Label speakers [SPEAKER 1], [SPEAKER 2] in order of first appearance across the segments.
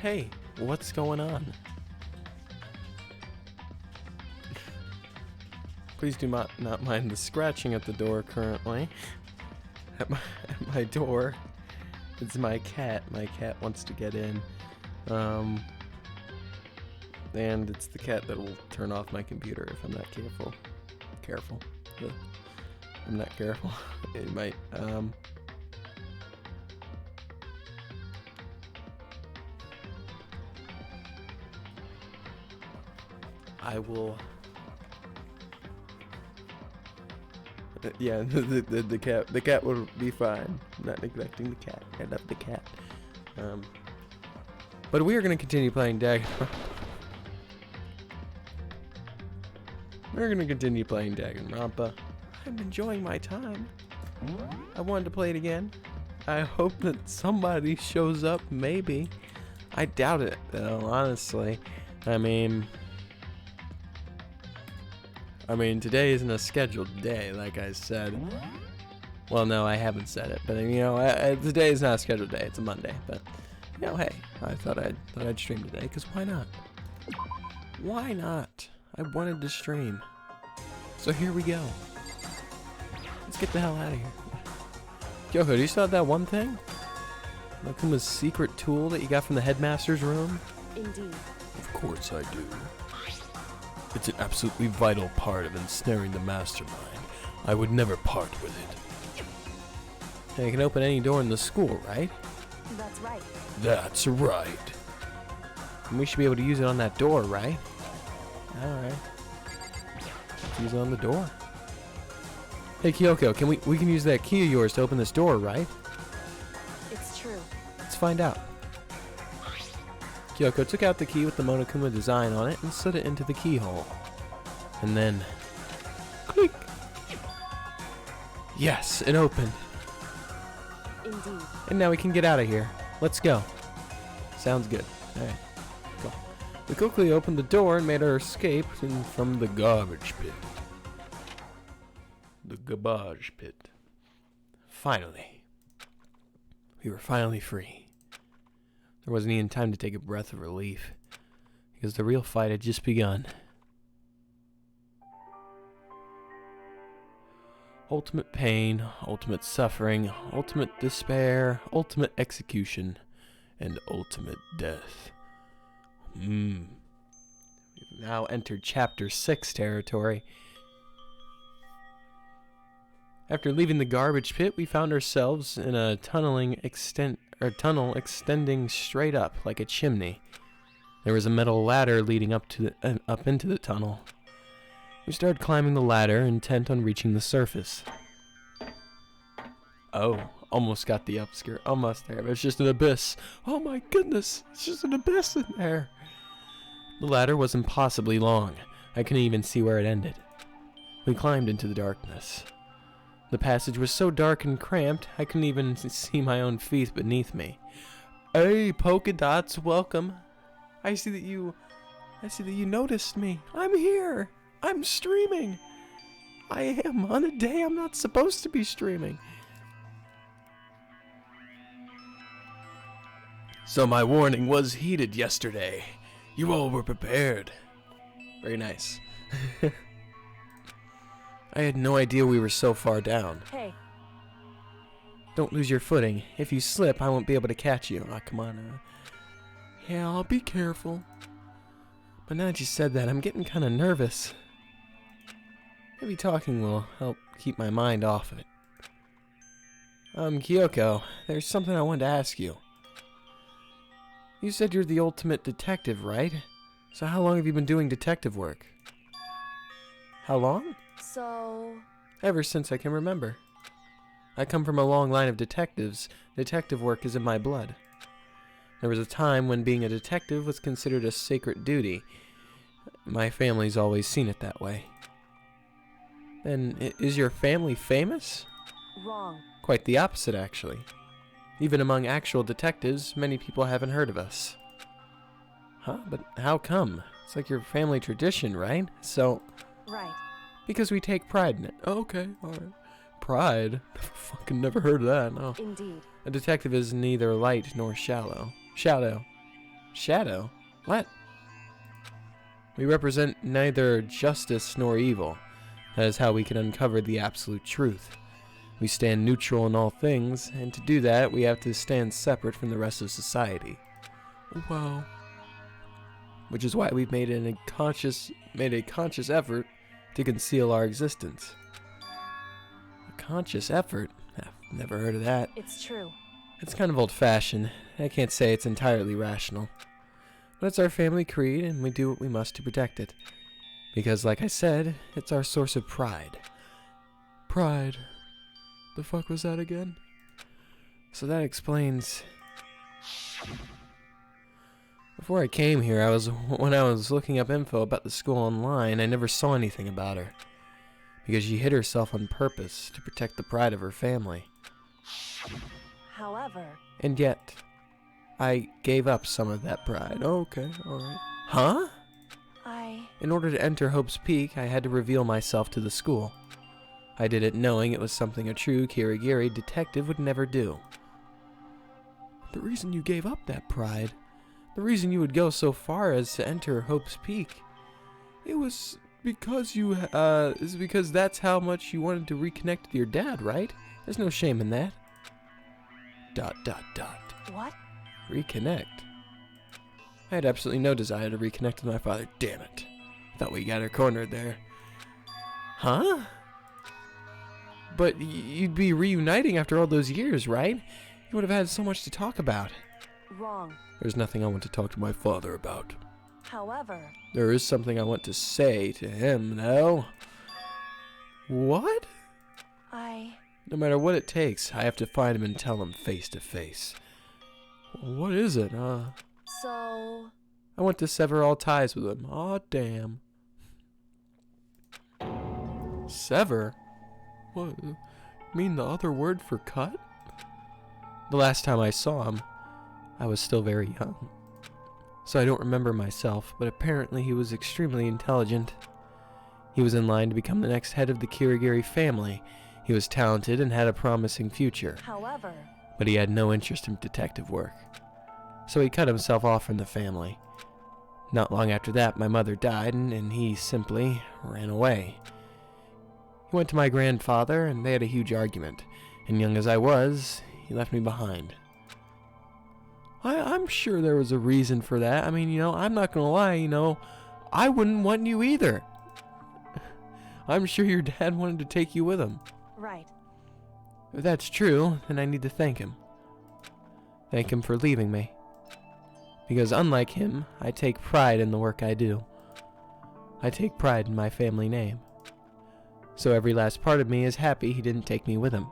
[SPEAKER 1] Hey, what's going on? Please do not mind the scratching at the door currently. At my door. It's my cat. My cat wants to get in. And it's the cat that will turn off my computer if I'm not careful. I'm not careful. It might, I will. Yeah, the cat will be fine. I'm not neglecting the cat. I love the cat. But we are going to continue playing Danganronpa. We're going to continue playing Danganronpa. I'm enjoying my time. I wanted to play it again. I hope that somebody shows up, maybe. I doubt it, though, honestly. I mean, today isn't a scheduled day, like I said. Well, no, I haven't said it, but you know, today is not a scheduled day. It's a Monday, but you know, hey, I thought I'd stream today, because why not? Why not? I wanted to stream, so here we go. Let's get the hell out of here. Kyoko, do you still have that one thing? Nakuma's secret tool that you got from the headmaster's room?
[SPEAKER 2] Indeed.
[SPEAKER 1] Of course I do. It's an absolutely vital part of ensnaring the mastermind. I would never part with it. Now you can open any door in the school, right?
[SPEAKER 2] That's right.
[SPEAKER 1] That's right. And we should be able to use it on that door, right? Alright. Let's use it on the door. Hey Kyoko, we can use that key of yours to open this door, right?
[SPEAKER 2] It's true.
[SPEAKER 1] Let's find out. Kyoko took out the key with the Monokuma design on it and slid it into the keyhole. And then, click! Yes, it opened.
[SPEAKER 2] Indeed.
[SPEAKER 1] And now we can get out of here. Let's go. Sounds good. Alright, go. We quickly opened the door and made our escape from the garbage pit. The garbage pit. Finally. We were finally free. There wasn't even time to take a breath of relief, because the real fight had just begun. Ultimate pain, ultimate suffering, ultimate despair, ultimate execution, and ultimate death. We've now entered Chapter 6 territory. After leaving the garbage pit, we found ourselves in a tunnel extending straight up like a chimney. There was a metal ladder leading up into the tunnel. We started climbing the ladder, intent on reaching the surface. Oh, almost got the upskirt. Almost there, but it's just an abyss. Oh my goodness, it's just an abyss in there. The ladder was impossibly long. I couldn't even see where it ended. We climbed into the darkness. The passage was so dark and cramped, I couldn't even see my own feet beneath me. Hey, polka dots, welcome. I see that you noticed me. I'm here. I'm streaming. I am on a day I'm not supposed to be streaming. So my warning was heeded yesterday. You all were prepared. Very nice. I had no idea we were so far down.
[SPEAKER 2] Hey.
[SPEAKER 1] Don't lose your footing. If you slip, I won't be able to catch you. Oh, come on. Yeah, I'll be careful. But now that you said that, I'm getting kind of nervous. Maybe talking will help keep my mind off of it. Kyoko, there's something I wanted to ask you. You said you're the ultimate detective, right? So how long have you been doing detective work? How long?
[SPEAKER 2] So...
[SPEAKER 1] Ever since I can remember. I come from a long line of detectives. Detective work is in my blood. There was a time when being a detective was considered a sacred duty. My family's always seen it that way. Then, is your family famous?
[SPEAKER 2] Wrong.
[SPEAKER 1] Quite the opposite, actually. Even among actual detectives, many people haven't heard of us. Huh? But how come? It's like your family tradition, right? So...
[SPEAKER 2] Right.
[SPEAKER 1] Because we take pride in it. Oh, okay, alright. Pride? Fucking never heard of that, no.
[SPEAKER 2] Indeed.
[SPEAKER 1] A detective is neither light nor shallow. Shadow. Shadow? What? We represent neither justice nor evil. That is how we can uncover the absolute truth. We stand neutral in all things, and to do that, we have to stand separate from the rest of society. Wow. Which is why we've made a conscious effort to conceal our existence. A conscious effort? I've never heard of that.
[SPEAKER 2] It's true.
[SPEAKER 1] It's kind of old-fashioned. I can't say it's entirely rational. But it's our family creed, and we do what we must to protect it. Because, like I said, it's our source of pride. Pride. The fuck was that again? So that explains... Before I came here, when I was looking up info about the school online, I never saw anything about her. Because she hid herself on purpose to protect the pride of her family.
[SPEAKER 2] However...
[SPEAKER 1] And yet, I gave up some of that pride. Okay, alright. Huh? In order to enter Hope's Peak, I had to reveal myself to the school. I did it knowing it was something a true Kirigiri detective would never do. The reason you gave up that pride, the reason you would go so far as to enter Hope's Peak, it was because because that's how much you wanted to reconnect with your dad, right? There's no shame in that. ...
[SPEAKER 2] What?
[SPEAKER 1] Reconnect? I had absolutely no desire to reconnect with my father, damn it. Thought we got her cornered there. Huh? But you'd be reuniting after all those years, right? You would have had so much to talk about.
[SPEAKER 2] Wrong.
[SPEAKER 1] There's nothing I want to talk to my father about.
[SPEAKER 2] However...
[SPEAKER 1] There is something I want to say to him, though. What? No matter what it takes, I have to find him and tell him face to face. What is it,
[SPEAKER 2] So...
[SPEAKER 1] I want to sever all ties with him. Aw, damn. Sever? What? Mean the other word for cut? The last time I saw him, I was still very young. So I don't remember myself, but apparently he was extremely intelligent. He was in line to become the next head of the Kirigiri family. He was talented and had a promising future.
[SPEAKER 2] However...
[SPEAKER 1] But he had no interest in detective work. So he cut himself off from the family. Not long after that, my mother died, and he simply ran away. He went to my grandfather, and they had a huge argument. And young as I was, he left me behind. I'm sure there was a reason for that. I mean, I'm not gonna lie, I wouldn't want you either. I'm sure your dad wanted to take you with him.
[SPEAKER 2] Right.
[SPEAKER 1] If that's true, then I need to thank him. Thank him for leaving me. Because unlike him, I take pride in the work I do. I take pride in my family name. So every last part of me is happy he didn't take me with him.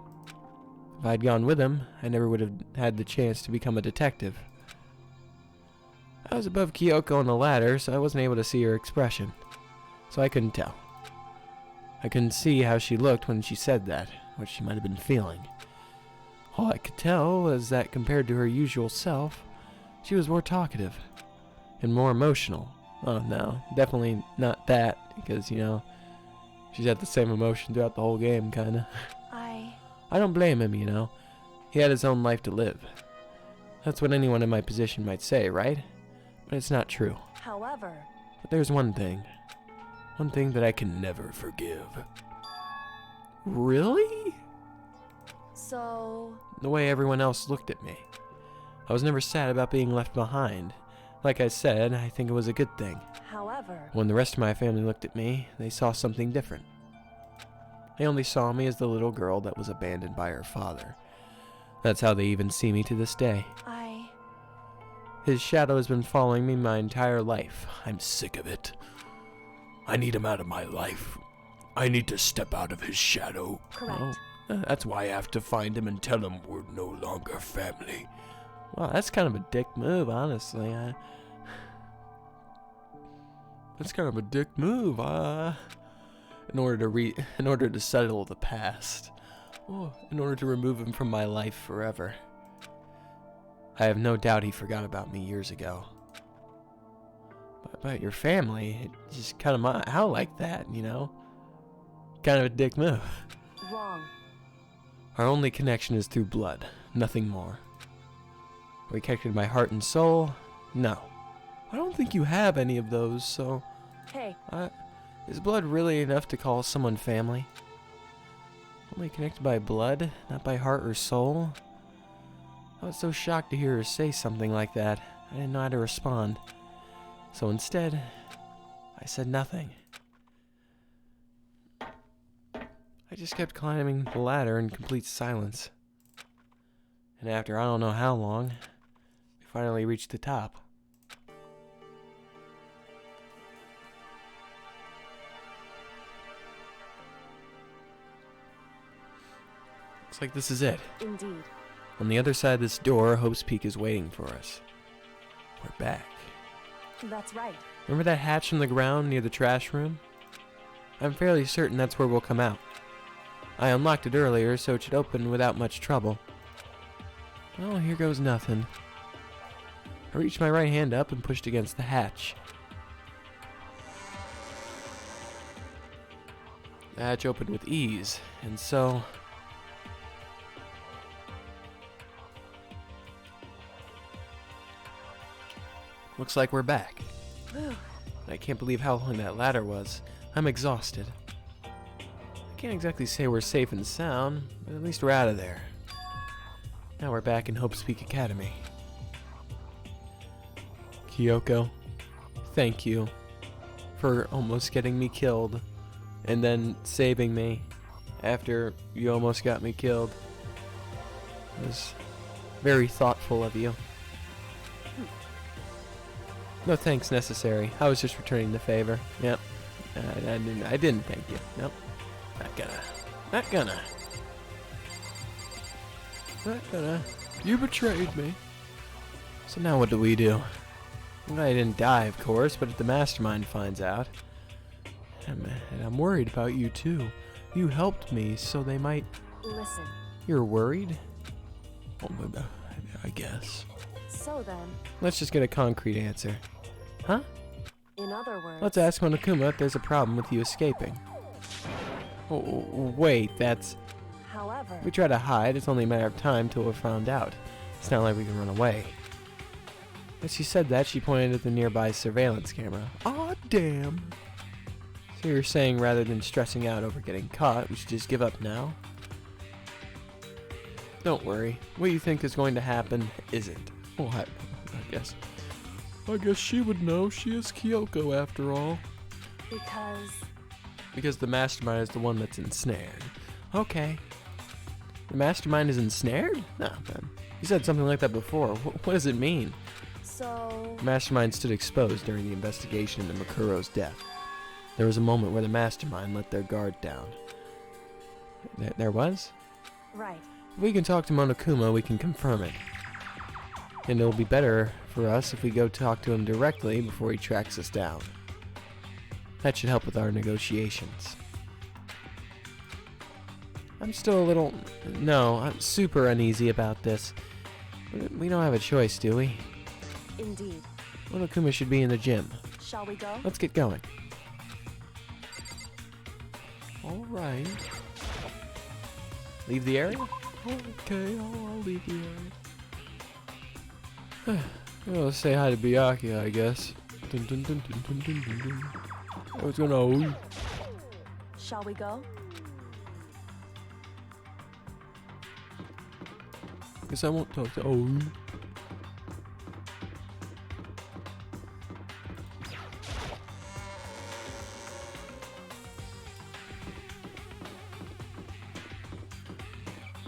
[SPEAKER 1] If I'd gone with him, I never would have had the chance to become a detective. I was above Kyoko on the ladder, so I wasn't able to see her expression. So I couldn't tell. I couldn't see how she looked when she said that, what she might have been feeling. All I could tell was that compared to her usual self, she was more talkative and more emotional. Oh no, definitely not that, because, she's had the same emotion throughout the whole game, kinda. I don't blame him, He had his own life to live. That's what anyone in my position might say, right? But it's not true.
[SPEAKER 2] However...
[SPEAKER 1] But there's one thing that I can never forgive. Really?
[SPEAKER 2] So...
[SPEAKER 1] The way everyone else looked at me. I was never sad about being left behind. Like I said, I think it was a good thing.
[SPEAKER 2] However...
[SPEAKER 1] When the rest of my family looked at me, they saw something different. They only saw me as the little girl that was abandoned by her father. That's how they even see me to this day. His shadow has been following me my entire life. I'm sick of it. I need him out of my life. I need to step out of his shadow.
[SPEAKER 2] Correct.
[SPEAKER 1] Well, that's why I have to find him and tell him we're no longer family. Well, that's kind of a dick move, honestly. That's kind of a dick move. In order to settle the past. In order to remove him from my life forever. I have no doubt he forgot about me years ago. But your family, it just cut him out like that, Kind of a dick move.
[SPEAKER 2] Wrong.
[SPEAKER 1] Our only connection is through blood, nothing more. Are we connected by heart and soul? No. I don't think you have any of those, so...
[SPEAKER 2] Hey,
[SPEAKER 1] Is blood really enough to call someone family? Only connected by blood, not by heart or soul? I was so shocked to hear her say something like that. I didn't know how to respond. So instead, I said nothing. I just kept climbing the ladder in complete silence. And after I don't know how long, we finally reached the top. Looks like this is it.
[SPEAKER 2] indeed.
[SPEAKER 1] On the other side of this door, Hope's Peak is waiting for us. We're back.
[SPEAKER 2] That's right.
[SPEAKER 1] Remember that hatch in the ground near the trash room? I'm fairly certain that's where we'll come out. I unlocked it earlier, so it should open without much trouble. Oh, here goes nothing. I reached my right hand up and pushed against the hatch. The hatch opened with ease, and so... looks like we're back.
[SPEAKER 2] Whew.
[SPEAKER 1] I can't believe how long that ladder was. I'm exhausted. I can't exactly say we're safe and sound, but at least we're out of there. Now we're back in Hope's Peak Academy. Kyoko, thank you for almost getting me killed and then saving me after you almost got me killed. It was very thoughtful of you. No thanks necessary. I was just returning the favor. Yep. I didn't thank you. Nope. Not gonna. You betrayed me. So now what do we do? Well, I didn't die, of course, but if the mastermind finds out... And I'm worried about you, too. You helped me, so they might...
[SPEAKER 2] Listen.
[SPEAKER 1] You're worried? Oh, I guess.
[SPEAKER 2] So then,
[SPEAKER 1] Let's just get a concrete answer. Huh?
[SPEAKER 2] in other words...
[SPEAKER 1] Let's ask Monokuma if there's a problem with you escaping. Oh, wait, that's...
[SPEAKER 2] However...
[SPEAKER 1] We try to hide, it's only a matter of time till we're found out. It's not like we can run away. As she said that, she pointed at the nearby surveillance camera. Aw, damn. So you're saying rather than stressing out over getting caught, we should just give up now? Don't worry. What you think is going to happen isn't. Well, I guess. I guess she would know. She is Kyoko after all. Because the mastermind is the one that's ensnared. Okay. The mastermind is ensnared? No, man. You said something like that before. What does it mean?
[SPEAKER 2] So...
[SPEAKER 1] The mastermind stood exposed during the investigation into Makuro's death. There was a moment where the mastermind let their guard down. There was?
[SPEAKER 2] Right.
[SPEAKER 1] If we can talk to Monokuma, we can confirm it. And it'll be better for us if we go talk to him directly before he tracks us down. That should help with our negotiations. I'm still a little... No, I'm super uneasy about this. We don't have a choice, do we?
[SPEAKER 2] Indeed.
[SPEAKER 1] Monokuma should be in the gym.
[SPEAKER 2] Shall we go?
[SPEAKER 1] Let's get going. Alright. Leave the area? Okay, I'll leave the area. Well, let's say hi to Byakuya, I guess. Dun, dun, dun, dun, dun, dun, dun, dun. What's going on?
[SPEAKER 2] Shall we go?
[SPEAKER 1] Guess I won't talk to Owen.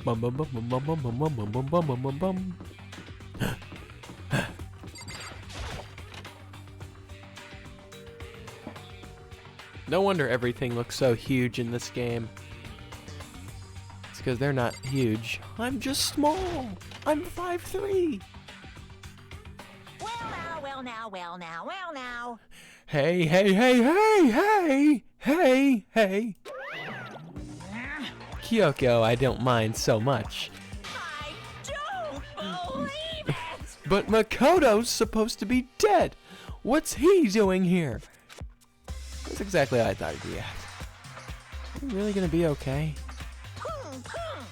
[SPEAKER 1] Bum bum bum bum bum bum bum bum bum bum bum bum bum. No wonder everything looks so huge in this game. It's because they're not huge. I'm just small. I'm 5'3".
[SPEAKER 3] Well now.
[SPEAKER 1] Hey. Kyoko, I don't mind so much.
[SPEAKER 3] I don't believe it!
[SPEAKER 1] But Makoto's supposed to be dead. What's he doing here? That's exactly how I thought he'd react. Are you really gonna be okay?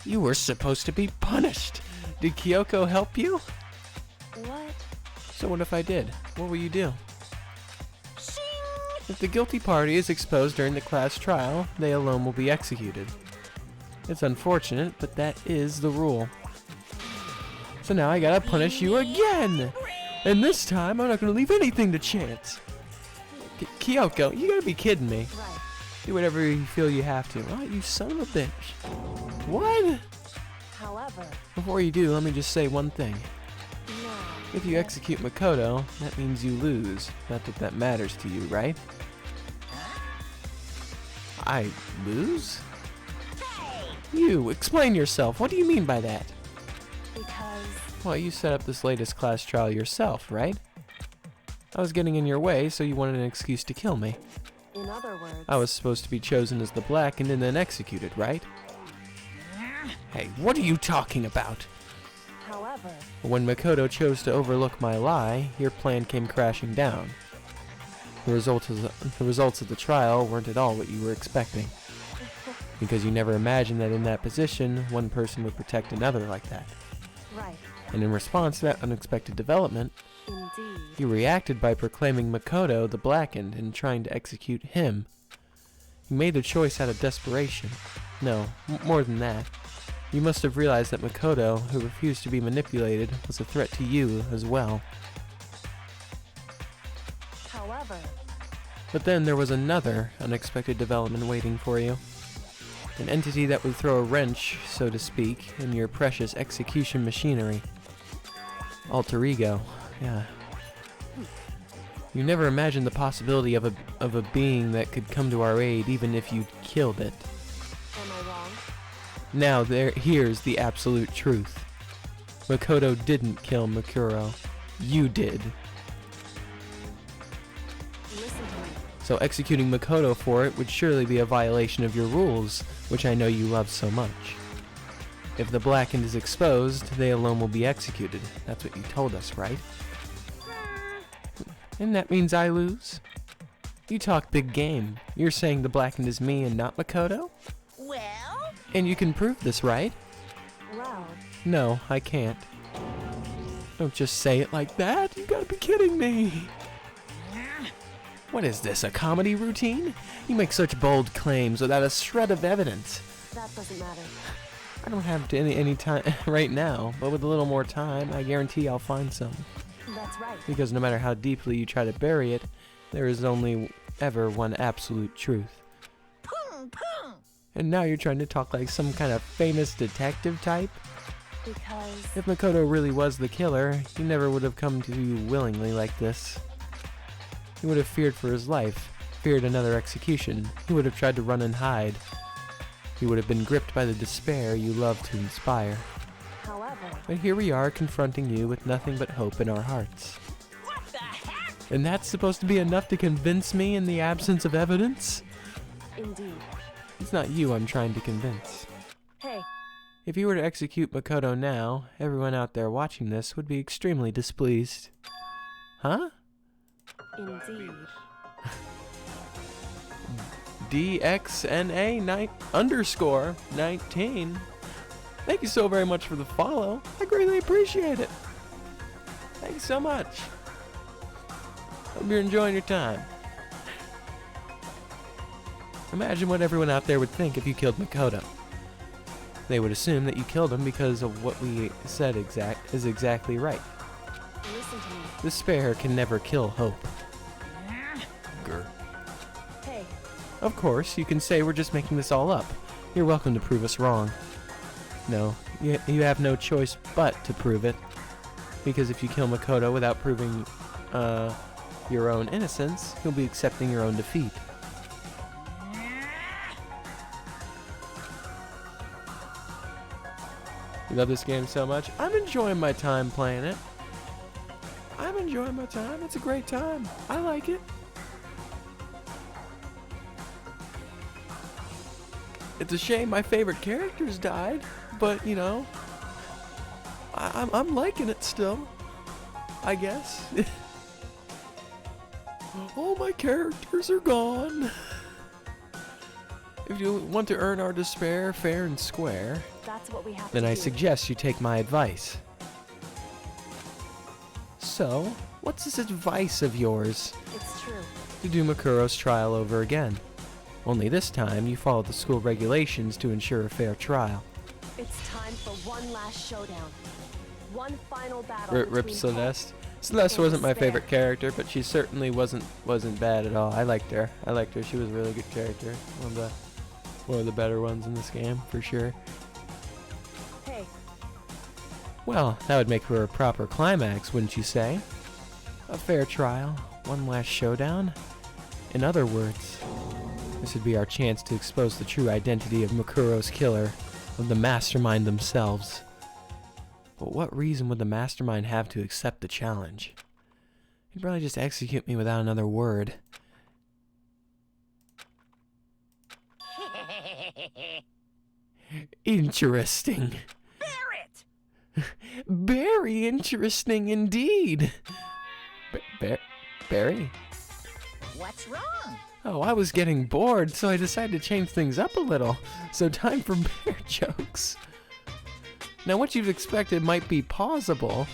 [SPEAKER 1] You were supposed to be punished. Did Kyoko help you?
[SPEAKER 2] What?
[SPEAKER 1] So what if I did? What will you do?
[SPEAKER 3] Shing!
[SPEAKER 1] If the guilty party is exposed during the class trial, they alone will be executed. It's unfortunate, but that is the rule. So now I gotta punish you again! And this time, I'm not gonna leave anything to chance. Kyoko, you gotta be kidding me.
[SPEAKER 2] Right.
[SPEAKER 1] Do whatever you feel you have to. Oh, you son of a bitch. What?
[SPEAKER 2] However,
[SPEAKER 1] Before you do, let me just say one thing.
[SPEAKER 2] no.
[SPEAKER 1] If you execute Makoto, that means you lose. Not that that matters to you, right? I lose? You, explain yourself. What do you mean by that?
[SPEAKER 2] Because
[SPEAKER 1] Well, you set up this latest class trial yourself, right? I was getting in your way, so you wanted an excuse to kill me.
[SPEAKER 2] in other words,
[SPEAKER 1] I was supposed to be chosen as the blackened and then executed, right? Hey, what are you talking about?
[SPEAKER 2] however,
[SPEAKER 1] When Makoto chose to overlook my lie, your plan came crashing down. The results of the trial weren't at all what you were expecting. Because you never imagined that in that position, one person would protect another like that.
[SPEAKER 2] right.
[SPEAKER 1] And in response to that unexpected development,
[SPEAKER 2] Indeed.
[SPEAKER 1] you reacted by proclaiming Makoto the blackened and trying to execute him. You made the choice out of desperation. No, more than that. You must have realized that Makoto, who refused to be manipulated, was a threat to you as well.
[SPEAKER 2] However,
[SPEAKER 1] But then there was another unexpected development waiting for you. An entity that would throw a wrench, so to speak, in your precious execution machinery. Alter ego, yeah. You never imagined the possibility of a being that could come to our aid even if you killed it.
[SPEAKER 2] am I wrong?
[SPEAKER 1] Now here's the absolute truth. Makoto didn't kill Makuro. You did.
[SPEAKER 2] Listen to me.
[SPEAKER 1] So executing Makoto for it would surely be a violation of your rules, which I know you love so much. If the blackened is exposed, they alone will be executed. That's what you told us, right? And that means I lose? You talk big game. You're saying the blackened is me and not Makoto?
[SPEAKER 3] Well,
[SPEAKER 1] And you can prove this, right?
[SPEAKER 2] Well,
[SPEAKER 1] No, I can't. Don't just say it like that. You gotta be kidding me. What is this, a comedy routine? You make such bold claims without a shred of evidence.
[SPEAKER 2] that doesn't matter.
[SPEAKER 1] I don't have any time right now, but with a little more time, I guarantee I'll find some.
[SPEAKER 2] That's right.
[SPEAKER 1] Because no matter how deeply you try to bury it, there is only ever one absolute truth.
[SPEAKER 3] boom, boom.
[SPEAKER 1] And now you're trying to talk like some kind of famous detective type?
[SPEAKER 2] Because
[SPEAKER 1] If Makoto really was the killer, he never would have come to you willingly like this. He would have feared for his life, feared another execution. He would have tried to run and hide. He would have been gripped by the despair you love to inspire.
[SPEAKER 2] however,
[SPEAKER 1] But here we are confronting you with nothing but hope in our hearts.
[SPEAKER 3] What the heck?
[SPEAKER 1] And that's supposed to be enough to convince me in the absence of evidence?
[SPEAKER 2] indeed.
[SPEAKER 1] It's not you I'm trying to convince.
[SPEAKER 2] Hey,
[SPEAKER 1] If you were to execute Makoto now, everyone out there watching this would be extremely displeased. Huh?
[SPEAKER 2] indeed.
[SPEAKER 1] DXNA_19. Thank you so very much for the follow. I greatly appreciate it. Thanks so much. Hope you're enjoying your time. Imagine what everyone out there would think if you killed Makoto. They would assume that you killed him because of what we said is exactly right.
[SPEAKER 2] Listen to me.
[SPEAKER 1] Despair can never kill hope. Grr.
[SPEAKER 2] Hey,
[SPEAKER 1] Of course, you can say we're just making this all up. You're welcome to prove us wrong. No, you have no choice but to prove it. Because if you kill Makoto without proving your own innocence, you'll be accepting your own defeat. You love this game so much? I'm enjoying my time playing it. I'm enjoying my time. It's a great time. I like it. It's a shame my favorite characters died, but you know, I'm liking it still, I guess. All my characters are gone. If you want to earn our despair fair and square,
[SPEAKER 2] that's what we have
[SPEAKER 1] then
[SPEAKER 2] to
[SPEAKER 1] I
[SPEAKER 2] do.
[SPEAKER 1] suggest you take my advice. So, What's this advice of yours?
[SPEAKER 2] It's true.
[SPEAKER 1] To do Makuro's trial over again. Only this time, you follow the school regulations to ensure a fair trial.
[SPEAKER 2] It's time for one last showdown. One final battle.
[SPEAKER 1] Rip
[SPEAKER 2] between
[SPEAKER 1] Celeste.
[SPEAKER 2] hope
[SPEAKER 1] Celeste
[SPEAKER 2] and
[SPEAKER 1] wasn't my
[SPEAKER 2] despair.
[SPEAKER 1] favorite character, but she certainly wasn't bad at all. I liked her. She was a really good character. One of the better ones in this game, for sure.
[SPEAKER 2] Hey,
[SPEAKER 1] Well, that would make for a proper climax, wouldn't you say? A fair trial, one last showdown. In other words, this would be our chance to expose the true identity of Makuro's killer, of the mastermind themselves. But what reason would the mastermind have to accept the challenge? He'd probably just execute me without another word. Interesting.
[SPEAKER 3] Barrett!
[SPEAKER 1] Very interesting indeed. Barry?
[SPEAKER 3] What's wrong?
[SPEAKER 1] Oh, I was getting bored, so I decided to change things up a little. So time for bear jokes. Now what you've expected might be plausible.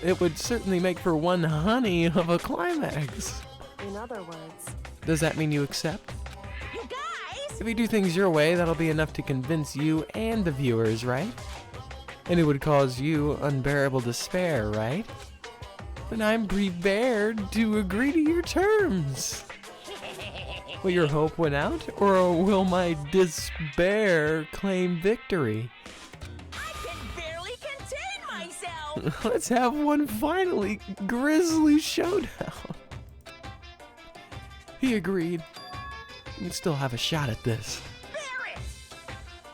[SPEAKER 1] It would certainly make for one honey of a climax.
[SPEAKER 2] in other words,
[SPEAKER 1] Does that mean you accept?
[SPEAKER 3] You guys!
[SPEAKER 1] If you do things your way, that'll be enough to convince you and the viewers, right? And it would cause you unbearable despair, right? Then I'm prepared to agree to your terms. Will your hope win out, or will my despair claim victory?
[SPEAKER 3] I can barely contain myself!
[SPEAKER 1] Let's have one finally grisly showdown. He agreed. We can still have a shot at this.
[SPEAKER 3] Barrett!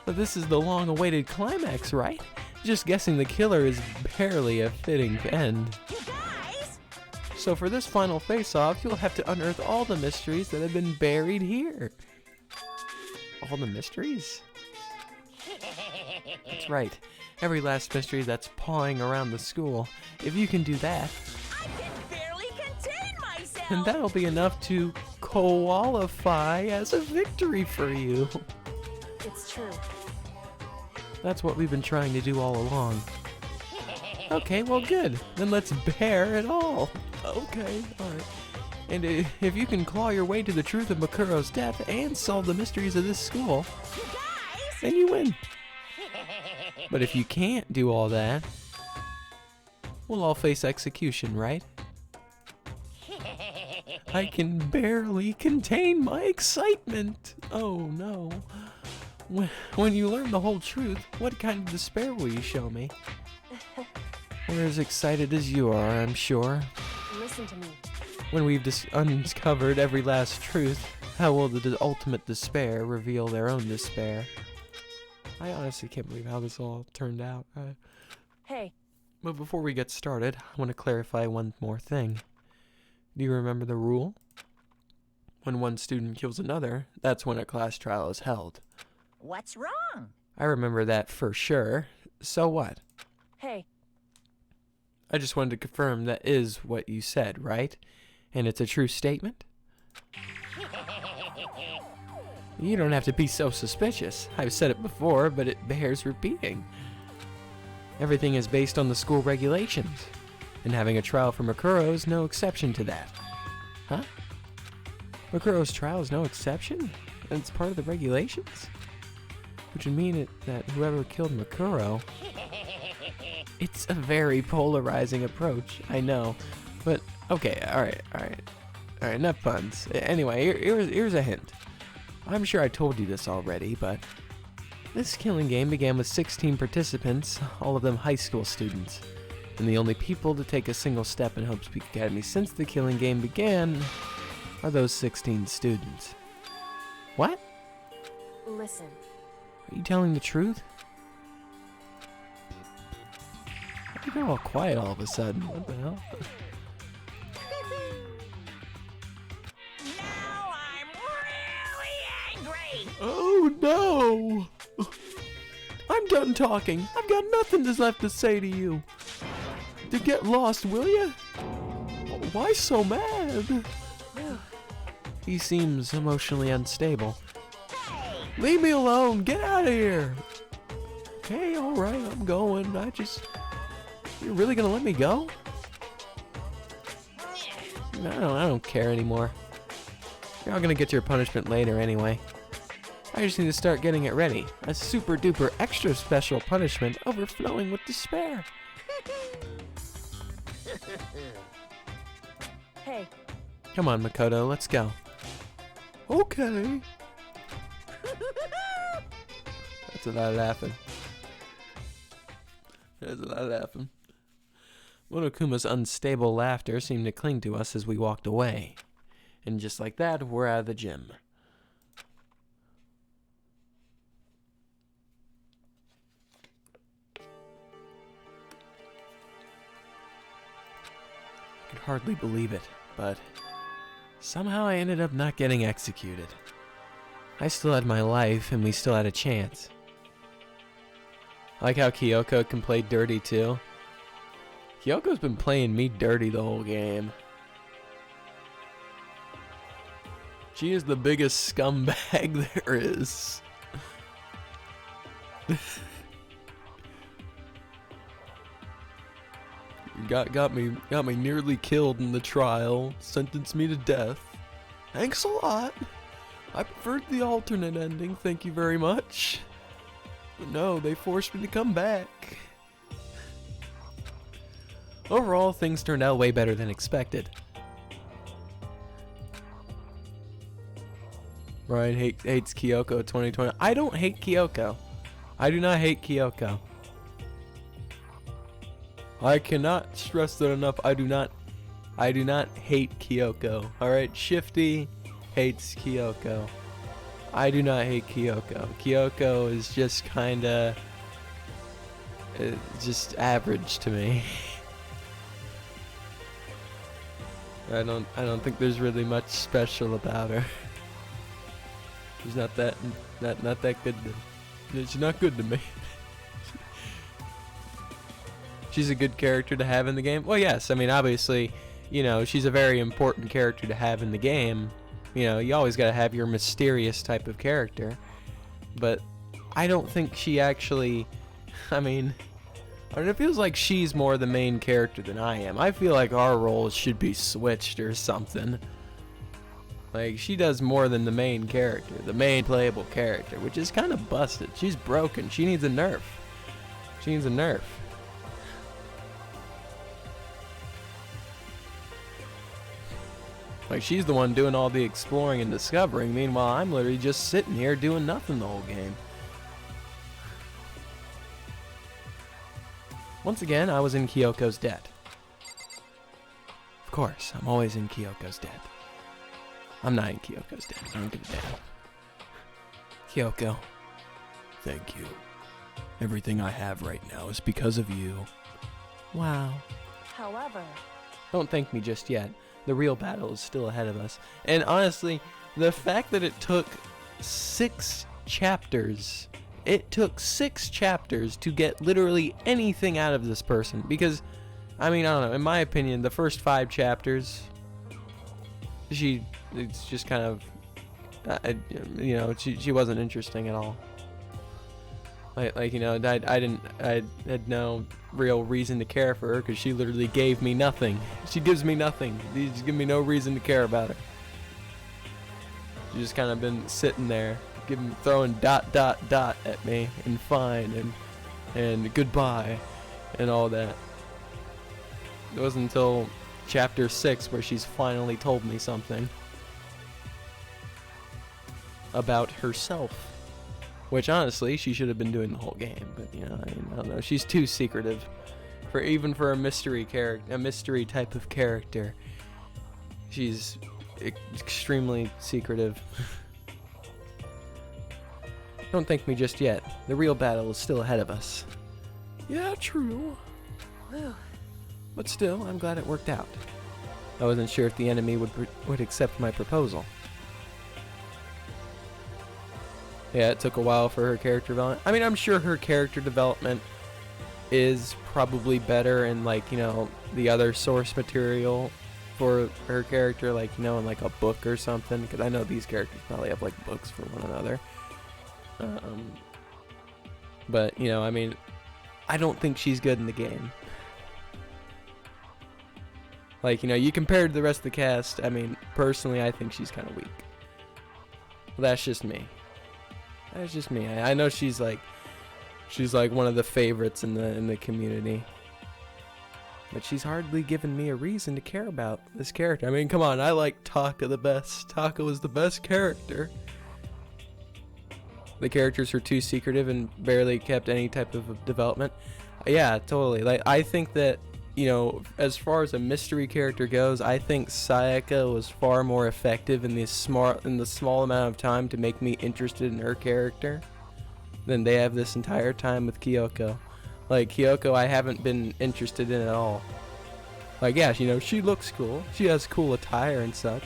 [SPEAKER 1] But this is the long-awaited climax, right? Just guessing the killer is barely a fitting end.
[SPEAKER 3] You guys!
[SPEAKER 1] So for this final face-off, you'll have to unearth all the mysteries that have been buried here. All the mysteries? That's right. Every last mystery that's pawing around the school. If you can do that,
[SPEAKER 3] I can barely contain myself!
[SPEAKER 1] then that'll be enough to qualify as a victory for you.
[SPEAKER 2] it's true.
[SPEAKER 1] That's what we've been trying to do all along. Okay, well good. Then let's bear it all. Okay, alright. And if you can claw your way to the truth of Makuro's death and solve the mysteries of this school,
[SPEAKER 3] You guys!
[SPEAKER 1] then you win. But if you can't do all that, we'll all face execution, right? I can barely contain my excitement. Oh no. When you learn the whole truth, what kind of despair will you show me? We're as excited as you are, I'm sure.
[SPEAKER 2] Listen to me.
[SPEAKER 1] When we've uncovered every last truth, how will the ultimate despair reveal their own despair? I honestly can't believe how this all turned out.
[SPEAKER 2] Hey,
[SPEAKER 1] But before we get started, I want to clarify one more thing. Do you remember the rule? When one student kills another, that's when a class trial is held.
[SPEAKER 3] What's wrong?
[SPEAKER 1] I remember that for sure. So what?
[SPEAKER 2] hey,
[SPEAKER 1] I just wanted to confirm that is what you said, right? And it's a true statement? You don't have to be so suspicious. I've said it before, but it bears repeating. Everything is based on the school regulations, and having a trial for Makuro is no exception to that. Huh? Makuro's trial is no exception? And it's part of the regulations? Which would mean that whoever killed Makuro... It's a very polarizing approach, I know. But, okay, alright, enough puns. Anyway, here's a hint. I'm sure I told you this already, but this killing game began with 16 participants, all of them high school students. And the only people to take a single step in Hope's Peak Academy since the killing game began are those 16 students. What?
[SPEAKER 2] listen.
[SPEAKER 1] Are you telling the truth? You got all quiet all of a sudden. What the hell?
[SPEAKER 3] Now I'm really angry!
[SPEAKER 1] Oh no! I'm done talking. I've got nothing left to say to you. To get lost, will ya? Why so mad? He seems emotionally unstable. Leave me alone. Get out of here. Okay, alright, I'm going. You're really gonna let me go? I don't care anymore. You're all gonna get your punishment later anyway. I just need to start getting it ready. A super duper extra special punishment overflowing with despair.
[SPEAKER 2] Hey,
[SPEAKER 1] Come on, Makoto, let's go. Okay. That's a lot of laughing. There's a lot of laughing. Monokuma's unstable laughter seemed to cling to us as we walked away. And just like that, we're out of the gym. I could hardly believe it, but somehow I ended up not getting executed. I still had my life, and we still had a chance. I like how Kyoko can play dirty too. Kyoko's been playing me dirty the whole game. She is the biggest scumbag there is. got me nearly killed in the trial, sentenced me to death. Thanks a lot. I preferred the alternate ending, thank you very much. But no, they forced me to come back. Overall, things turned out way better than expected. Ryan hates Kyoko 2020. I don't hate Kyoko. I do not hate Kyoko. I cannot stress that enough. I do not hate Kyoko. Alright, Shifty hates Kyoko. I do not hate Kyoko. Kyoko is just kinda just average to me. I don't think there's really much special about her. She's not that good. She's not good to me. She's a good character to have in the game. Well, yes. I mean, obviously, you know, she's a very important character to have in the game. You know, you always got to have your mysterious type of character. But I don't think she actually, I mean, it feels like she's more the main character than I am. I feel like our roles should be switched or something. Like, she does more than the main character, the main playable character, which is kind of busted. She's broken. She needs a nerf. She needs a nerf. Like, she's the one doing all the exploring and discovering. Meanwhile, I'm literally just sitting here doing nothing the whole game. Once again, I was in Kyoko's debt. Of course, I'm always in Kyoko's debt. I'm not in Kyoko's debt. I don't give a damn. Kyoko, thank you. Everything I have right now is because of you. Wow.
[SPEAKER 2] however,
[SPEAKER 1] Don't thank me just yet. The real battle is still ahead of us. And honestly, the fact that it took 6 chapters, to get literally anything out of this person. Because, I mean, I don't know, in my opinion, the first 5 chapters, it's just kind of, you know, she wasn't interesting at all. Like, you know, I had no real reason to care for her because she literally gave me nothing. She gives me nothing. She just give me no reason to care about her. She just kind of been sitting there, throwing ... at me, and fine, and goodbye, and all that. It wasn't until chapter 6 where she's finally told me something about herself. Which, honestly, she should have been doing the whole game, but, you know, I don't know. She's too secretive, even for a mystery character, a mystery type of character. She's extremely secretive. Don't thank me just yet. The real battle is still ahead of us. Yeah, true.
[SPEAKER 2] whew,
[SPEAKER 1] But still, I'm glad it worked out. I wasn't sure if the enemy would accept my proposal. Yeah, it took a while for her character development. I mean, I'm sure her character development is probably better in, like, you know, the other source material for her character, like, you know, in like a book or something, because I know these characters probably have like books for one another. But, you know, I mean, I don't think she's good in the game. Like, you know, you compare to the rest of the cast, I mean, personally, I think she's kind of weak. Well, that's just me. That's just me. I know she's like one of the favorites in the community. But she's hardly given me a reason to care about this character. I mean, come on, I like Taka the best. Taka was the best character. The characters were too secretive and barely kept any type of development. Yeah, totally. Like, I think that, you know, as far as a mystery character goes, I think Sayaka was far more effective in the small amount of time to make me interested in her character than they have this entire time with Kyoko. Like, Kyoko, I haven't been interested in at all. Like, yeah, you know, she looks cool. She has cool attire and such.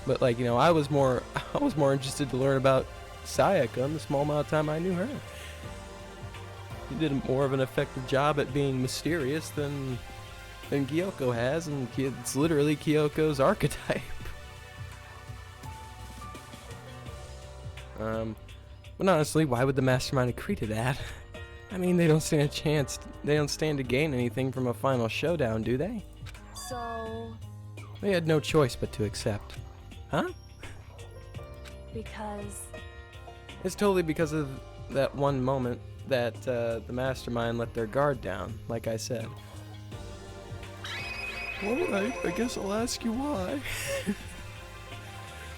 [SPEAKER 1] But, like, you know, I was more interested to learn about Sayaka in the small amount of time I knew her. She did more of an effective job at being mysterious than Kyoko has, and it's literally Kyoko's archetype. But honestly, why would the mastermind agree to that? I mean, they don't stand a chance. They don't stand to gain anything from a final showdown, do they?
[SPEAKER 2] So...
[SPEAKER 1] They had no choice but to accept. Huh?
[SPEAKER 2] Because...
[SPEAKER 1] It's totally because of that one moment that the mastermind let their guard down, like I said. Alright, I guess I'll ask you why.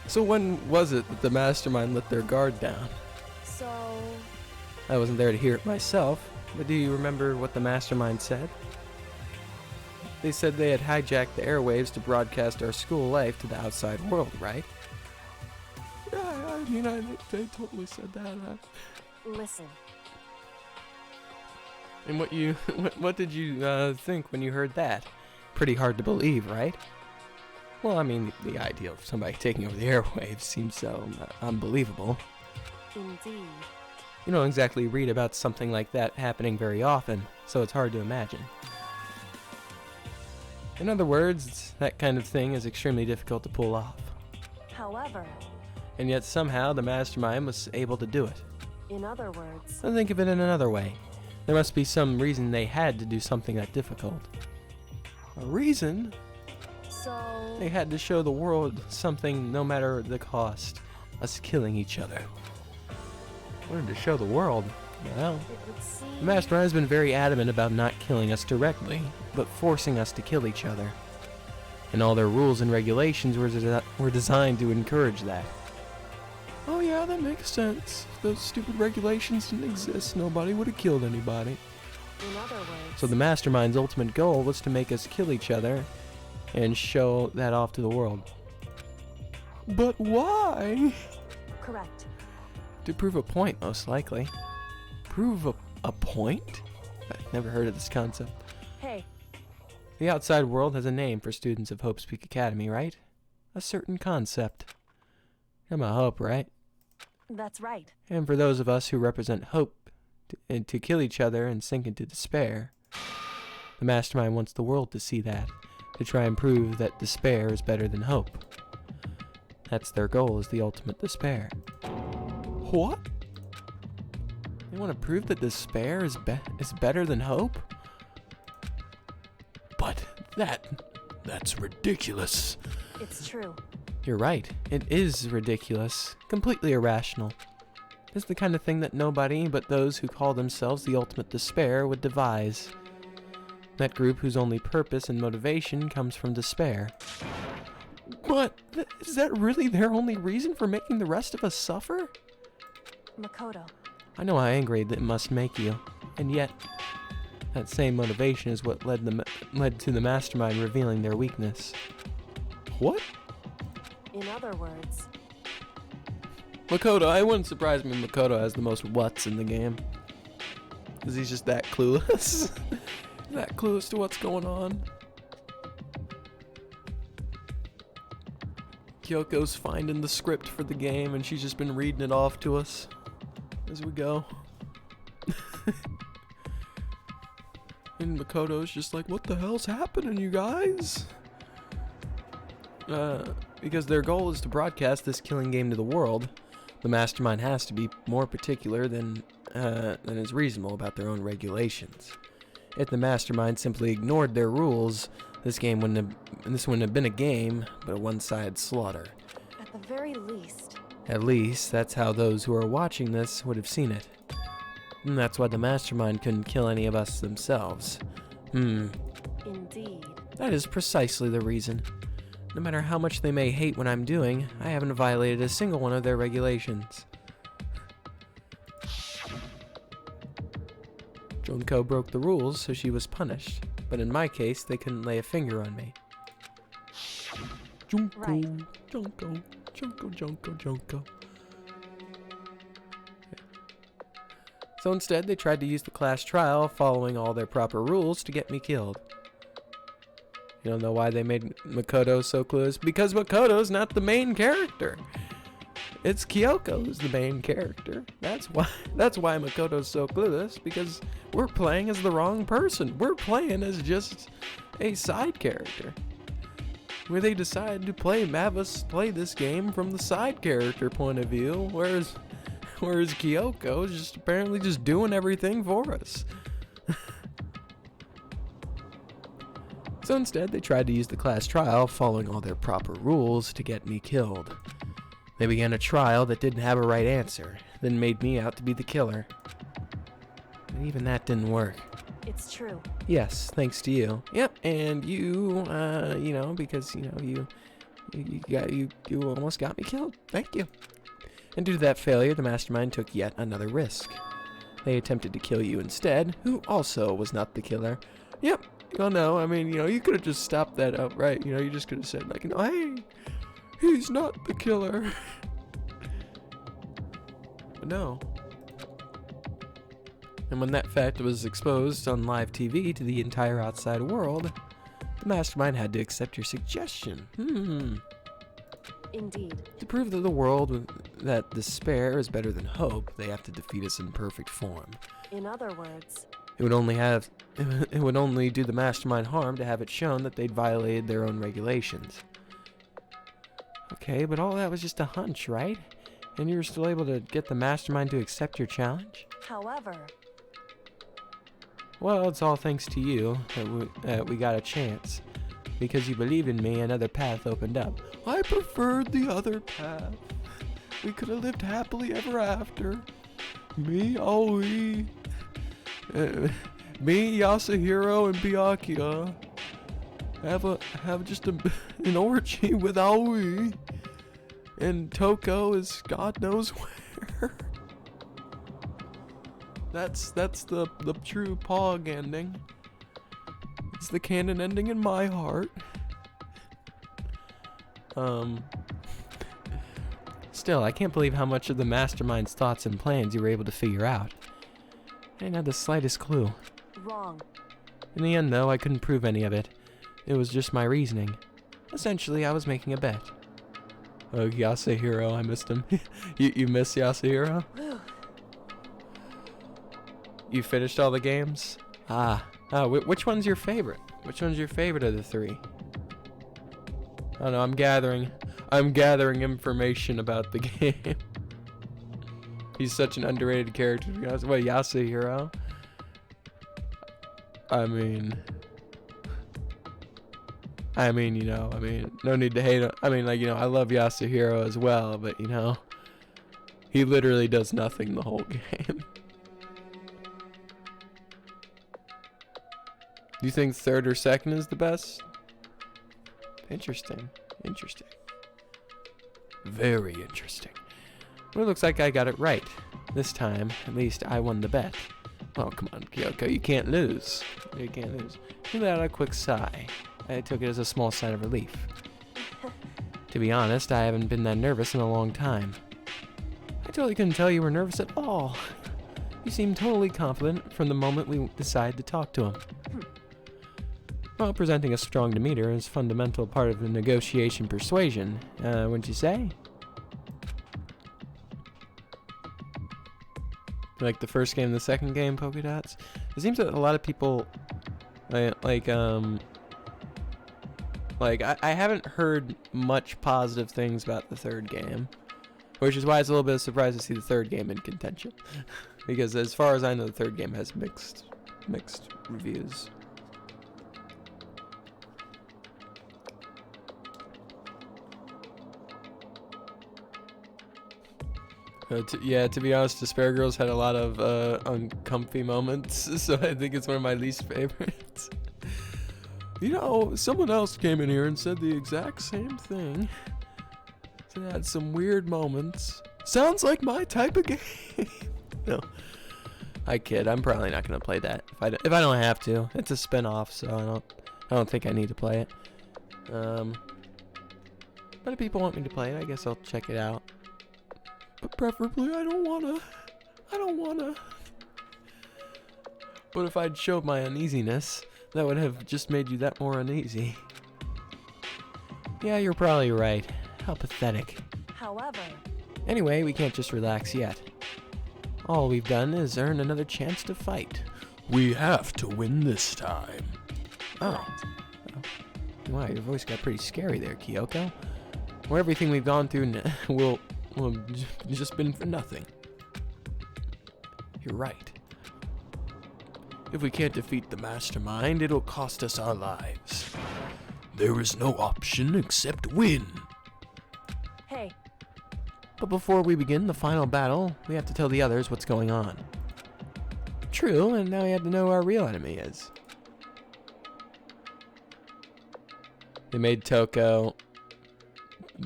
[SPEAKER 1] So when was it that the mastermind let their guard down?
[SPEAKER 2] So...
[SPEAKER 1] I wasn't there to hear it myself, but do you remember what the mastermind said? They said they had hijacked the airwaves to broadcast our school life to the outside world, right? Yeah, I mean, they totally said that.
[SPEAKER 2] Listen.
[SPEAKER 1] And what did you think when you heard that? Pretty hard to believe, right? Well, I mean, the idea of somebody taking over the airwaves seems so unbelievable.
[SPEAKER 2] Indeed.
[SPEAKER 1] You don't exactly read about something like that happening very often, so it's hard to imagine. In other words, that kind of thing is extremely difficult to pull off.
[SPEAKER 2] However...
[SPEAKER 1] And yet somehow the mastermind was able to do it.
[SPEAKER 2] In other words...
[SPEAKER 1] So think of it in another way. There must be some reason they had to do something that difficult. A reason?
[SPEAKER 2] So...
[SPEAKER 1] They had to show the world something no matter the cost. Us killing each other. Wanted to show the world. Well,
[SPEAKER 2] It would seem...
[SPEAKER 1] the mastermind has been very adamant about not killing us directly, but forcing us to kill each other. And all their rules and regulations were designed to encourage that. Oh yeah, that makes sense. If those stupid regulations didn't exist, nobody would have killed anybody.
[SPEAKER 2] In other words...
[SPEAKER 1] So the mastermind's ultimate goal was to make us kill each other and show that off to the world. But why?
[SPEAKER 2] Correct.
[SPEAKER 1] To prove a point, most likely. Prove a point? I've never heard of this concept.
[SPEAKER 2] Hey,
[SPEAKER 1] The outside world has a name for students of Hope's Peak Academy, right? A certain concept. I'm a Hope, right?
[SPEAKER 2] that's right.
[SPEAKER 1] And for those of us who represent hope to kill each other and sink into despair, the mastermind wants the world to see that, to try and prove that despair is better than hope. That's their goal, is the ultimate despair. What? They want to prove that despair is better than hope? But that's ridiculous.
[SPEAKER 2] It's true.
[SPEAKER 1] You're right. It is ridiculous. Completely irrational. It's the kind of thing that nobody but those who call themselves the ultimate despair would devise. That group whose only purpose and motivation comes from despair. But is that really their only reason for making the rest of us suffer?
[SPEAKER 2] Makoto.
[SPEAKER 1] I know how angry it must make you, and yet that same motivation is what led to the mastermind revealing their weakness. What?
[SPEAKER 2] In other words...
[SPEAKER 1] Makoto, it wouldn't surprise me Makoto has the most whats in the game. Because he's just that clueless. That clueless to what's going on. Kyoko's finding the script for the game and she's just been reading it off to us as we go. And Makoto's just like, what the hell's happening, you guys? Because their goal is to broadcast this killing game to the world, the mastermind has to be more particular than is reasonable about their own regulations. If the mastermind simply ignored their rules, This wouldn't have been a game, but a one-sided slaughter.
[SPEAKER 2] At the very least.
[SPEAKER 1] At least, that's how those who are watching this would have seen it. And that's why the mastermind couldn't kill any of us themselves.
[SPEAKER 2] Indeed.
[SPEAKER 1] That is precisely the reason. No matter how much they may hate what I'm doing, I haven't violated a single one of their regulations. Junko broke the rules, so she was punished. But in my case, they couldn't lay a finger on me. Junko,
[SPEAKER 2] Right.
[SPEAKER 1] Junko, Junko, Junko, Junko. So instead, they tried to use the class trial, following all their proper rules, to get me killed. You don't know why they made Makoto so clueless? Because Makoto's not the main character. It's Kyoko who's the main character. That's why Makoto's so clueless, because we're playing as the wrong person. We're playing as just a side character. Where they decide to have us play this game from the side character point of view, whereas Kyoko is just apparently just doing everything for us. So instead, they tried to use the class trial, following all their proper rules, to get me killed. They began a trial that didn't have a right answer, then made me out to be the killer. But even that didn't work.
[SPEAKER 2] It's true.
[SPEAKER 1] Yes, thanks to you. Yep, and you, because, you almost got me killed. Thank you. And due to that failure, the mastermind took yet another risk. They attempted to kill you instead, who also was not the killer. Yep. Well, no, I mean, you could have just stopped that outright. You just could have said, like, hey, he's not the killer. But no. And when that fact was exposed on live TV to the entire outside world, the mastermind had to accept your suggestion.
[SPEAKER 2] Indeed.
[SPEAKER 1] To prove to the world that despair is better than hope, they have to defeat us in perfect form.
[SPEAKER 2] In other words.
[SPEAKER 1] It would only do the mastermind harm to have it shown that they'd violated their own regulations. Okay, but all that was just a hunch, right? And you were still able to get the mastermind to accept your challenge?
[SPEAKER 2] However.
[SPEAKER 1] Well, it's all thanks to you that we got a chance. Because you believed in me, another path opened up. I preferred the other path. We could have lived happily ever after. Me, Aoi. Me, Yasuhiro, and Byakuya have just an orgy with Aoi, and Toko is God knows where. That's the true Pog ending. It's the canon ending in my heart. Still, I can't believe how much of the mastermind's thoughts and plans you were able to figure out. I didn't have the slightest clue.
[SPEAKER 2] Wrong.
[SPEAKER 1] In the end, though, I couldn't prove any of it. It was just my reasoning. Essentially, I was making a bet. Oh, Yasuhiro, I missed him. You miss Yasuhiro? You finished all the games? Which one's your favorite? Which one's your favorite of the three? I don't know, I'm gathering information about the game. He's such an underrated character. What, Yasuhiro? I mean, no need to hate him. I love Yasuhiro as well, but, he literally does nothing the whole game. Do you think third or second is the best? Interesting. Very interesting. Well, it looks like I got it right. This time, at least I won the bet. Oh, come on, Kyoko, you can't lose. You can't lose. He let out a quick sigh. I took it as a small sign of relief. To be honest, I haven't been that nervous in a long time. I totally couldn't tell you were nervous at all. You seemed totally confident from the moment we decided to talk to him. Well, presenting a strong demeanor is a fundamental part of the negotiation persuasion, wouldn't you say? Like the first game and the second game, Polka Dots? It seems that a lot of people, I haven't heard much positive things about the third game, which is why it's a little bit of a surprise to see the third game in contention. Because as far as I know, the third game has mixed reviews. Yeah, to be honest, Despair Girls had a lot of uncomfy moments, so I think it's one of my least favorites. You know, someone else came in here and said the exact same thing. It had some weird moments. Sounds like my type of game. No, I kid. I'm probably not gonna play that if I don't have to. It's a spin-off, so I don't think I need to play it. But if people want me to play it, I guess I'll check it out. But preferably, I don't wanna. But if I'd showed my uneasiness, that would have just made you that more uneasy. Yeah, you're probably right. How pathetic.
[SPEAKER 2] However,
[SPEAKER 1] Anyway, we can't just relax yet. All we've done is earn another chance to fight. We have to win this time. Oh. Wow, your voice got pretty scary there, Kyoko. Well, everything we've gone through will just been for nothing. You're right. If we can't defeat the mastermind, it'll cost us our lives. There is no option except win.
[SPEAKER 2] hey,
[SPEAKER 1] But before we begin the final battle, we have to tell the others what's going on. True, and now we have to know who our real enemy is. They made Toko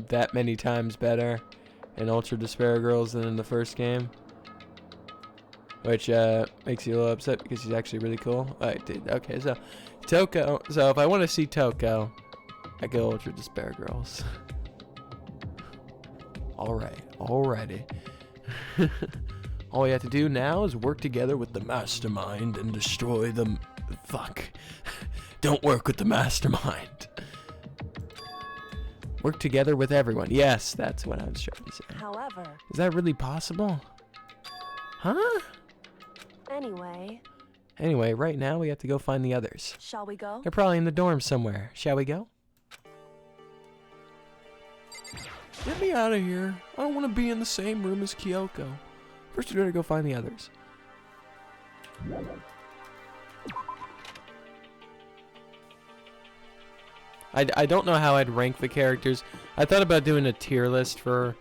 [SPEAKER 1] that many times better in Ultra Despair Girls than in the first game. Which makes you a little upset because he's actually really cool. Alright, dude. Okay, so Toko. So if I want to see Toko, I go Ultra Despair Girls. Alrighty. All we have to do now is work together with the mastermind and destroy them. Fuck. Don't work with the mastermind. Work together with everyone. Yes, that's what I was trying to say.
[SPEAKER 2] however,
[SPEAKER 1] Is that really possible? Huh?
[SPEAKER 2] anyway,
[SPEAKER 1] Right now we have to go find the others.
[SPEAKER 2] shall we go?
[SPEAKER 1] They're probably in the dorm somewhere. Shall we go? Get me out of here. I don't want to be in the same room as Kyoko. First, we gotta go find the others. I don't know how I'd rank the characters. I thought about doing a tier list for,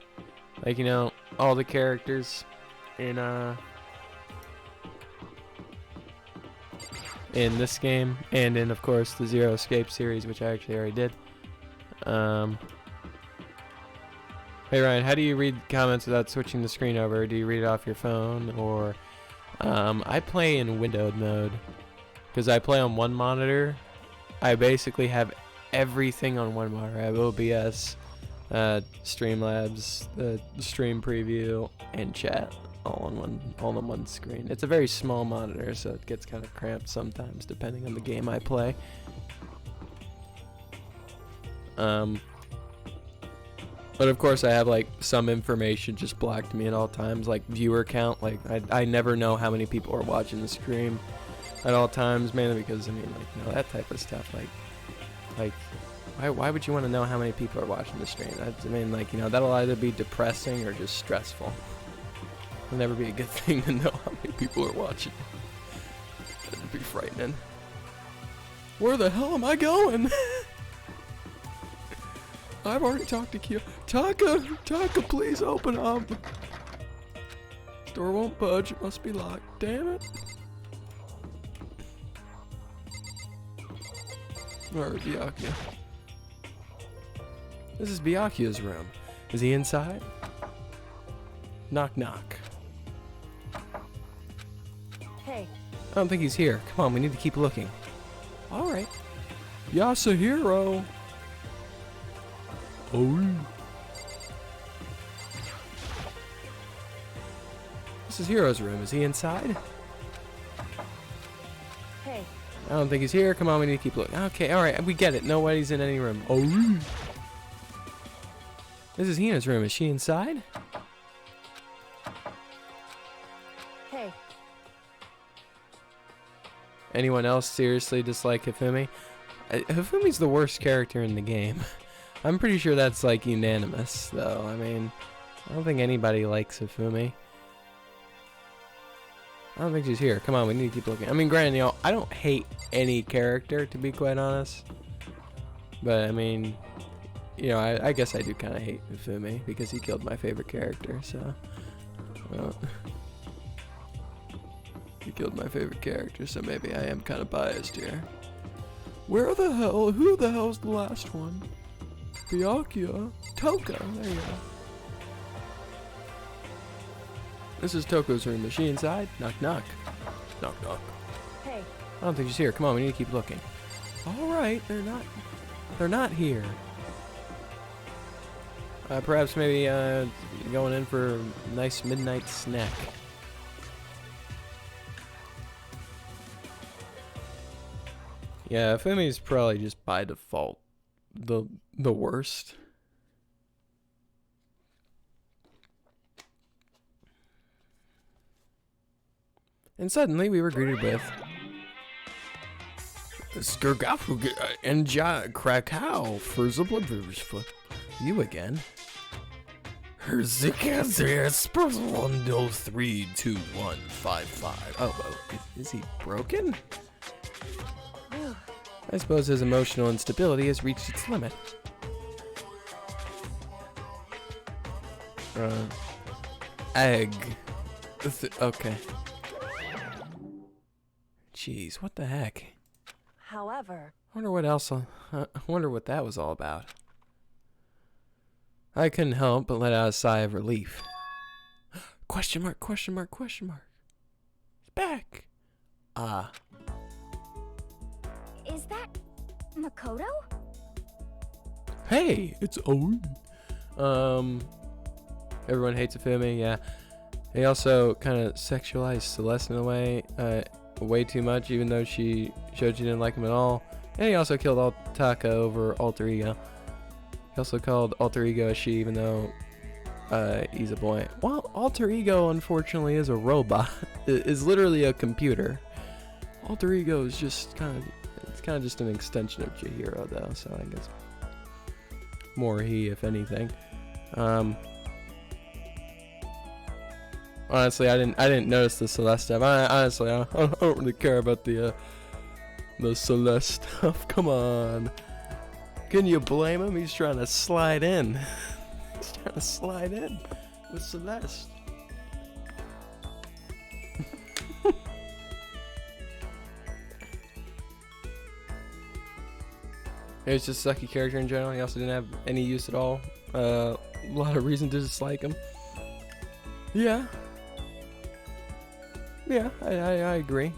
[SPEAKER 1] like, you know, all the characters in this game, and in, of course, the Zero Escape series, which I actually already did. Hey Ryan, how do you read comments without switching the screen over? Do you read it off your phone, or I play in windowed mode because I play on one monitor. I basically have everything on one monitor. I have OBS, Streamlabs, the stream preview, and chat all on one screen. It's a very small monitor, so it gets kind of cramped sometimes depending on the game I play. But of course I have like some information just blocked to me at all times, like viewer count. Like I never know how many people are watching the stream at all times, mainly because I mean, like, you know, that type of stuff. Like why would you want to know how many people are watching the stream? I mean, like, you know, that'll either be depressing or just stressful. It'll never be a good thing to know how many people are watching. That'd be frightening. Where the hell am I going? I've already talked to Kyo. Taka, please open up. Door won't budge. It must be locked. Damn it. Where is Byakuya? This is Byakuya's room. Is he inside? Knock, knock.
[SPEAKER 2] Hey,
[SPEAKER 1] I don't think he's here. Come on, we need to keep looking. Alright. Yasuhiro. Oh. This is Hiro's room. Is he inside?
[SPEAKER 2] hey,
[SPEAKER 1] I don't think he's here. Come on, we need to keep looking. Okay, alright, we get it. Nobody's in any room. Oh. This is Hina's room. Is she inside?
[SPEAKER 2] hey,
[SPEAKER 1] Anyone else seriously dislike Hifumi? Hifumi's the worst character in the game. I'm pretty sure that's like unanimous, though. I mean, I don't think anybody likes Hifumi. I don't think she's here. Come on, we need to keep looking. I mean, granted, you know, I don't hate any character, to be quite honest. But, I mean, you know, I guess I do kind of hate Hifumi because he killed my favorite character, so. Well, you killed my favorite character, so maybe I am kind of biased here. Who the hell's the last one? Byakuya? Toko, there you go. This is Toko's room. Is she inside? Knock, knock. Knock, knock.
[SPEAKER 2] Hey,
[SPEAKER 1] I don't think she's here. Come on, we need to keep looking. Alright, they're not here. Perhaps maybe going in for a nice midnight snack. Yeah, Fumi's probably just by default the worst. And suddenly we were greeted with Skurgafu and Krakow for you again. Oh, is he broken? I suppose his emotional instability has reached its limit. Egg. Okay. Jeez, what the heck?
[SPEAKER 2] however...
[SPEAKER 1] I wonder what that was all about. I couldn't help but let out a sigh of relief. Question mark, question mark, question mark. It's back. Ah.
[SPEAKER 4] Is that Makoto?
[SPEAKER 1] Hey, it's Owen. Everyone hates Afumi, yeah. He also kind of sexualized Celeste in a way too much, even though she showed she didn't like him at all. And he also killed Taka over Alter Ego. He also called Alter Ego a she, even though he's a boy. Well, Alter Ego, unfortunately, is a robot. Is literally a computer. Alter Ego is just kind of just an extension of Chihiro, though. So I guess more he, if anything. Honestly, I didn't notice the Celeste stuff. I don't really care about the Celeste stuff. Come on. Can you blame him? He's trying to slide in. He's trying to slide in with Celeste. He was just a sucky character in general. He also didn't have any use at all. A lot of reason to dislike him. Yeah. Yeah, I agree.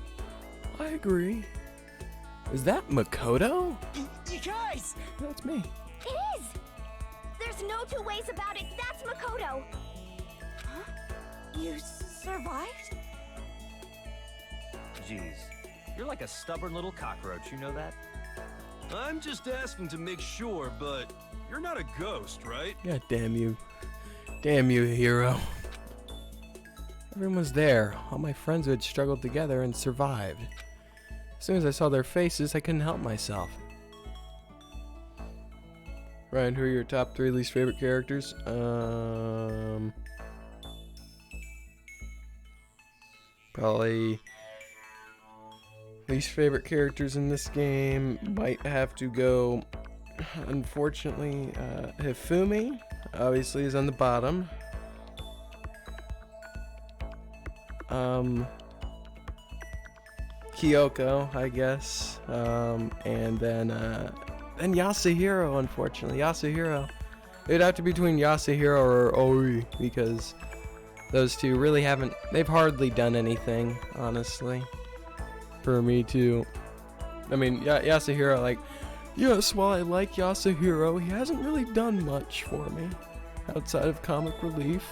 [SPEAKER 1] I agree. Is that Makoto?
[SPEAKER 3] You guys!
[SPEAKER 1] That's me.
[SPEAKER 4] It is! There's no two ways about it. That's Makoto.
[SPEAKER 3] Huh? You survived?
[SPEAKER 5] Jeez, you're like a stubborn little cockroach, you know that?
[SPEAKER 6] I'm just asking to make sure, but you're not a ghost, right?
[SPEAKER 1] God damn you. Damn you, hero. Everyone was there. All my friends who had struggled together and survived. As soon as I saw their faces, I couldn't help myself. Ryan, who are your top 3 least favorite characters? Probably least favorite characters in this game might have to go, unfortunately, Hifumi obviously is on the bottom. Kyoko, I guess, and then Yasuhiro, unfortunately. Yasuhiro. It'd have to be between Yasuhiro or Oi, because those two really they've hardly done anything, honestly, for me to, I mean, Yasuhiro, like, yes, while I like Yasuhiro, he hasn't really done much for me, outside of comic relief.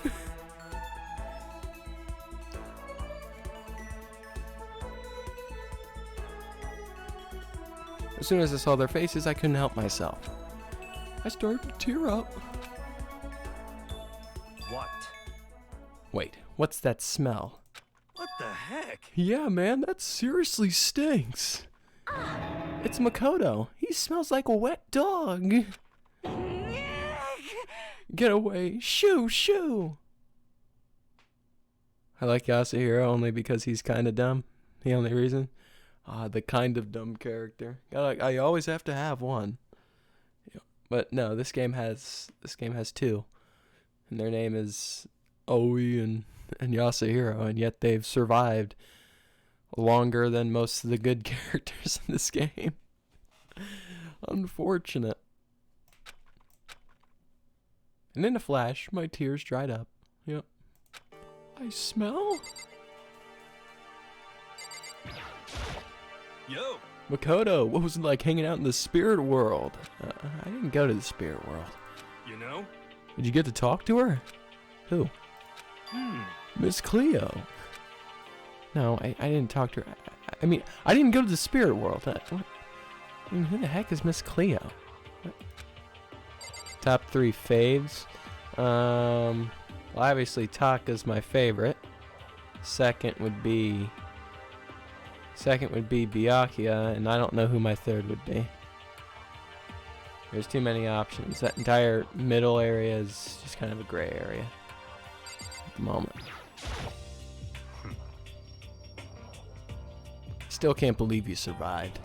[SPEAKER 1] As soon as I saw their faces, I couldn't help myself. I started to tear up.
[SPEAKER 5] What?
[SPEAKER 1] Wait, what's that smell?
[SPEAKER 6] What the heck?
[SPEAKER 1] Yeah, man, that seriously stinks. It's Makoto. He smells like a wet dog. Get away. Shoo, shoo. I like Yasuhiro only because he's kind of dumb. The only reason. The kind of dumb character. I always have to have one. But no, this game has 2. And their name is Oi and and Yasuhiro, and yet they've survived longer than most of the good characters in this game. Unfortunate. And in a flash, my tears dried up. Yep. I smell?
[SPEAKER 6] Yo,
[SPEAKER 1] Makoto, what was it like hanging out in the spirit world? I didn't go to the spirit world.
[SPEAKER 6] you know?
[SPEAKER 1] Did you get to talk to her? Who? Miss Cleo. No, I didn't talk to her. I mean, I didn't go to the spirit world. What? I mean, who the heck is Miss Cleo? What? Top 3 faves. Well, obviously Taka's my favorite. Second would be Byakuya, and I don't know who my third would be. There's too many options. That entire middle area is just kind of a gray area at the moment. Still can't believe you survived.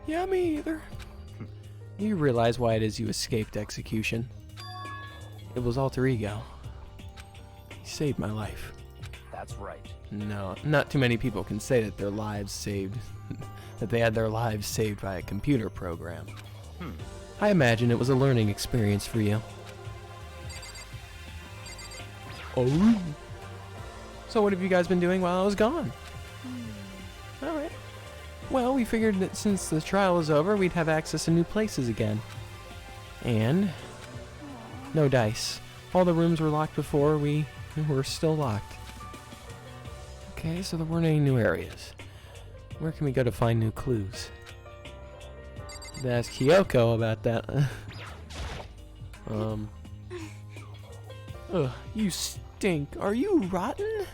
[SPEAKER 1] Yeah, me either. You realize why it is you escaped execution? It was alter ego. He saved my life.
[SPEAKER 5] That's right.
[SPEAKER 1] No, not too many people can say that their lives saved, that they had their lives saved by a computer program. I imagine it was a learning experience for you. Oh. So what have you guys been doing while I was gone? Alright. Well, we figured that since the trial is over, we'd have access to new places again. And no dice. All the rooms were locked before, we were still locked. Okay, so there weren't any new areas. Where can we go to find new clues? To ask Kyoko about that. Ugh, you stink. Are you rotten?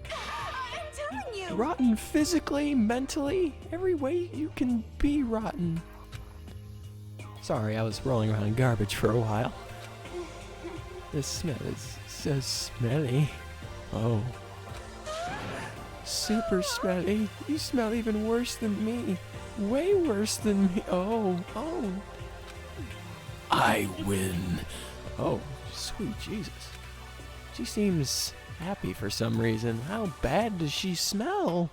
[SPEAKER 3] I'm telling you.
[SPEAKER 1] Rotten physically, mentally, every way you can be rotten. Sorry, I was rolling around in garbage for a while. This smell is so smelly. Oh. Super smelly. You smell even worse than me. Way worse than me. Oh. I win. Oh, sweet Jesus. She seems happy for some reason. How bad does she smell?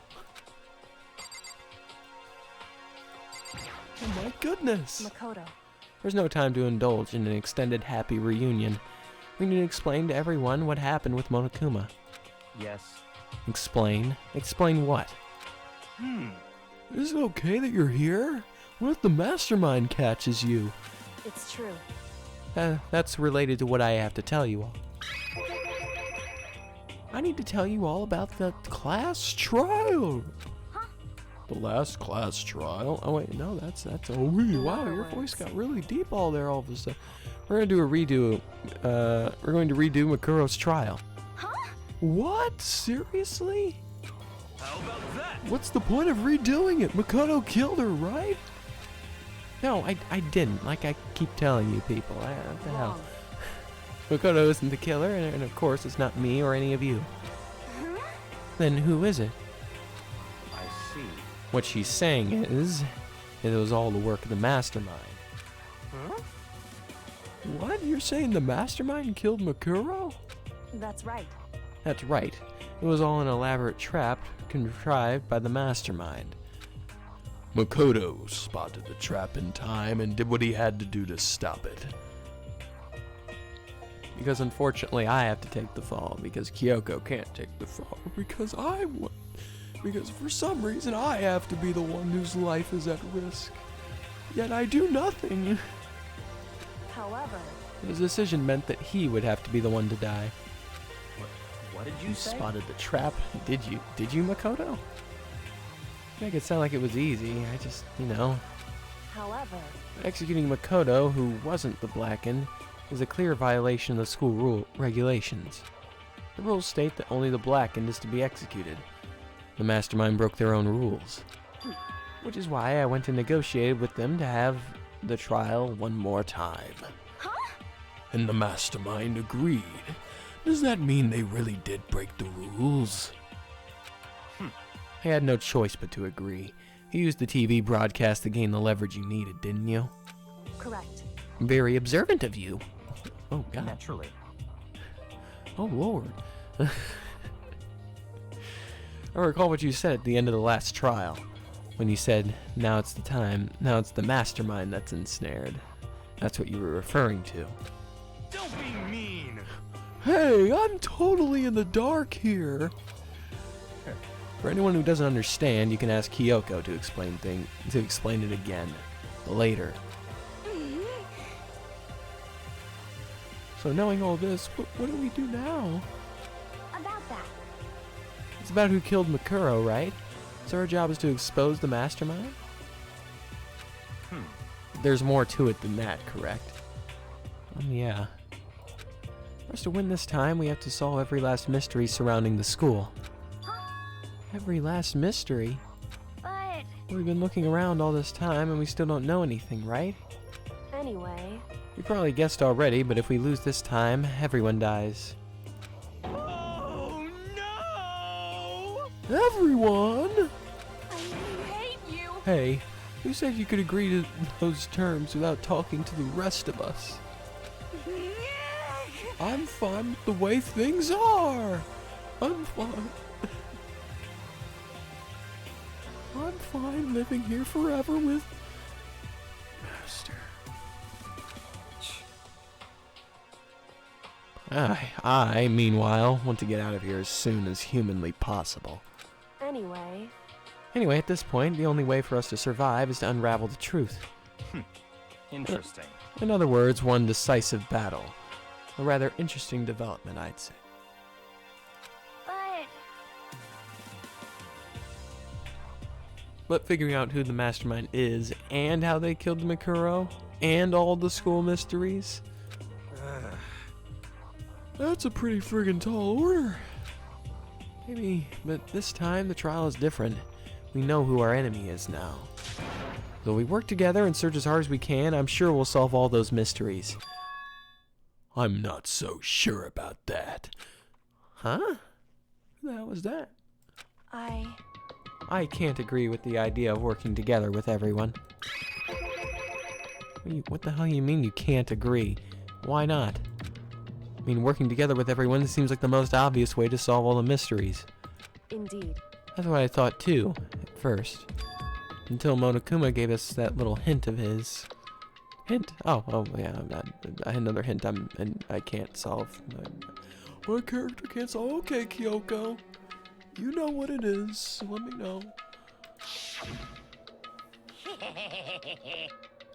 [SPEAKER 1] Oh my goodness.
[SPEAKER 2] Makoto.
[SPEAKER 1] There's no time to indulge in an extended happy reunion. We need to explain to everyone what happened with Monokuma.
[SPEAKER 5] Yes.
[SPEAKER 1] Explain? Explain what? Is it okay that you're here? What if the mastermind catches you?
[SPEAKER 2] It's true.
[SPEAKER 1] That's related to what I have to tell you all. I need to tell you all about the class trial. The last class trial? Oh wait, no, that's oh wow, your voice got really deep all there all of a sudden. We're gonna do a redo. We're going to redo Makuro's trial. What? Seriously?
[SPEAKER 6] How about that?
[SPEAKER 1] What's the point of redoing it? Makoto killed her, right? No, I didn't. Like I keep telling you people. What the hell? Makoto isn't the killer, and of course it's not me or any of you. Then who is it?
[SPEAKER 5] I see.
[SPEAKER 1] What she's saying is, it was all the work of the mastermind. What? You're saying the mastermind killed Makuro?
[SPEAKER 2] That's right.
[SPEAKER 1] That's right. It was all an elaborate trap contrived by the mastermind. Makoto spotted the trap in time and did what he had to do to stop it. Because unfortunately I have to take the fall, because Kyoko can't take the fall, because because for some reason I have to be the one whose life is at risk. Yet I do nothing.
[SPEAKER 2] However,
[SPEAKER 1] His decision meant that he would have to be the one to die.
[SPEAKER 5] What did you
[SPEAKER 1] You
[SPEAKER 5] say?
[SPEAKER 1] spotted the trap. Did you, Makoto? Make it sound like it was easy. I just,
[SPEAKER 2] however,
[SPEAKER 1] Executing Makoto, who wasn't the Blackened, is a clear violation of the school regulations. The rules state that only the Blackened is to be executed. The mastermind broke their own rules. Which is why I went and negotiated with them to have the trial one more time. And the mastermind agreed. Does that mean they really did break the rules? I had no choice but to agree. You used the TV broadcast to gain the leverage you needed, didn't you?
[SPEAKER 2] correct.
[SPEAKER 1] Very observant of you. Oh, God.
[SPEAKER 5] Naturally.
[SPEAKER 1] Oh, Lord. I recall what you said at the end of the last trial, when you said, now it's the time, now it's the mastermind that's ensnared. That's what you were referring to.
[SPEAKER 6] Don't be mean.
[SPEAKER 1] Hey, I'm totally in the dark here. For anyone who doesn't understand, you can ask Kyoko to explain it again later. So knowing all this, what do we do now?
[SPEAKER 4] About that.
[SPEAKER 1] It's about who killed Makuro, right? So our job is to expose the mastermind? There's more to it than that, correct? Yeah. For us to win this time, we have to solve every last mystery surrounding the school. Every last mystery?
[SPEAKER 4] But
[SPEAKER 1] We've been looking around all this time and we still don't know anything, right?
[SPEAKER 2] Anyway,
[SPEAKER 1] You probably guessed already, but if we lose this time, everyone dies.
[SPEAKER 6] Oh no!
[SPEAKER 1] Everyone?
[SPEAKER 3] I hate you.
[SPEAKER 1] Hey, who said you could agree to those terms without talking to the rest of us? I'm fine with the way things are. I'm fine. I'm fine living here forever with Master. I, meanwhile, want to get out of here as soon as humanly possible.
[SPEAKER 2] anyway,
[SPEAKER 1] Anyway, at this point, the only way for us to survive is to unravel the truth.
[SPEAKER 5] Interesting.
[SPEAKER 1] In other words, one decisive battle. A rather interesting development, I'd say.
[SPEAKER 4] but
[SPEAKER 1] But figuring out who the mastermind is, and how they killed Makuro, and all the school mysteries, that's a pretty friggin' tall order. Maybe, but this time the trial is different. We know who our enemy is now. Though we work together and search as hard as we can, I'm sure we'll solve all those mysteries. I'm not so sure about that. Huh? Who the hell was that? I can't agree with the idea of working together with everyone. What the hell you mean you can't agree? Why not? I mean, working together with everyone seems like the most obvious way to solve all the mysteries.
[SPEAKER 2] indeed.
[SPEAKER 1] That's what I thought too, at first. Until Monokuma gave us that little hint of his. Hint? Oh yeah, another hint I can't solve. My character can't solve. Okay, Kyoko. You know what it is. Let me know.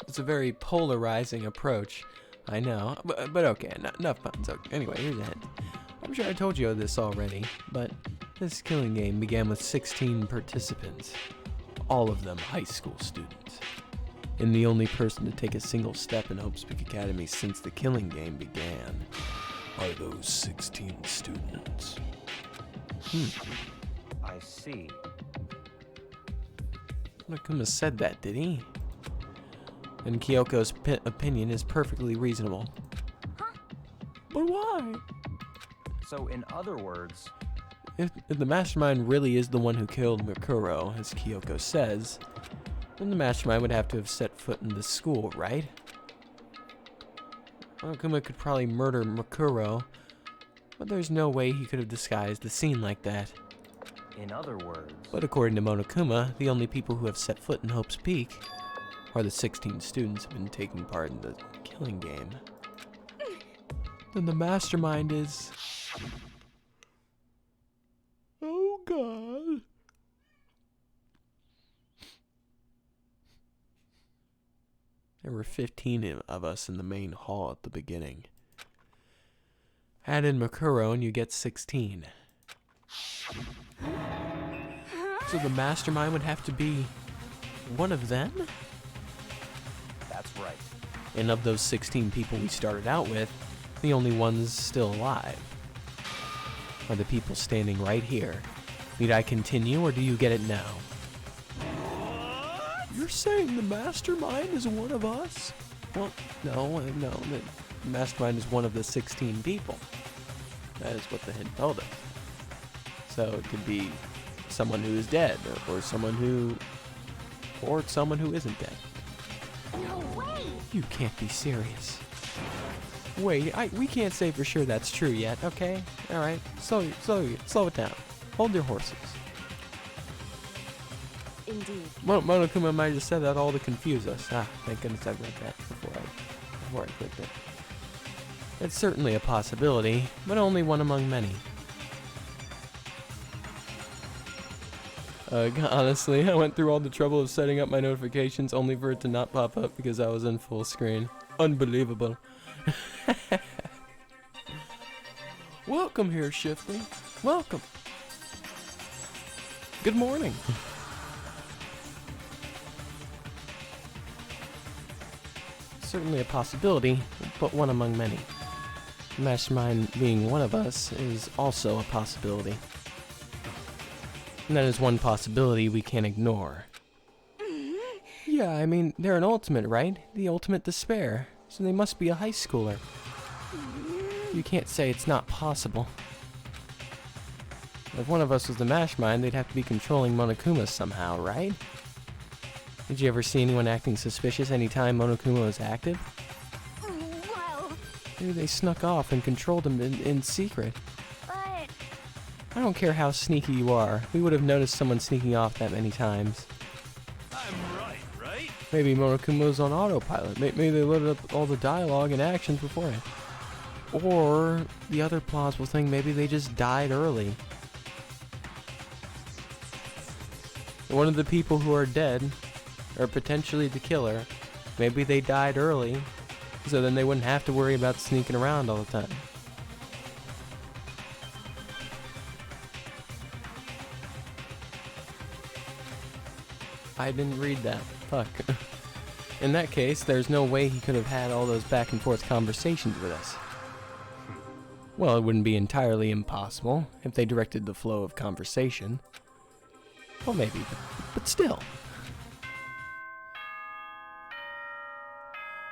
[SPEAKER 1] It's a very polarizing approach. I know, but okay, enough puns. Okay, anyway, here's a hint. I'm sure I told you this already, but this killing game began with 16 participants. All of them high school students. And the only person to take a single step in Hope's Peak Academy since the killing game began are those 16 students.
[SPEAKER 5] I see.
[SPEAKER 1] Monokuma said that, did he? And Kyoko's opinion is perfectly reasonable. But why?
[SPEAKER 5] So, in other words,
[SPEAKER 1] If the mastermind really is the one who killed Makuro, as Kyoko says, then the mastermind would have to have set foot in the school, right? Monokuma could probably murder Makuro, but there's no way he could have disguised the scene like that.
[SPEAKER 5] in other words,
[SPEAKER 1] But according to Monokuma, the only people who have set foot in Hope's Peak are the 16 students who have been taking part in the killing game. Then the mastermind is... Oh God. There were 15 of us in the main hall at the beginning. Add in Makuro and you get 16. So the mastermind would have to be one of them?
[SPEAKER 5] that's right.
[SPEAKER 1] And of those 16 people we started out with, the only ones still alive are the people standing right here. Need I continue, or do you get it now? You're saying the mastermind is one of us? Well, no, the mastermind is one of the 16 people. That is what the hint told us. So it could be someone who is dead, or someone who isn't dead.
[SPEAKER 4] no way.
[SPEAKER 1] You can't be serious. Wait, we can't say for sure that's true yet, okay? Alright, slow it down. Hold your horses.
[SPEAKER 2] Indeed.
[SPEAKER 1] Monokuma might have just said that all to confuse us. Ah, thank goodness I read that before I clicked it. It's certainly a possibility, but only one among many. Honestly, I went through all the trouble of setting up my notifications only for it to not pop up because I was in full screen. Unbelievable. Welcome here, Shifley. Welcome. Good morning. Certainly a possibility, but one among many. The mastermind being one of us is also a possibility. And that is one possibility we can't ignore. Yeah, I mean, they're an ultimate, right? The ultimate despair. So they must be a high schooler. You can't say it's not possible. If one of us was the mastermind, they'd have to be controlling Monokuma somehow, right? Did you ever see anyone acting suspicious anytime Monokuma was active?
[SPEAKER 4] Well,
[SPEAKER 1] Maybe they snuck off and controlled him in secret.
[SPEAKER 4] but
[SPEAKER 1] I don't care how sneaky you are. We would have noticed someone sneaking off that many times.
[SPEAKER 6] I'm right?
[SPEAKER 1] Maybe Monokuma was on autopilot. Maybe they loaded up all the dialogue and actions beforehand. Or the other plausible thing, maybe they just died early. One of the people who are dead, or potentially the killer, maybe they died early, so then they wouldn't have to worry about sneaking around all the time. I didn't read that. Fuck. In that case, there's no way he could have had all those back and forth conversations with us. Well, it wouldn't be entirely impossible if they directed the flow of conversation. Well, maybe, but still.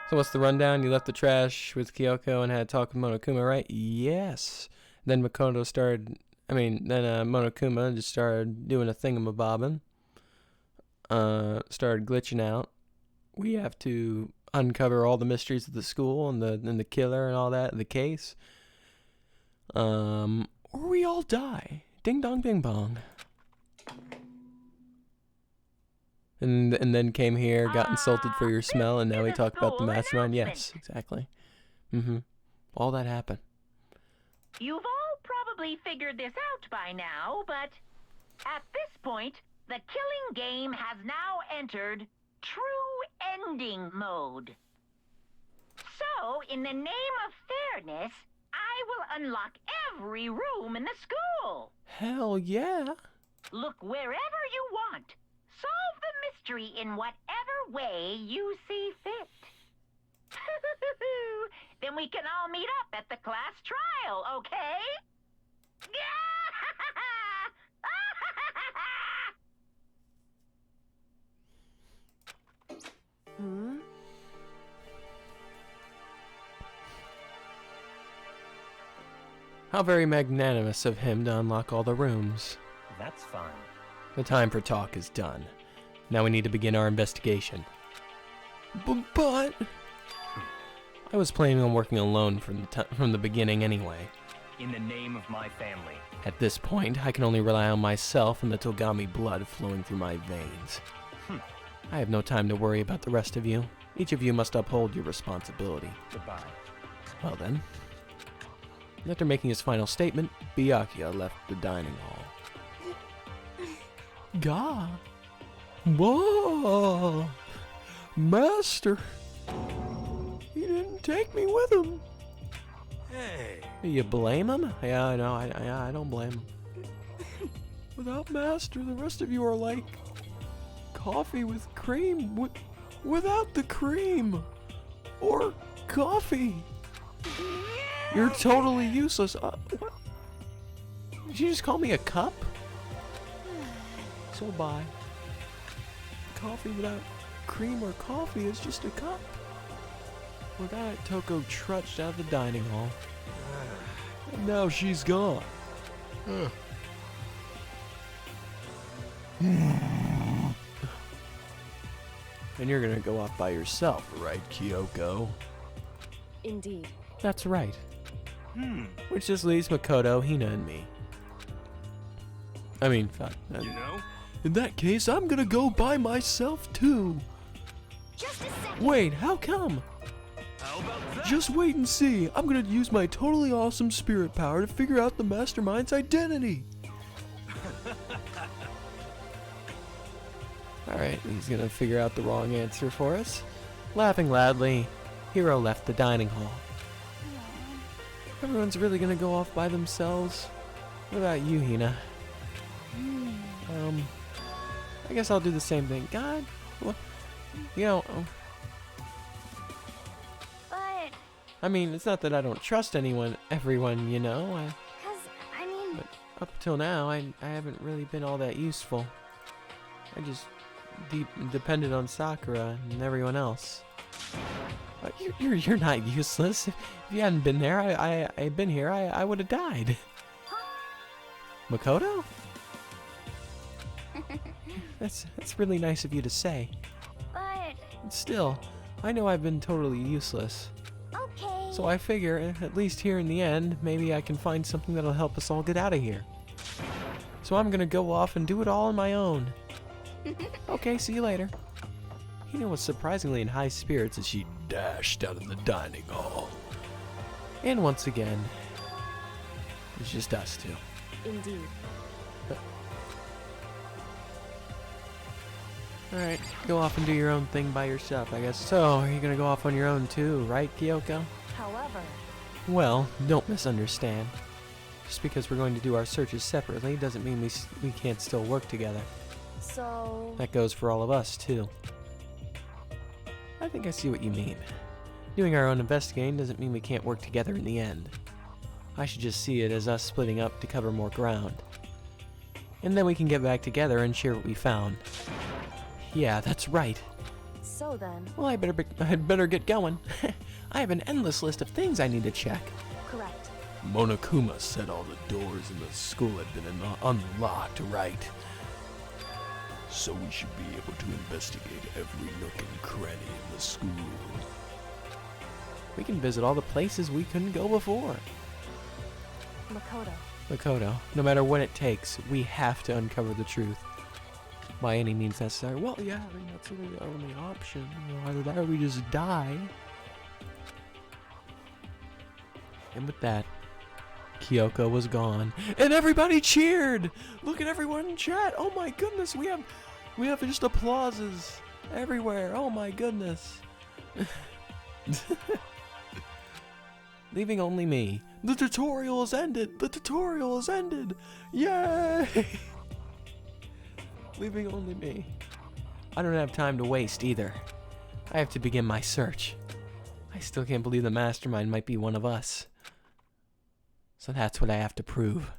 [SPEAKER 1] So what's the rundown? You left the trash with Kyoko and had a talk with Monokuma, right? Yes. Then Monokuma just started doing a thingamabobbing. Started glitching out. We have to uncover all the mysteries of the school and the killer and all that, the case. Or we all die. Ding dong bing bong. And then came here, got insulted for your smell, and now we talk about the mastermind. Yes, exactly. All that happened.
[SPEAKER 3] You've all probably figured this out by now, but at this point, the killing game has now entered true ending mode. So, in the name of fairness, I will unlock every room in the school.
[SPEAKER 1] Hell yeah.
[SPEAKER 3] Look wherever you want. Solve the mystery in whatever way you see fit. Then we can all meet up at the class trial, okay?
[SPEAKER 1] How very magnanimous of him to unlock all the rooms.
[SPEAKER 5] That's fine.
[SPEAKER 1] The time for talk is done. Now we need to begin our investigation. But I was planning on working alone from the beginning anyway.
[SPEAKER 5] In the name of my family.
[SPEAKER 1] At this point, I can only rely on myself and the Togami blood flowing through my veins. I have no time to worry about the rest of you. Each of you must uphold your responsibility.
[SPEAKER 5] Goodbye.
[SPEAKER 1] Well then. After making his final statement, Byakuya left the dining hall. Gah! Whoa! Master! He didn't take me with him.
[SPEAKER 6] Hey.
[SPEAKER 1] You blame him? Yeah, I know. I don't blame him. Without Master, the rest of you are like coffee with cream. Without the cream. Or coffee. You're totally useless. What? Did you just call me a cup? So bye. Coffee without cream or coffee is just a cup. With that, Toko trudged out of the dining hall. And now she's gone. And you're gonna go off by yourself, right, Kyoko?
[SPEAKER 2] Indeed.
[SPEAKER 1] That's right. Which just leaves Makoto, Hina, and me. I mean, fuck.
[SPEAKER 6] You know,
[SPEAKER 1] In that case, I'm gonna go by myself too.
[SPEAKER 4] Just a second.
[SPEAKER 1] Wait, how come?
[SPEAKER 6] How about that?
[SPEAKER 1] Just wait and see. I'm gonna use my totally awesome spirit power to figure out the mastermind's identity. Alright, he's gonna figure out the wrong answer for us. Laughing loudly, Hero left the dining hall. Everyone's really gonna go off by themselves. What about you, Hina? I guess I'll do the same thing. God, well, you know,
[SPEAKER 4] But,
[SPEAKER 1] I mean, it's not that I don't trust everyone, you know. But up till now, I haven't really been all that useful. I just depended on Sakura and everyone else. You're not useless. If you hadn't been there, I'd been here. I would have died. Makoto? That's really nice of you to say.
[SPEAKER 4] but,
[SPEAKER 1] Still, I know I've been totally useless.
[SPEAKER 4] okay.
[SPEAKER 1] So I figure, at least here in the end, maybe I can find something that'll help us all get out of here. So I'm gonna go off and do it all on my own. Okay, see you later. Hina was surprisingly in high spirits as she dashed out of the dining hall. And once again, it's just us two.
[SPEAKER 2] Indeed.
[SPEAKER 1] Alright, go off and do your own thing by yourself, I guess. So, are you gonna go off on your own too, right, Kyoko?
[SPEAKER 2] However,
[SPEAKER 1] Well, don't misunderstand. Just because we're going to do our searches separately doesn't mean we can't still work together.
[SPEAKER 2] so...
[SPEAKER 1] That goes for all of us, too. I think I see what you mean. Doing our own investigating doesn't mean we can't work together in the end. I should just see it as us splitting up to cover more ground. And then we can get back together and share what we found. Yeah, that's right.
[SPEAKER 2] So then,
[SPEAKER 1] Well, I'd better get going. I have an endless list of things I need to check.
[SPEAKER 2] correct.
[SPEAKER 1] Monokuma said all the doors in the school had been unlocked, right? So we should be able to investigate every nook and cranny in the school. We can visit all the places we couldn't go before. Makoto, no matter what it takes, we have to uncover the truth. By any means necessary. Well, yeah, I mean, that's really the only option. You know, either that or we just die. And with that, Kyoko was gone. And everybody cheered! Look at everyone in chat! Oh my goodness, we have just applauses everywhere. Oh my goodness. Leaving only me. The tutorial has ended! The tutorial has ended! Yay! Leaving only me. I don't have time to waste either. I have to begin my search. I still can't believe the mastermind might be one of us. So that's what I have to prove.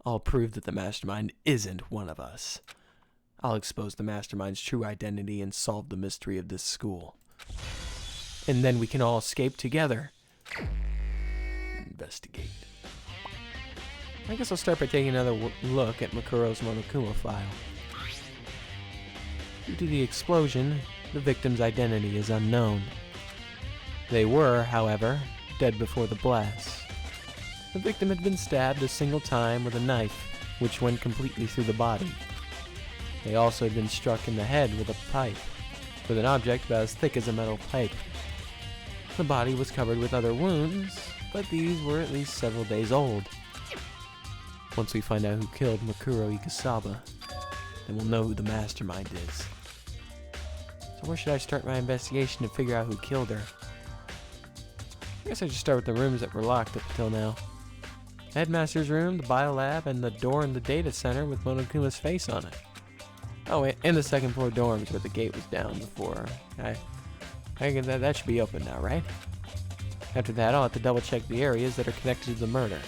[SPEAKER 1] I'll prove that the mastermind isn't one of us. I'll expose the mastermind's true identity and solve the mystery of this school. And then we can all escape together. Investigate. I guess I'll start by taking another look at Makuro's Monokuma file. Due to the explosion, the victim's identity is unknown. They were, however, dead before the blast. The victim had been stabbed a single time with a knife, which went completely through the body. They also had been struck in the head with a pipe, with an object about as thick as a metal pipe. The body was covered with other wounds, but these were at least several days old. Once we find out who killed Makuro Ikasaba, then we'll know who the mastermind is. So where should I start my investigation to figure out who killed her? I guess I should start with the rooms that were locked up until now. The headmaster's room, the biolab, and the door in the data center with Monokuma's face on it. Oh, and the second floor dorms where the gate was down before. I think that should be open now, right? After that, I'll have to double check the areas that are connected to the murder.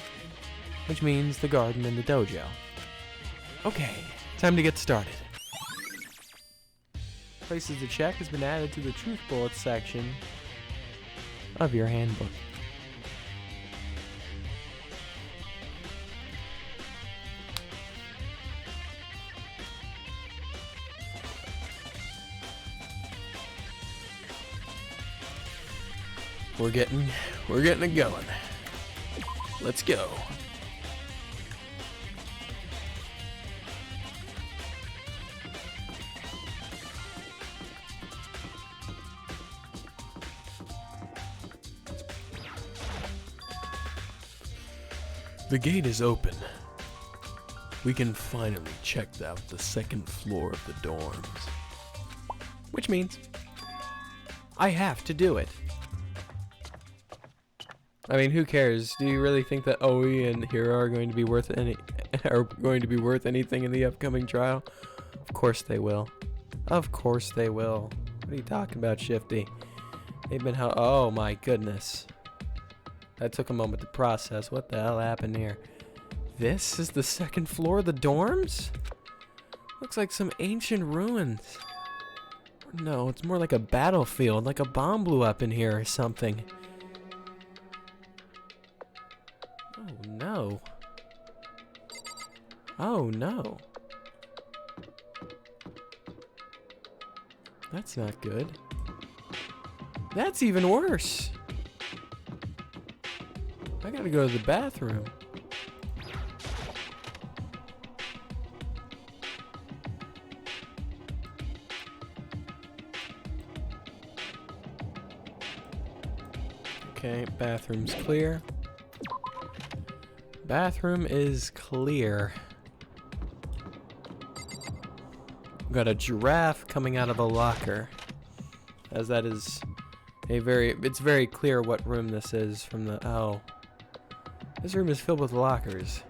[SPEAKER 1] Which means the garden and the dojo. Okay, time to get started. Places to check has been added to the truth bullets section of your handbook. We're getting it going. Let's go. The gate is open. We can finally check out the second floor of the dorms. Which means I have to do it. I mean, who cares? Do you really think that Oe and Hiro are going to be worth anything in the upcoming trial? Of course they will. Of course they will. What are you talking about, Shifty? They've been oh my goodness. That took a moment to process. What the hell happened here? This is the second floor of the dorms? Looks like some ancient ruins. No, it's more like a battlefield, like a bomb blew up in here or something. Oh no. Oh no. That's not good. That's even worse. I gotta go to the bathroom. Okay, bathroom's clear. Bathroom is clear. Got a giraffe coming out of a locker. As that is it's very clear what room this is from the, oh. This room is filled with lockers.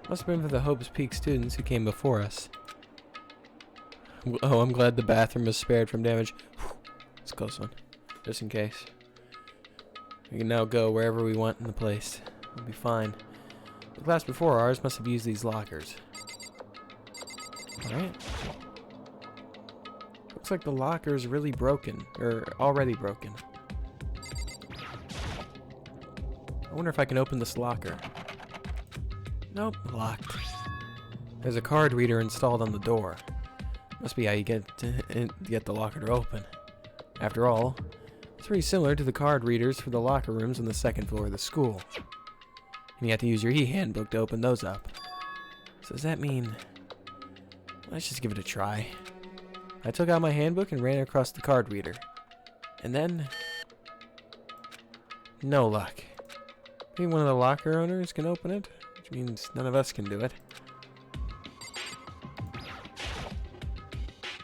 [SPEAKER 1] Must have been for the Hope's Peak students who came before us. Oh, I'm glad the bathroom is spared from damage. It's a close one. Just in case. We can now go wherever we want in the place. We'll be fine. The class before ours must have used these lockers. Alright. Looks like the locker is really broken. Or already broken. I wonder if I can open this locker. Nope, locked. There's a card reader installed on the door. Must be how you get the locker to open. After all, it's pretty similar to the card readers for the locker rooms on the second floor of the school. And you have to use your e-handbook to open those up. So does that mean... Let's just give it a try. I took out my handbook and ran across the card reader. And then... no luck. Maybe one of the locker owners can open it, which means none of us can do it.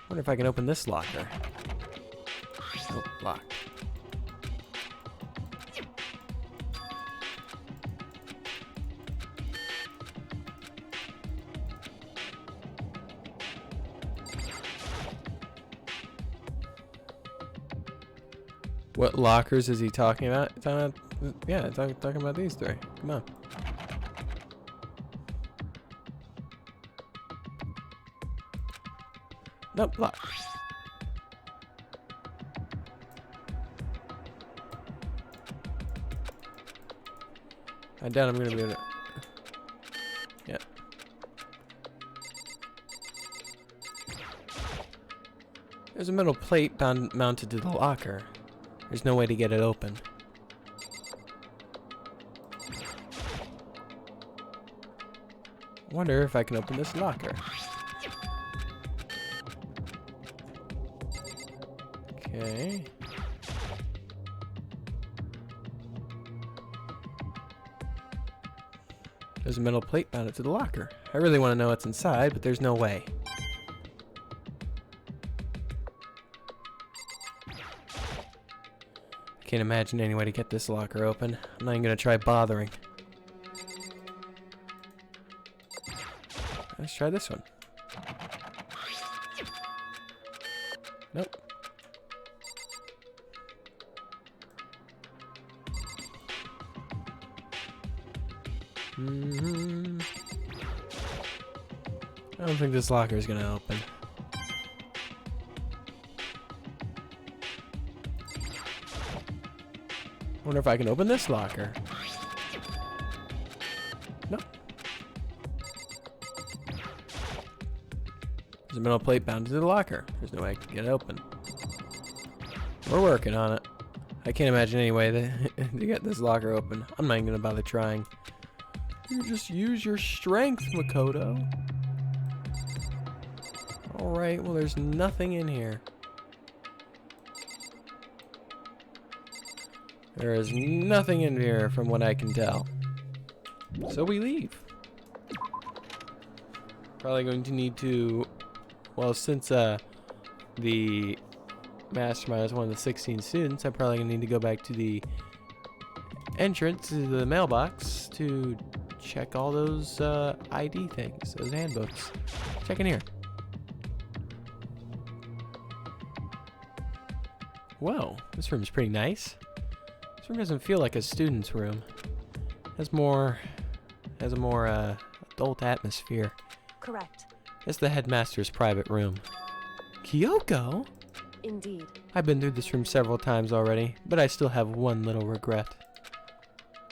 [SPEAKER 1] Wonder if I can open this locker. Oh, locked. What lockers is he talking about? Yeah, talking about these three. Come on. Nope, locked. I doubt I'm gonna be able to... Yep. There's a metal plate mounted to the locker. There's no way to get it open. Wonder if I can open this locker. Okay. There's a metal plate mounted to the locker. I really want to know what's inside, but there's no way. Can't imagine any way to get this locker open. I'm not even gonna try bothering. Let's try this one. Nope. I don't think this locker is gonna open. Wonder if I can open this locker. Nope. There's a metal plate bound to the locker. There's no way I can get it open. We're working on it. I can't imagine any way to get this locker open. I'm not even gonna bother trying. You just use your strength, Makoto. Alright, well there's nothing in here. There is nothing in here from what I can tell. So we leave. Probably going to need to, well, since the mastermind is one of the 16 students, I'm probably going to need to go back to the entrance to the mailbox to check all those ID things, those handbooks. Check in here. Whoa, this room is pretty nice. This room doesn't feel like a student's room. Has a more adult atmosphere.
[SPEAKER 2] Correct.
[SPEAKER 1] It's the headmaster's private room. Kyoko?
[SPEAKER 2] Indeed.
[SPEAKER 1] I've been through this room several times already, but I still have one little regret.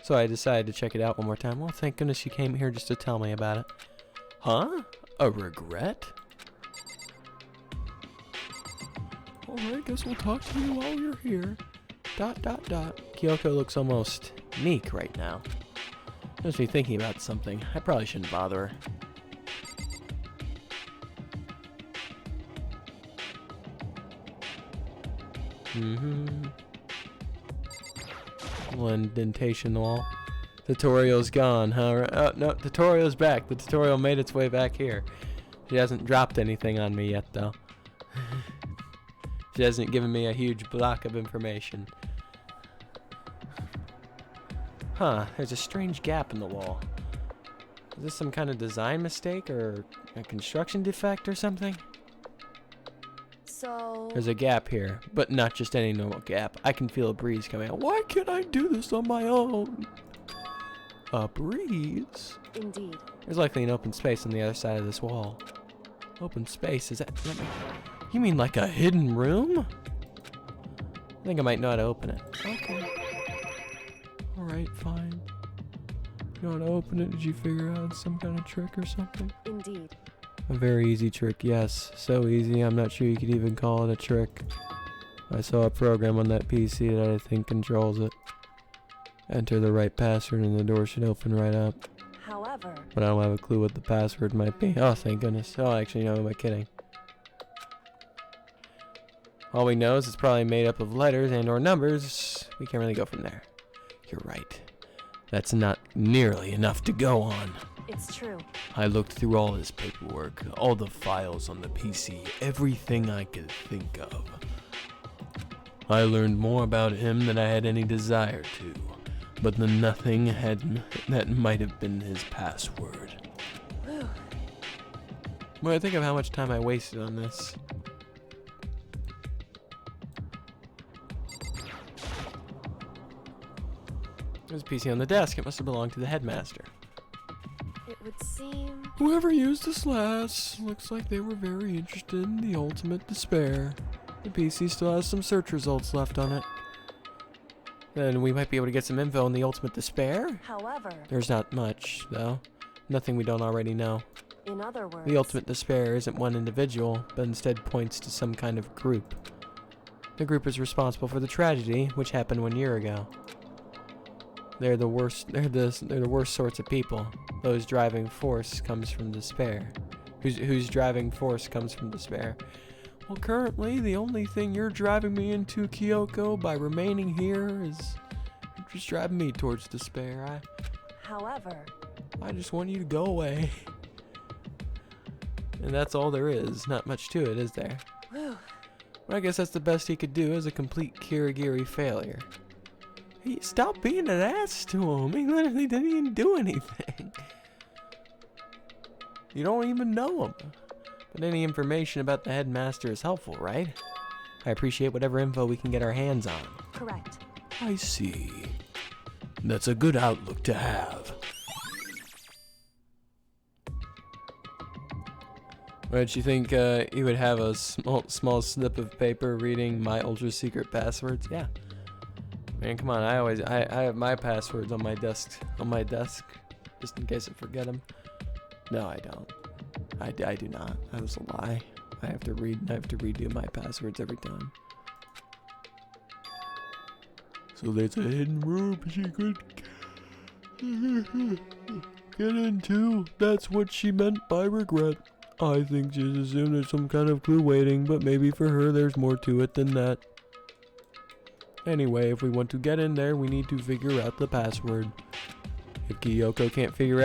[SPEAKER 1] So I decided to check it out one more time. Well, thank goodness you came here just to tell me about it. Huh? A regret? Alright, guess we'll talk to you while you're here. ... Kyoko looks almost meek right now. Must be thinking about something. I probably shouldn't bother her. Little indentation in the wall. Tutorial's gone, huh? Oh, no, tutorial's back. The tutorial made its way back here. She hasn't dropped anything on me yet, though. She hasn't given me a huge block of information. Huh, there's a strange gap in the wall. Is this some kind of design mistake or a construction defect or something?
[SPEAKER 2] So...
[SPEAKER 1] There's a gap here, but not just any normal gap. I can feel a breeze coming out. Why can't I do this on my own? A breeze?
[SPEAKER 2] Indeed.
[SPEAKER 1] There's likely an open space on the other side of this wall. Open space? Is that... You mean like a hidden room? I think I might know how to open it. Okay. Alright, fine. You know how to open it? Did you figure out some kind of trick or something?
[SPEAKER 2] Indeed.
[SPEAKER 1] A very easy trick, yes. So easy, I'm not sure you could even call it a trick. I saw a program on that PC that I think controls it. Enter the right password and the door should open right up.
[SPEAKER 2] However...
[SPEAKER 1] But I don't have a clue what the password might be. Oh, thank goodness. Oh, actually, no, am I kidding? All we know is it's probably made up of letters and or numbers. We can't really go from there. You're right. That's not nearly enough to go on.
[SPEAKER 2] It's true.
[SPEAKER 1] I looked through all his paperwork, all the files on the PC, everything I could think of. I learned more about him than I had any desire to, but the nothing that might have been his password. When I think of how much time I wasted on this. There's a PC on the desk. It must have belonged to the headmaster.
[SPEAKER 2] It would seem...
[SPEAKER 1] Whoever used this last looks like they were very interested in the ultimate despair. The PC still has some search results left on it. Then we might be able to get some info on the ultimate despair.
[SPEAKER 2] However...
[SPEAKER 1] There's not much, though. Nothing we don't already know.
[SPEAKER 2] In other words...
[SPEAKER 1] The ultimate despair isn't one individual, but instead points to some kind of group. The group is responsible for the tragedy, which happened 1 year ago. They're the worst. They're the worst sorts of people. Those driving force comes from despair. Whose driving force comes from despair. Well, currently the only thing you're driving me into, Kyoko, by remaining here is you're just driving me towards despair.
[SPEAKER 2] However,
[SPEAKER 1] I just want you to go away. And that's all there is. Not much to it, is there?
[SPEAKER 2] whew,
[SPEAKER 1] But I guess that's the best he could do as a complete Kirigiri failure. He stopped being an ass to him. He literally didn't even do anything. You don't even know him. But any information about the headmaster is helpful, right? I appreciate whatever info we can get our hands on.
[SPEAKER 2] correct.
[SPEAKER 1] I see. That's a good outlook to have. What did you think you would have a small snip of paper reading my ultra secret passwords? Yeah. Man, come on, I have my passwords on my desk, just in case I forget them. No, I don't. I do not. That was a lie. I have to redo my passwords every time. So there's a hidden room she could get into. That's what she meant by regret. I think she's assumed there's some kind of clue waiting, but maybe for her there's more to it than that. Anyway, if we want to get in there, we need to figure out the password. If Kyoko can't figure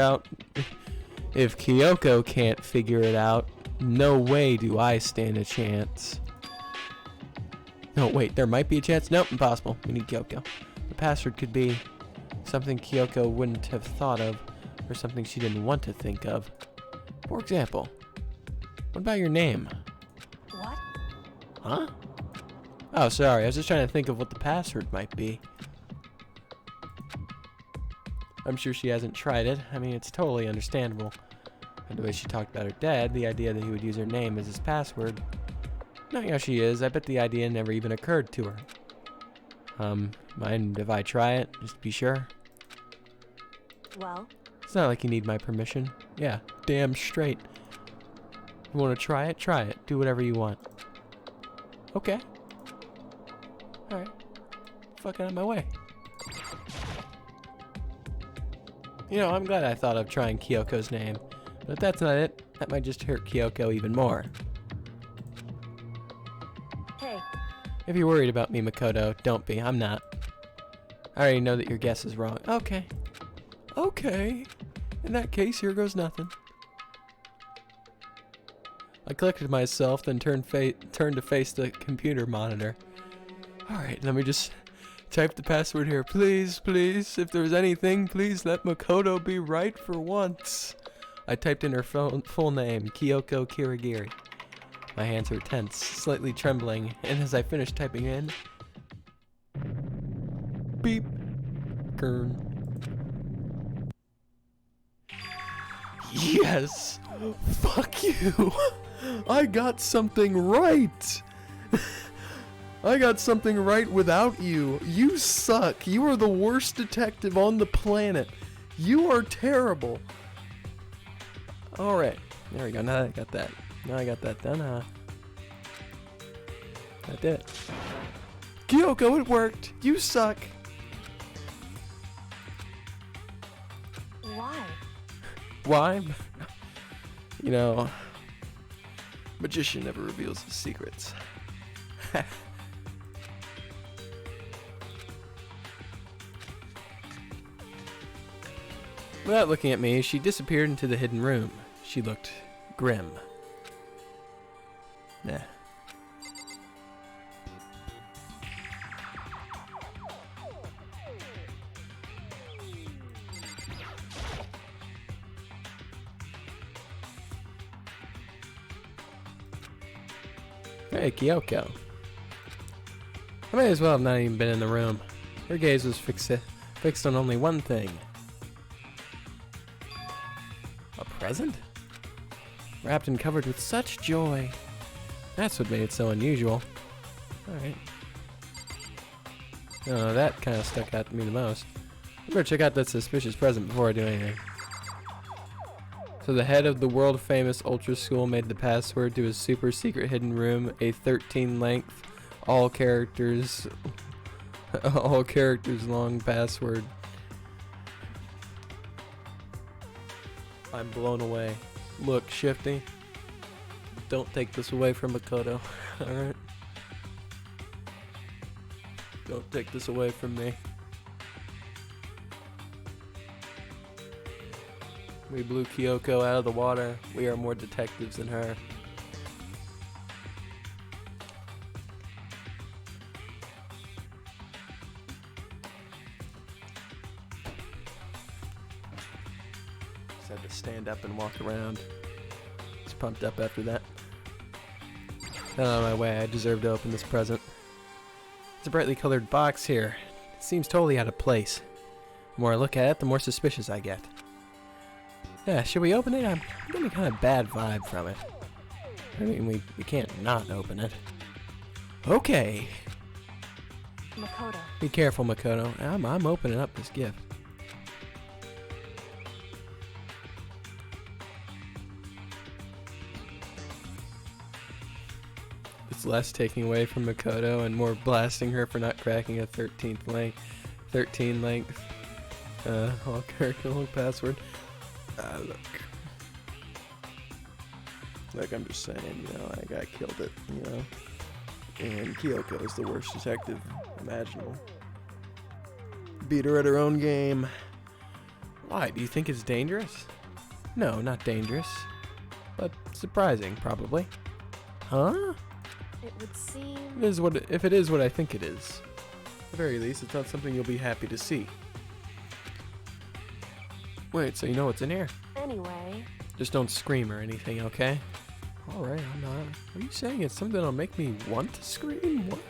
[SPEAKER 1] it out, no way do I stand a chance. No, wait, there might be a chance. Nope, impossible. We need Kyoko. The password could be something Kyoko wouldn't have thought of, or something she didn't want to think of. For example, what about your name?
[SPEAKER 2] What?
[SPEAKER 1] Huh? Oh, sorry. I was just trying to think of what the password might be. I'm sure she hasn't tried it. I mean, it's totally understandable. And the way she talked about her dad, the idea that he would use her name as his password. Knowing how she is, I bet the idea never even occurred to her. Mind if I try it, just to be sure?
[SPEAKER 2] Well,
[SPEAKER 1] It's not like you need my permission. Yeah, damn straight. You want to try it? Try it. Do whatever you want. Okay. Alright. Fucking out of my way. You know, I'm glad I thought of trying Kyoko's name. But if that's not it, that might just hurt Kyoko even more.
[SPEAKER 2] hey,
[SPEAKER 1] If you're worried about me, Makoto, don't be. I'm not. I already know that your guess is wrong. Okay. Okay. In that case, here goes nothing. I collected myself, then turned to face the computer monitor. Alright, let me just type the password here. Please, please, if there's anything, please let Makoto be right for once. I typed in her full name, Kyoko Kirigiri. My hands were tense, slightly trembling, and as I finished typing in... Beep. Kern. Yes! Fuck you! I got something right! I got something right without you. You suck. You are the worst detective on the planet. You are terrible. Alright. There we go. Now I got that. Now I got that done. That did it. Kyoko, it worked. You suck.
[SPEAKER 2] why?
[SPEAKER 1] Why? You know, magician never reveals his secrets. Without looking at me, she disappeared into the hidden room. She looked grim. Nah. Hey, Kyoko. I may as well have not even been in the room. Her gaze was fixed on only one thing. A present? Wrapped and covered with such joy. That's what made it so unusual. Alright. I don't know, that kind of stuck out to me the most. I better check out that suspicious present before I do anything. So the head of the world-famous Ultra School made the password to his super secret hidden room a 13-length, all characters long password. I'm blown away. Look, Shifty. Don't take this away from Makoto. Alright? Don't take this away from me. We blew Kyoko out of the water. We are more detectives than her. Just had to stand up and walk around. Just pumped up after that. Not on my way. I deserve to open this present. It's a brightly colored box here. It seems totally out of place. The more I look at it, the more suspicious I get. Yeah, should we open it? I'm getting a kind of bad vibe from it. I mean, we can't not open it. Okay.
[SPEAKER 2] Makoto.
[SPEAKER 1] Be careful, Makoto. I'm opening up this gift. It's less taking away from Makoto and more blasting her for not cracking a 13 length all character long password. Look, I'm just saying, you know, I got killed it, you know, and Kyoko is the worst detective imaginable. Beat her at her own game. Why? Do you think it's dangerous? No, not dangerous. But surprising, probably. Huh?
[SPEAKER 2] It would seem...
[SPEAKER 1] If it is what I think it is. At the very least, it's not something you'll be happy to see. Wait, so you know what's in here?
[SPEAKER 2] Anyway...
[SPEAKER 1] Just don't scream or anything, okay? Alright, I'm not. Are you saying it's something that'll make me want to scream? What?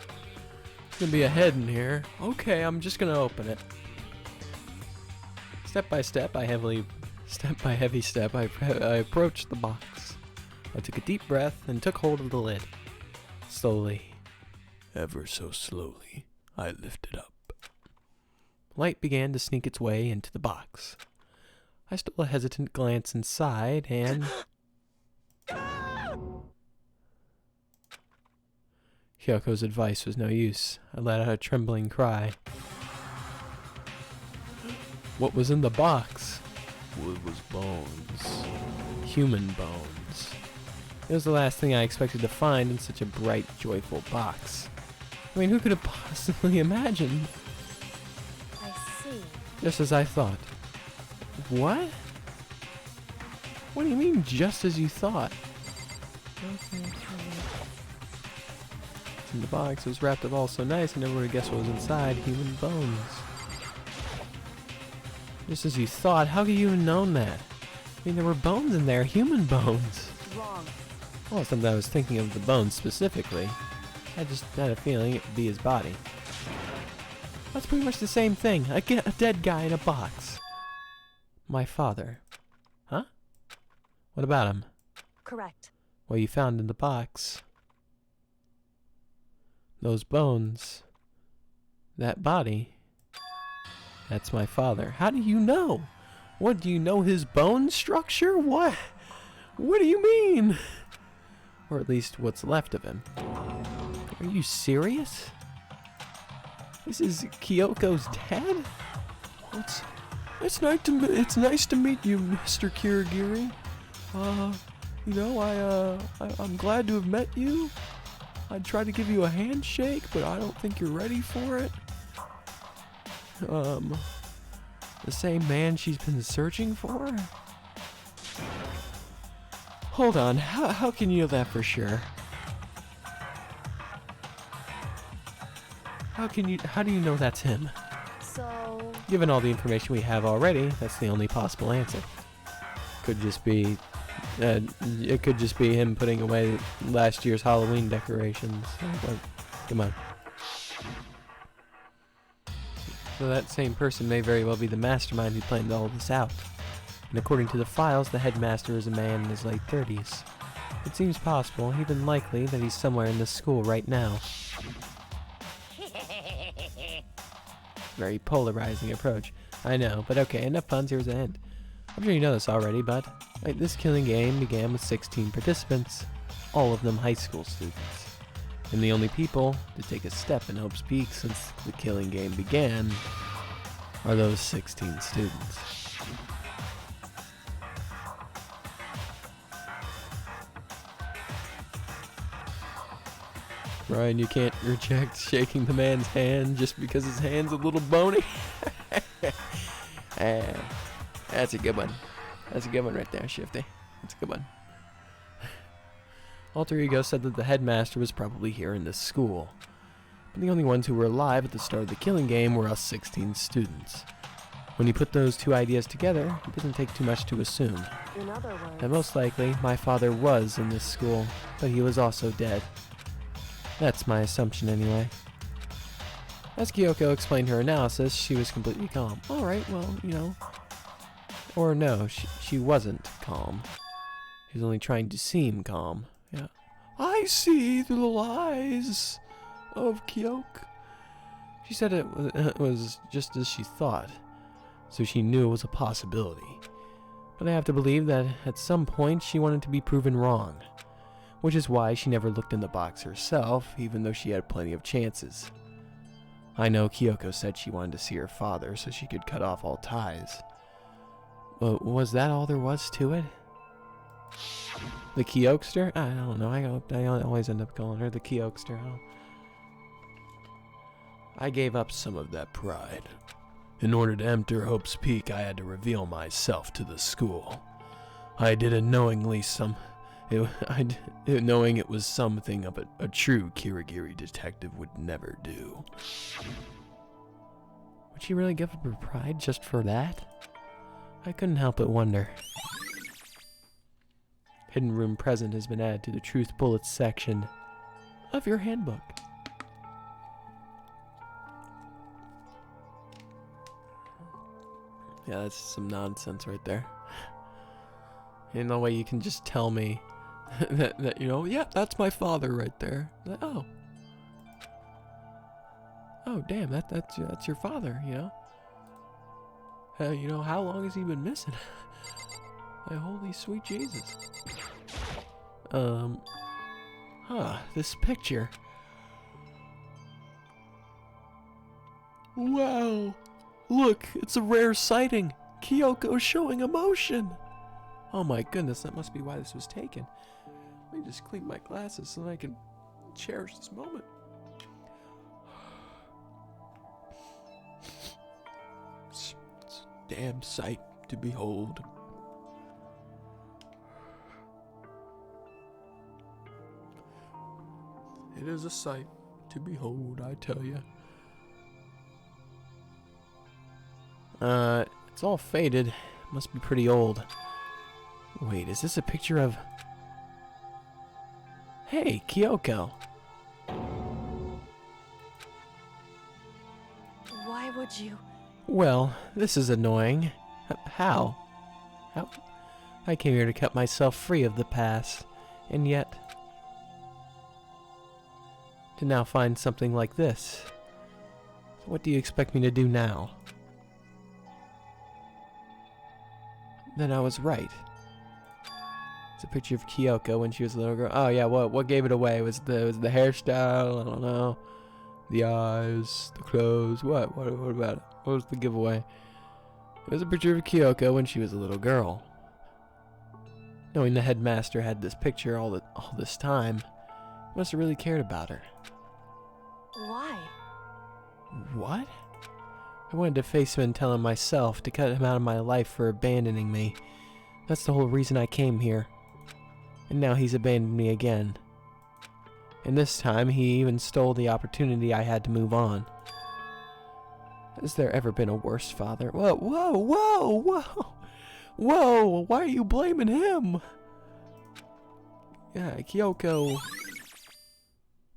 [SPEAKER 1] There's gonna be a head in here. Okay, I'm just gonna open it. Step by heavy step, I approached the box. I took a deep breath and took hold of the lid. Slowly, ever so slowly, I lifted up. Light began to sneak its way into the box. I stole a hesitant glance inside and... Kyoko's advice was no use. I let out a trembling cry. What was in the box? It was bones. Human bones. It was the last thing I expected to find in such a bright, joyful box. I mean, who could have possibly imagined?
[SPEAKER 2] I see.
[SPEAKER 1] Just as I thought. What? What do you mean, just as you thought? It's in the box. It was wrapped up all so nice, I never would have guessed what was inside. Human bones. Just as you thought? How could you have known that? I mean, there were bones in there. Human bones.
[SPEAKER 2] Wrong.
[SPEAKER 1] Well, it's something I was thinking of the bones specifically. I just had a feeling it would be his body. That's pretty much the same thing. A dead guy in a box. My father. Huh? What about him?
[SPEAKER 2] Correct.
[SPEAKER 1] What you found in the box. Those bones. That body. That's my father. How do you know? What, do you know his bone structure? What? What do you mean? Or at least what's left of him. Are you serious? This is Kyoko's dad? It's nice to meet you, Mr. Kirigiri. You know, I'm glad to have met you. I'd try to give you a handshake, but I don't think you're ready for it. The same man she's been searching for? Hold on, how can you know that for sure? How do you know that's him?
[SPEAKER 2] So...
[SPEAKER 1] Given all the information we have already, that's the only possible answer. Could just be, it could just be him putting away last year's Halloween decorations. Come on. So that same person may very well be the mastermind who planned all this out. And according to the files, the headmaster is a man in his late 30s. It seems possible, even likely, that he's somewhere in this school right now. Very polarizing approach. I know, but okay, enough puns, here's the end. I'm sure you know this already, but this killing game began with 16 participants, all of them high school students. And the only people to take a step in Hope's Peak since the killing game began are those 16 students. Ryan, you can't reject shaking the man's hand just because his hand's a little bony. That's a good one. That's a good one right there, Shifty. That's a good one. Alter Ego said that the headmaster was probably here in this school. But the only ones who were alive at the start of the killing game were us 16 students. When you put those two ideas together, it doesn't take too much to assume
[SPEAKER 2] In other words...
[SPEAKER 1] that most likely my father was in this school, but he was also dead. That's my assumption anyway. As Kyoko explained her analysis, she was completely calm. Alright, well, you know. Or no, she wasn't calm. She was only trying to seem calm. Yeah. I see the little eyes of Kyoko. She said it was just as she thought, so she knew it was a possibility. But I have to believe that at some point she wanted to be proven wrong. Which is why she never looked in the box herself, even though she had plenty of chances. I know Kyoko said she wanted to see her father so she could cut off all ties. But was that all there was to it? The Kyokester? I don't know, I always end up calling her the Kyokester. I gave up some of that pride. In order to enter Hope's Peak, I had to reveal myself to the school. I did it knowingly knowing it was something of a true Kirigiri detective would never do. Would she really give up her pride just for that? I couldn't help but wonder. Hidden room present has been added to the Truth Bullets section of your handbook. Yeah, that's some nonsense right there. In no way you can just tell me that you know, yeah, that's my father right there. Like, oh, damn, that's your father, you know. You know, how long has he been missing? My holy sweet Jesus. This picture. Wow. Look, it's a rare sighting. Kyoko showing emotion. Oh my goodness, that must be why this was taken. Let me just clean my glasses so that I can cherish this moment. It's a damn sight to behold. It is a sight to behold, I tell you. It's all faded. Must be pretty old. Wait, is this a picture of... Hey, Kyoko.
[SPEAKER 2] Why would you?
[SPEAKER 1] Well, this is annoying. How? I came here to cut myself free of the past, and yet... to now find something like this. So what do you expect me to do now? Then I was right. It's a picture of Kyoko when she was a little girl. Oh yeah, what gave it away? Was the hairstyle? I don't know. The eyes, the clothes. What about it? What was the giveaway? It was a picture of Kyoko when she was a little girl. Knowing the headmaster had this picture all this time, he must have really cared about her.
[SPEAKER 2] Why?
[SPEAKER 1] What? I wanted to face him and tell him myself, to cut him out of my life for abandoning me. That's the whole reason I came here. And now he's abandoned me again. And this time, he even stole the opportunity I had to move on. Has there ever been a worse father? Whoa, whoa, whoa, whoa! Whoa, why are you blaming him? Yeah, Kyoko...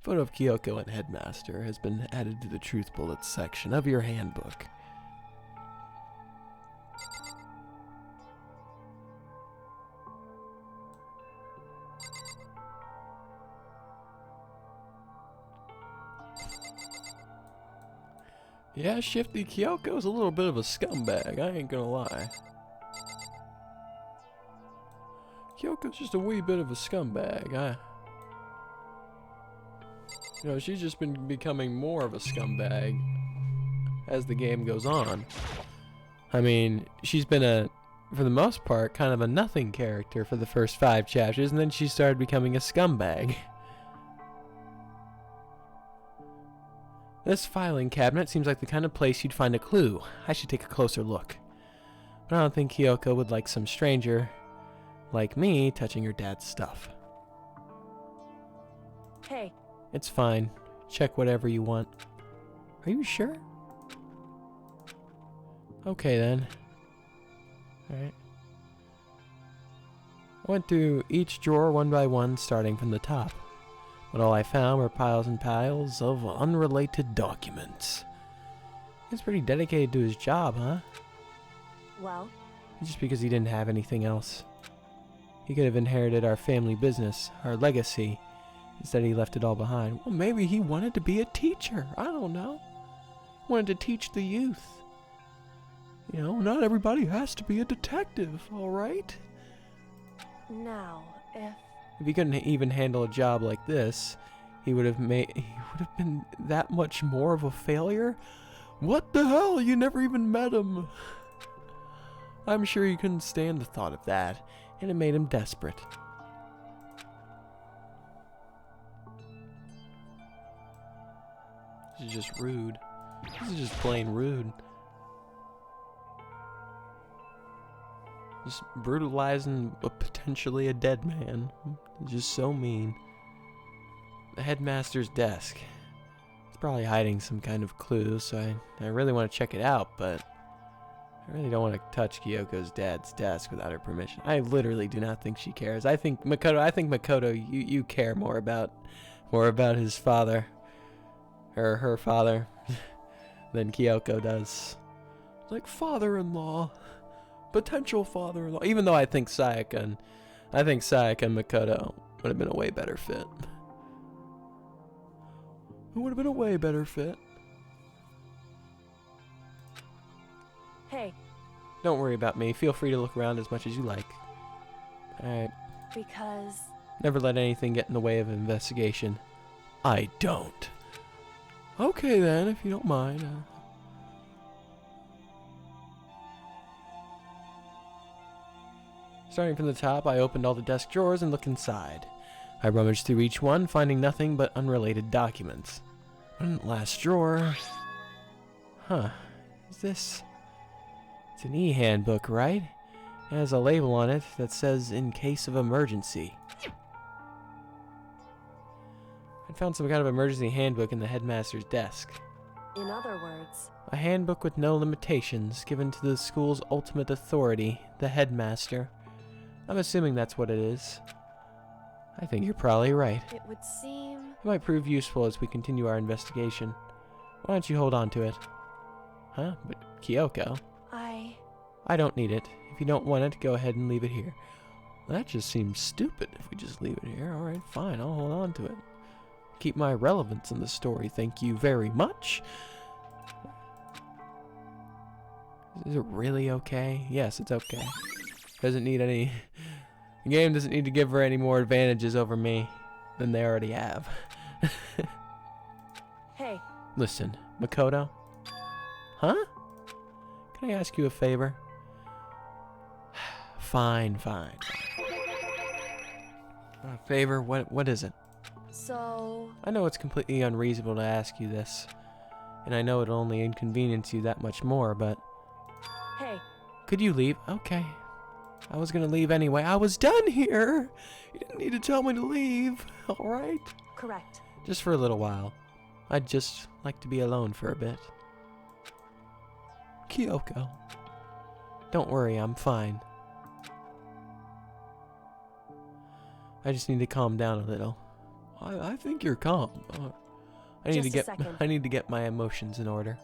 [SPEAKER 1] Photo of Kyoko and Headmaster has been added to the Truth Bullets section of your handbook. Yeah, Shifty, Kyoko's a little bit of a scumbag, I ain't gonna lie. Kyoko's just a wee bit of a scumbag, You know, she's just been becoming more of a scumbag as the game goes on. I mean, she's been for the most part, kind of a nothing character for the first 5 chapters, and then she started becoming a scumbag. This filing cabinet seems like the kind of place you'd find a clue. I should take a closer look. But I don't think Kyoko would like some stranger like me touching her dad's stuff.
[SPEAKER 2] Hey.
[SPEAKER 1] It's fine. Check whatever you want. Are you sure? Okay then. Alright. I went through each drawer one by one, starting from the top. But all I found were piles and piles of unrelated documents. He's pretty dedicated to his job, huh?
[SPEAKER 2] Well?
[SPEAKER 1] Just because he didn't have anything else. He could have inherited our family business, our legacy. Instead he left it all behind. Well, maybe he wanted to be a teacher. I don't know. Wanted to teach the youth. You know, not everybody has to be a detective, alright?
[SPEAKER 2] Now,
[SPEAKER 1] If he couldn't even handle a job like this, he would have been that much more of a failure? What the hell? You never even met him. I'm sure he couldn't stand the thought of that, and it made him desperate. This is just rude. This is just plain rude. Just brutalizing potentially a dead man. Just so mean. The headmaster's desk. It's probably hiding some kind of clue, so I really want to check it out, but I really don't want to touch Kyoko's dad's desk without her permission. I literally do not think she cares. I think Makoto, you care more about his father, or her father, than Kyoko does. Like father-in-law, potential father-in-law. Even though I think Sayaka and Makoto would have been a way better fit. It would have been a way better fit.
[SPEAKER 2] Hey,
[SPEAKER 1] Don't worry about me. Feel free to look around as much as you like. Alright.
[SPEAKER 2] because
[SPEAKER 1] Never let anything get in the way of an investigation. I don't. Okay then, if you don't mind. Starting from the top, I opened all the desk drawers and looked inside. I rummaged through each one, finding nothing but unrelated documents. Last drawer. Huh. Is this... It's an e-handbook, right? It has a label on it that says, in case of emergency. I found some kind of emergency handbook in the headmaster's desk.
[SPEAKER 2] in other words,
[SPEAKER 1] A handbook with no limitations, given to the school's ultimate authority, the headmaster. I'm assuming that's what it is. I think you're probably right.
[SPEAKER 2] it would seem...
[SPEAKER 1] It might prove useful as we continue our investigation. Why don't you hold on to it? Huh? But Kyoko? I don't need it. If you don't want it, go ahead and leave it here. That just seems stupid if we just leave it here. Alright, fine, I'll hold on to it. Keep my relevance in the story, thank you very much. Is it really okay? Yes, it's okay. Doesn't need any... The game doesn't need to give her any more advantages over me than they already have.
[SPEAKER 2] Hey,
[SPEAKER 1] Listen, Makoto? Huh? Can I ask you a favor? Fine. A favor? What is it?
[SPEAKER 2] so...
[SPEAKER 1] I know it's completely unreasonable to ask you this, and I know it'll only inconvenience you that much more, but...
[SPEAKER 2] Hey,
[SPEAKER 1] Could you leave? Okay. I was gonna leave anyway. I was done here! You didn't need to tell me to leave, alright?
[SPEAKER 2] correct.
[SPEAKER 1] Just for a little while. I'd just like to be alone for a bit. Kyoko. Don't worry, I'm fine. I just need to calm down a little. I think you're calm. I need
[SPEAKER 2] Just a second.
[SPEAKER 1] I need to get my emotions in order.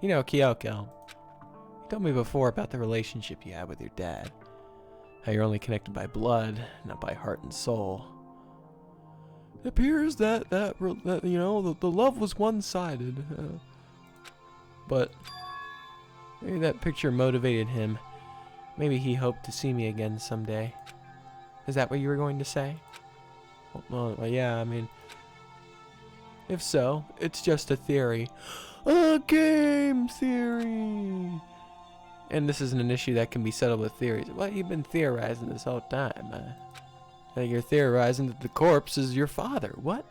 [SPEAKER 1] You know, Kyoko, you told me before about the relationship you had with your dad. How you're only connected by blood, not by heart and soul. It appears that you know, the love was one-sided. But maybe that picture motivated him. Maybe he hoped to see me again someday. Is that what you were going to say? Well, yeah, I mean, if so, it's just a theory. A game theory! And this isn't an issue that can be settled with theories. Well, you've been theorizing this whole time. You're theorizing that the corpse is your father. What?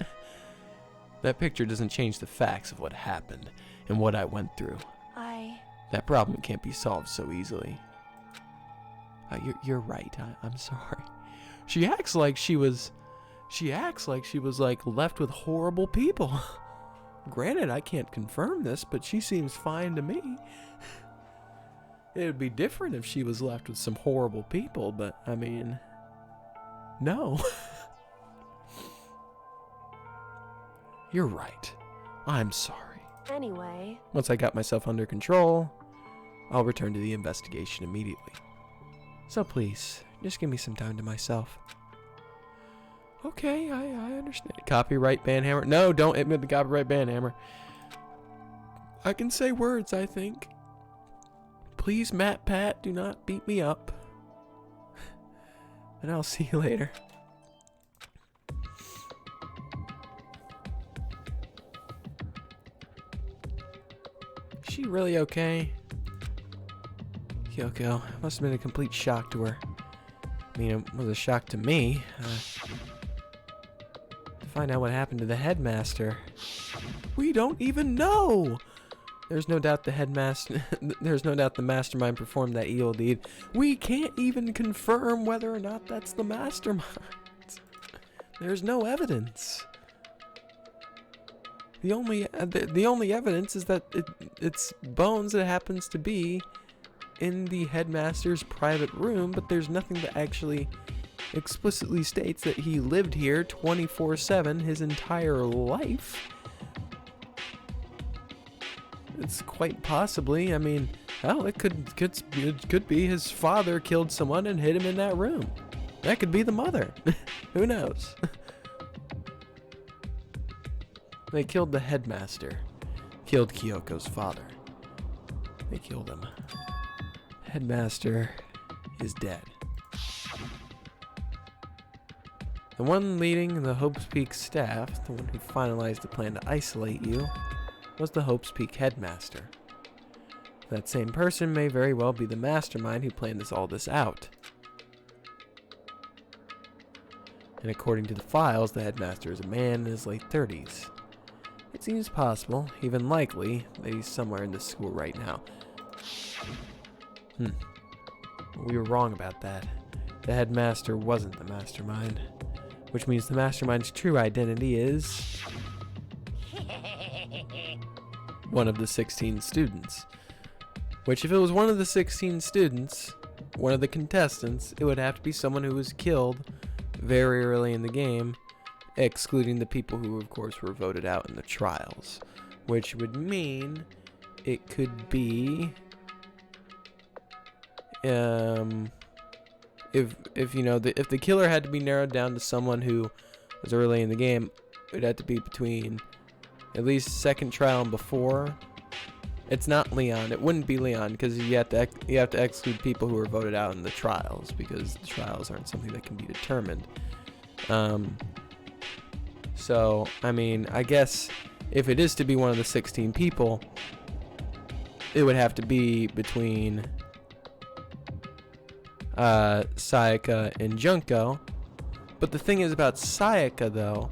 [SPEAKER 1] That picture doesn't change the facts of what happened and what I went through. That problem can't be solved so easily. You're right. I'm sorry. She acts like she was like left with horrible people. Granted, I can't confirm this, but she seems fine to me. It would be different if she was left with some horrible people, but I mean, no. You're right. I'm sorry.
[SPEAKER 2] Anyway,
[SPEAKER 1] Once I got myself under control, I'll return to the investigation immediately. So please, just give me some time to myself. Okay, I understand. Copyright banhammer. No, don't admit the copyright banhammer. I can say words, I think. Please, Pat, do not beat me up. And I'll see you later. Is she really okay? Kyoko, must have been a complete shock to her. I mean, it was a shock to me. To find out what happened to the headmaster. We don't even know! There's no doubt the headmaster. There's no doubt the mastermind performed that evil deed. We can't even confirm whether or not that's the mastermind. There's no evidence. The only evidence is that it's bones that happens to be in the headmaster's private room, but there's nothing that actually explicitly states that he lived here 24/7 his entire life. It's quite possibly, I mean, hell, it could be his father killed someone and hid him in that room. That could be the mother. Who knows? They killed the headmaster. Killed Kyoko's father. They killed him. Headmaster is dead. The one leading the Hope's Peak staff, the one who finalized the plan to isolate you, was the Hope's Peak headmaster. That same person may very well be the mastermind who planned all this out. And according to the files, the headmaster is a man in his late 30s. It seems possible, even likely, that he's somewhere in this school right now. We were wrong about that. The headmaster wasn't the mastermind, which means the mastermind's true identity is one of the 16 students. Which, if it was one of the 16 students, one of the contestants, it would have to be someone who was killed very early in the game, excluding the people who, of course, were voted out in the trials. Which would mean it could be, if you know, if the killer had to be narrowed down to someone who was early in the game, it would have to be between at least second trial and before. It's not Leon. It wouldn't be Leon because you have to exclude people who were voted out in the trials because the trials aren't something that can be determined. So I mean, I guess if it is to be one of the 16 people, it would have to be between Sayaka and Junko. But the thing is about Sayaka, though,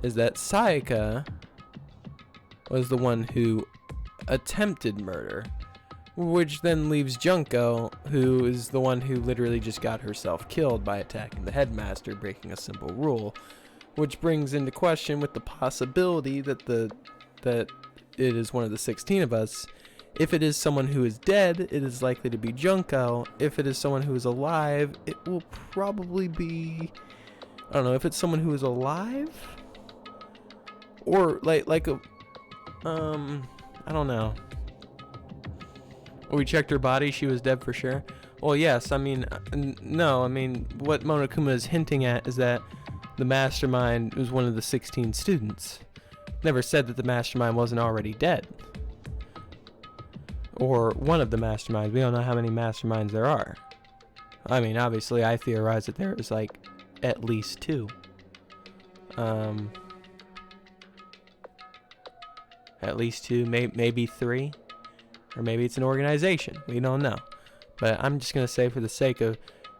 [SPEAKER 1] is that Sayaka was the one who attempted murder, which then leaves Junko, who is the one who literally just got herself killed by attacking the headmaster, breaking a simple rule, which brings into question with the possibility that it is one of the 16 of us. If it is someone who is dead, it is likely to be Junko. If it is someone who is alive, it will probably be, I don't know, if it's someone who is alive, or like a I don't know. We checked her body, she was dead for sure. Well, yes, I mean, no, I mean, what Monokuma is hinting at is that the mastermind was one of the 16 students. Never said that the mastermind wasn't already dead. Or one of the masterminds. We don't know how many masterminds there are. I mean, obviously, I theorize that there is, like, at least 2. At least 2, maybe 3. Or maybe it's an organization. We don't know. But I'm just going to say for the sake of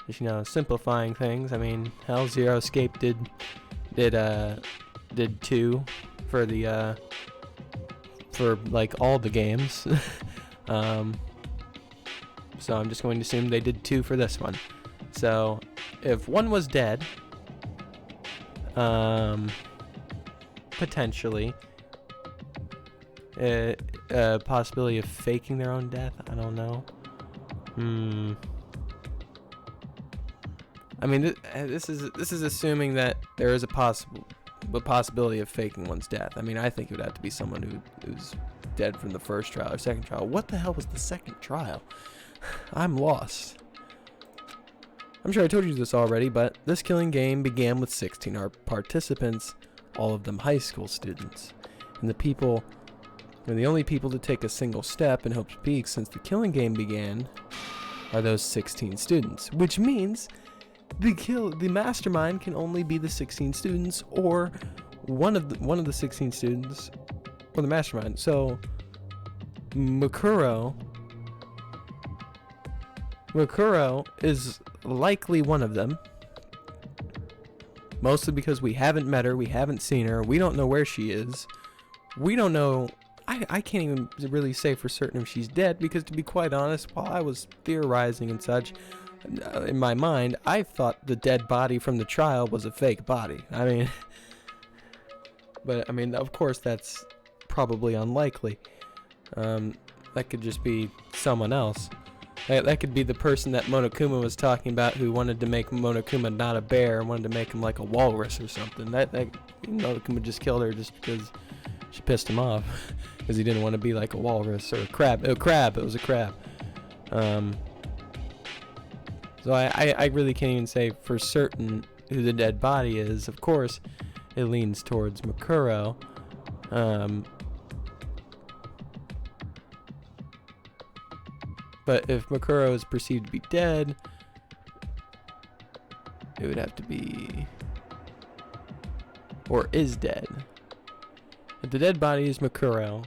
[SPEAKER 1] just, simplifying things. I mean, hell, Zero Escape did 2 for the, for, like, all the games. So I'm just going to assume they did 2 for this one. So if one was dead, potentially, a possibility of faking their own death, I don't know. I mean, this is assuming that there is a possibility of faking one's death. I mean, I think it would have to be someone who's dead from the first trial or second trial. What the hell was the second trial? I'm lost. I'm sure I told you this already, but this killing game began with 16 participants, all of them high school students. And the only people to take a single step in Hope's Peak since the killing game began are those 16 students, which means the mastermind can only be the 16 students or one of the 16 students or the mastermind. So Mukuro is likely one of them, mostly because we haven't met her, we haven't seen her, we don't know where she is, we don't know. I I can't even really say for certain if she's dead, because to be quite honest, while I was theorizing and such, in my mind, I thought the dead body from the trial was a fake body. I mean, but I mean, of course, that's probably unlikely. That could just be someone else. That could be the person that Monokuma was talking about, who wanted to make Monokuma not a bear and wanted to make him like a walrus or something. That Monokuma just killed her just because she pissed him off, because he didn't want to be like a walrus or a crab. It was a crab. So I really can't even say for certain who the dead body is. Of course, it leans towards Makuro. But if Makuro is perceived to be dead, it would have to be, or is dead. If the dead body is Makuro,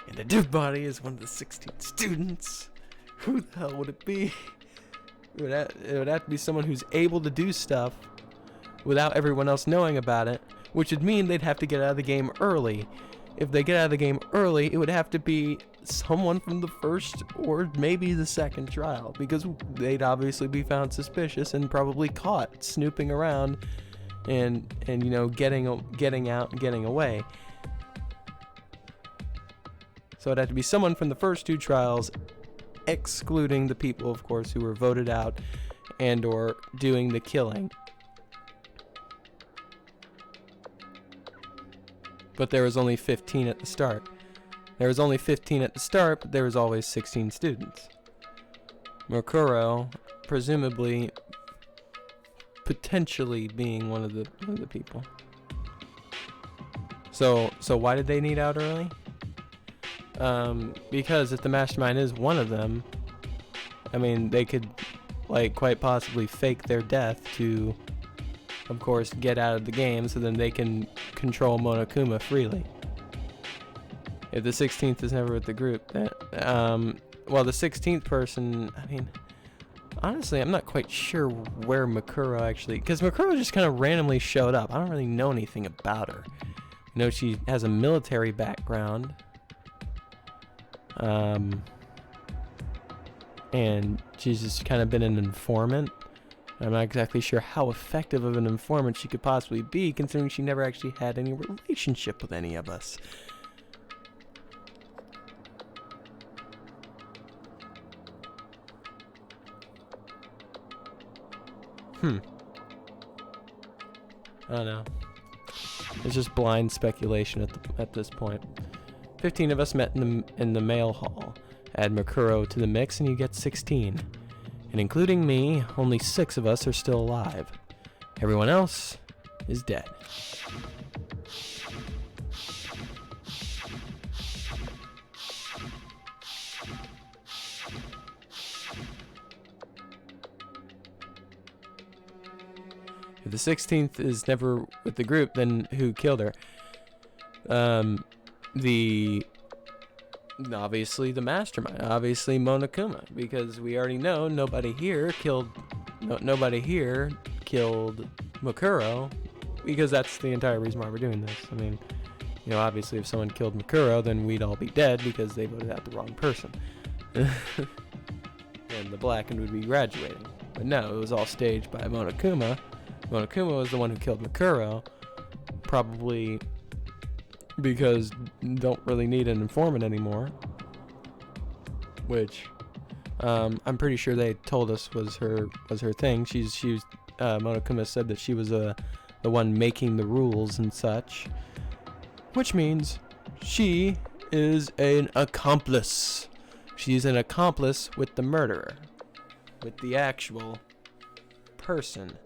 [SPEAKER 1] and the dead body is one of the 16 students, who the hell would it be? It would have to be someone who's able to do stuff without everyone else knowing about it, which would mean they'd have to get out of the game early. If they get out of the game early, it would have to be someone from the first or maybe the second trial, because they'd obviously be found suspicious and probably caught snooping around and you know, getting out and getting away. So it'd have to be someone from the first two trials, excluding the people, of course, who were voted out and or doing the killing. But there was only 15 at the start. There was only 15 at the start, but there was always 16 students. Makuro, presumably, potentially being one of the people. So why did they need out early? Because if the mastermind is one of them, I mean, they could, like, quite possibly fake their death to, of course, get out of the game, so then they can control Monokuma freely. If the 16th is never with the group, well, the 16th person, I mean, honestly, I'm not quite sure where Makuro actually, because Makuro just kind of randomly showed up. I don't really know anything about her. You know, she has a military background, and she's just kind of been an informant. I'm not exactly sure how effective of an informant she could possibly be, considering she never actually had any relationship with any of us. I don't know. It's just blind speculation at this point. 15 of us met in the mail hall. Add Makuro to the mix and you get 16. And including me, only 6 of us are still alive. Everyone else is dead. If the 16th is never with the group, then who killed her? Obviously the mastermind, obviously Monokuma, because we already know nobody here killed Makuro, because that's the entire reason why we're doing this. I mean, you know, obviously if someone killed Makuro, then we'd all be dead because they voted out the wrong person. And the Blackened would be graduating. But no, it was all staged by Monokuma. Monokuma was the one who killed Makuro, probably because don't really need an informant anymore, which I'm pretty sure they told us was her thing. Monokuma said that she was the one making the rules and such, which means she is an accomplice. She's an accomplice with the murderer, with the actual person,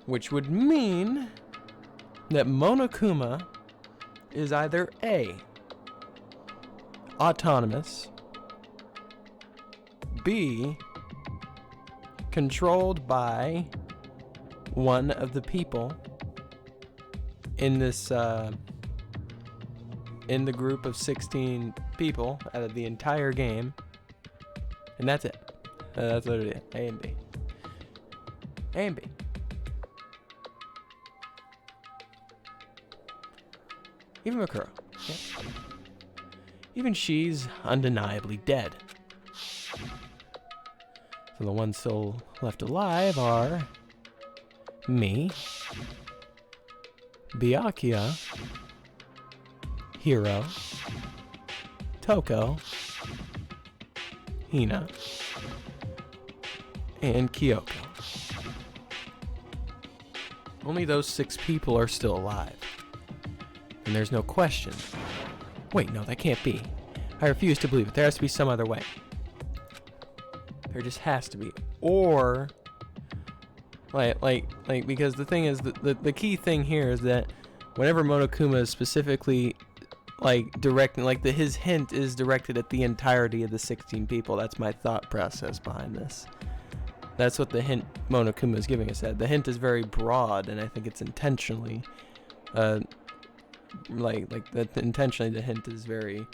[SPEAKER 1] which would mean that Monokuma is either A, autonomous, B, controlled by one of the people in this in the group of 16 people out of the entire game, and that's it. That's what it is. A and B. A and B. Even Makuro. Yep. Even she's undeniably dead. So the ones still left alive are me, Byakuya, Hiro, Toko, Hina, and Kyoko. Only those 6 people are still alive. And there's no question. Wait, no, that can't be. I refuse to believe it. There has to be some other way. There just has to be. Or, because the thing is, the key thing here is that whenever Monokuma is specifically, directing, his hint is directed at the entirety of the 16 people. That's my thought process behind this. That's what the hint Monokuma is giving us. The hint is very broad, and I think it's intentionally, intentionally the hint is very,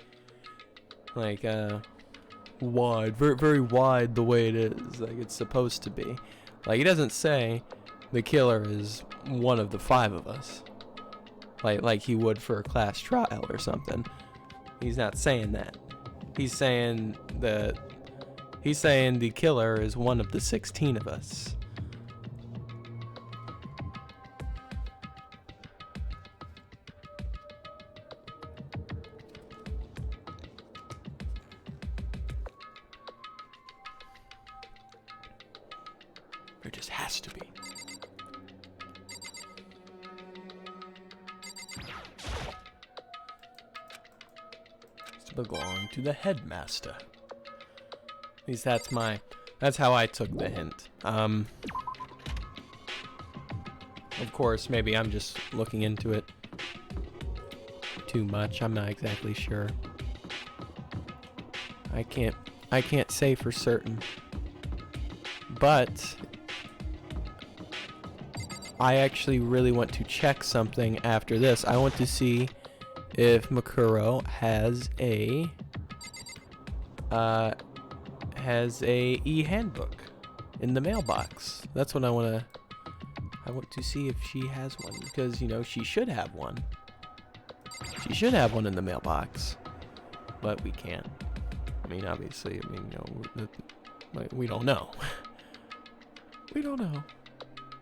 [SPEAKER 1] wide, very, very wide the way it is, it's supposed to be. He doesn't say the killer is one of the 5 of us, like he would for a class trial or something. He's not saying that. He's saying the killer is one of the 16 of us. There just has to be. It's to belong to the headmaster. At least that's how I took the hint. Of course, maybe I'm just looking into it too much. I'm not exactly sure. I can't say for certain. But I actually really want to check something after this. I want to see if Makuro has a e-handbook in the mailbox. That's what I want to see if she has one, because she should have one. She should have one in the mailbox, but we can't. I mean, obviously, we don't know. We don't know.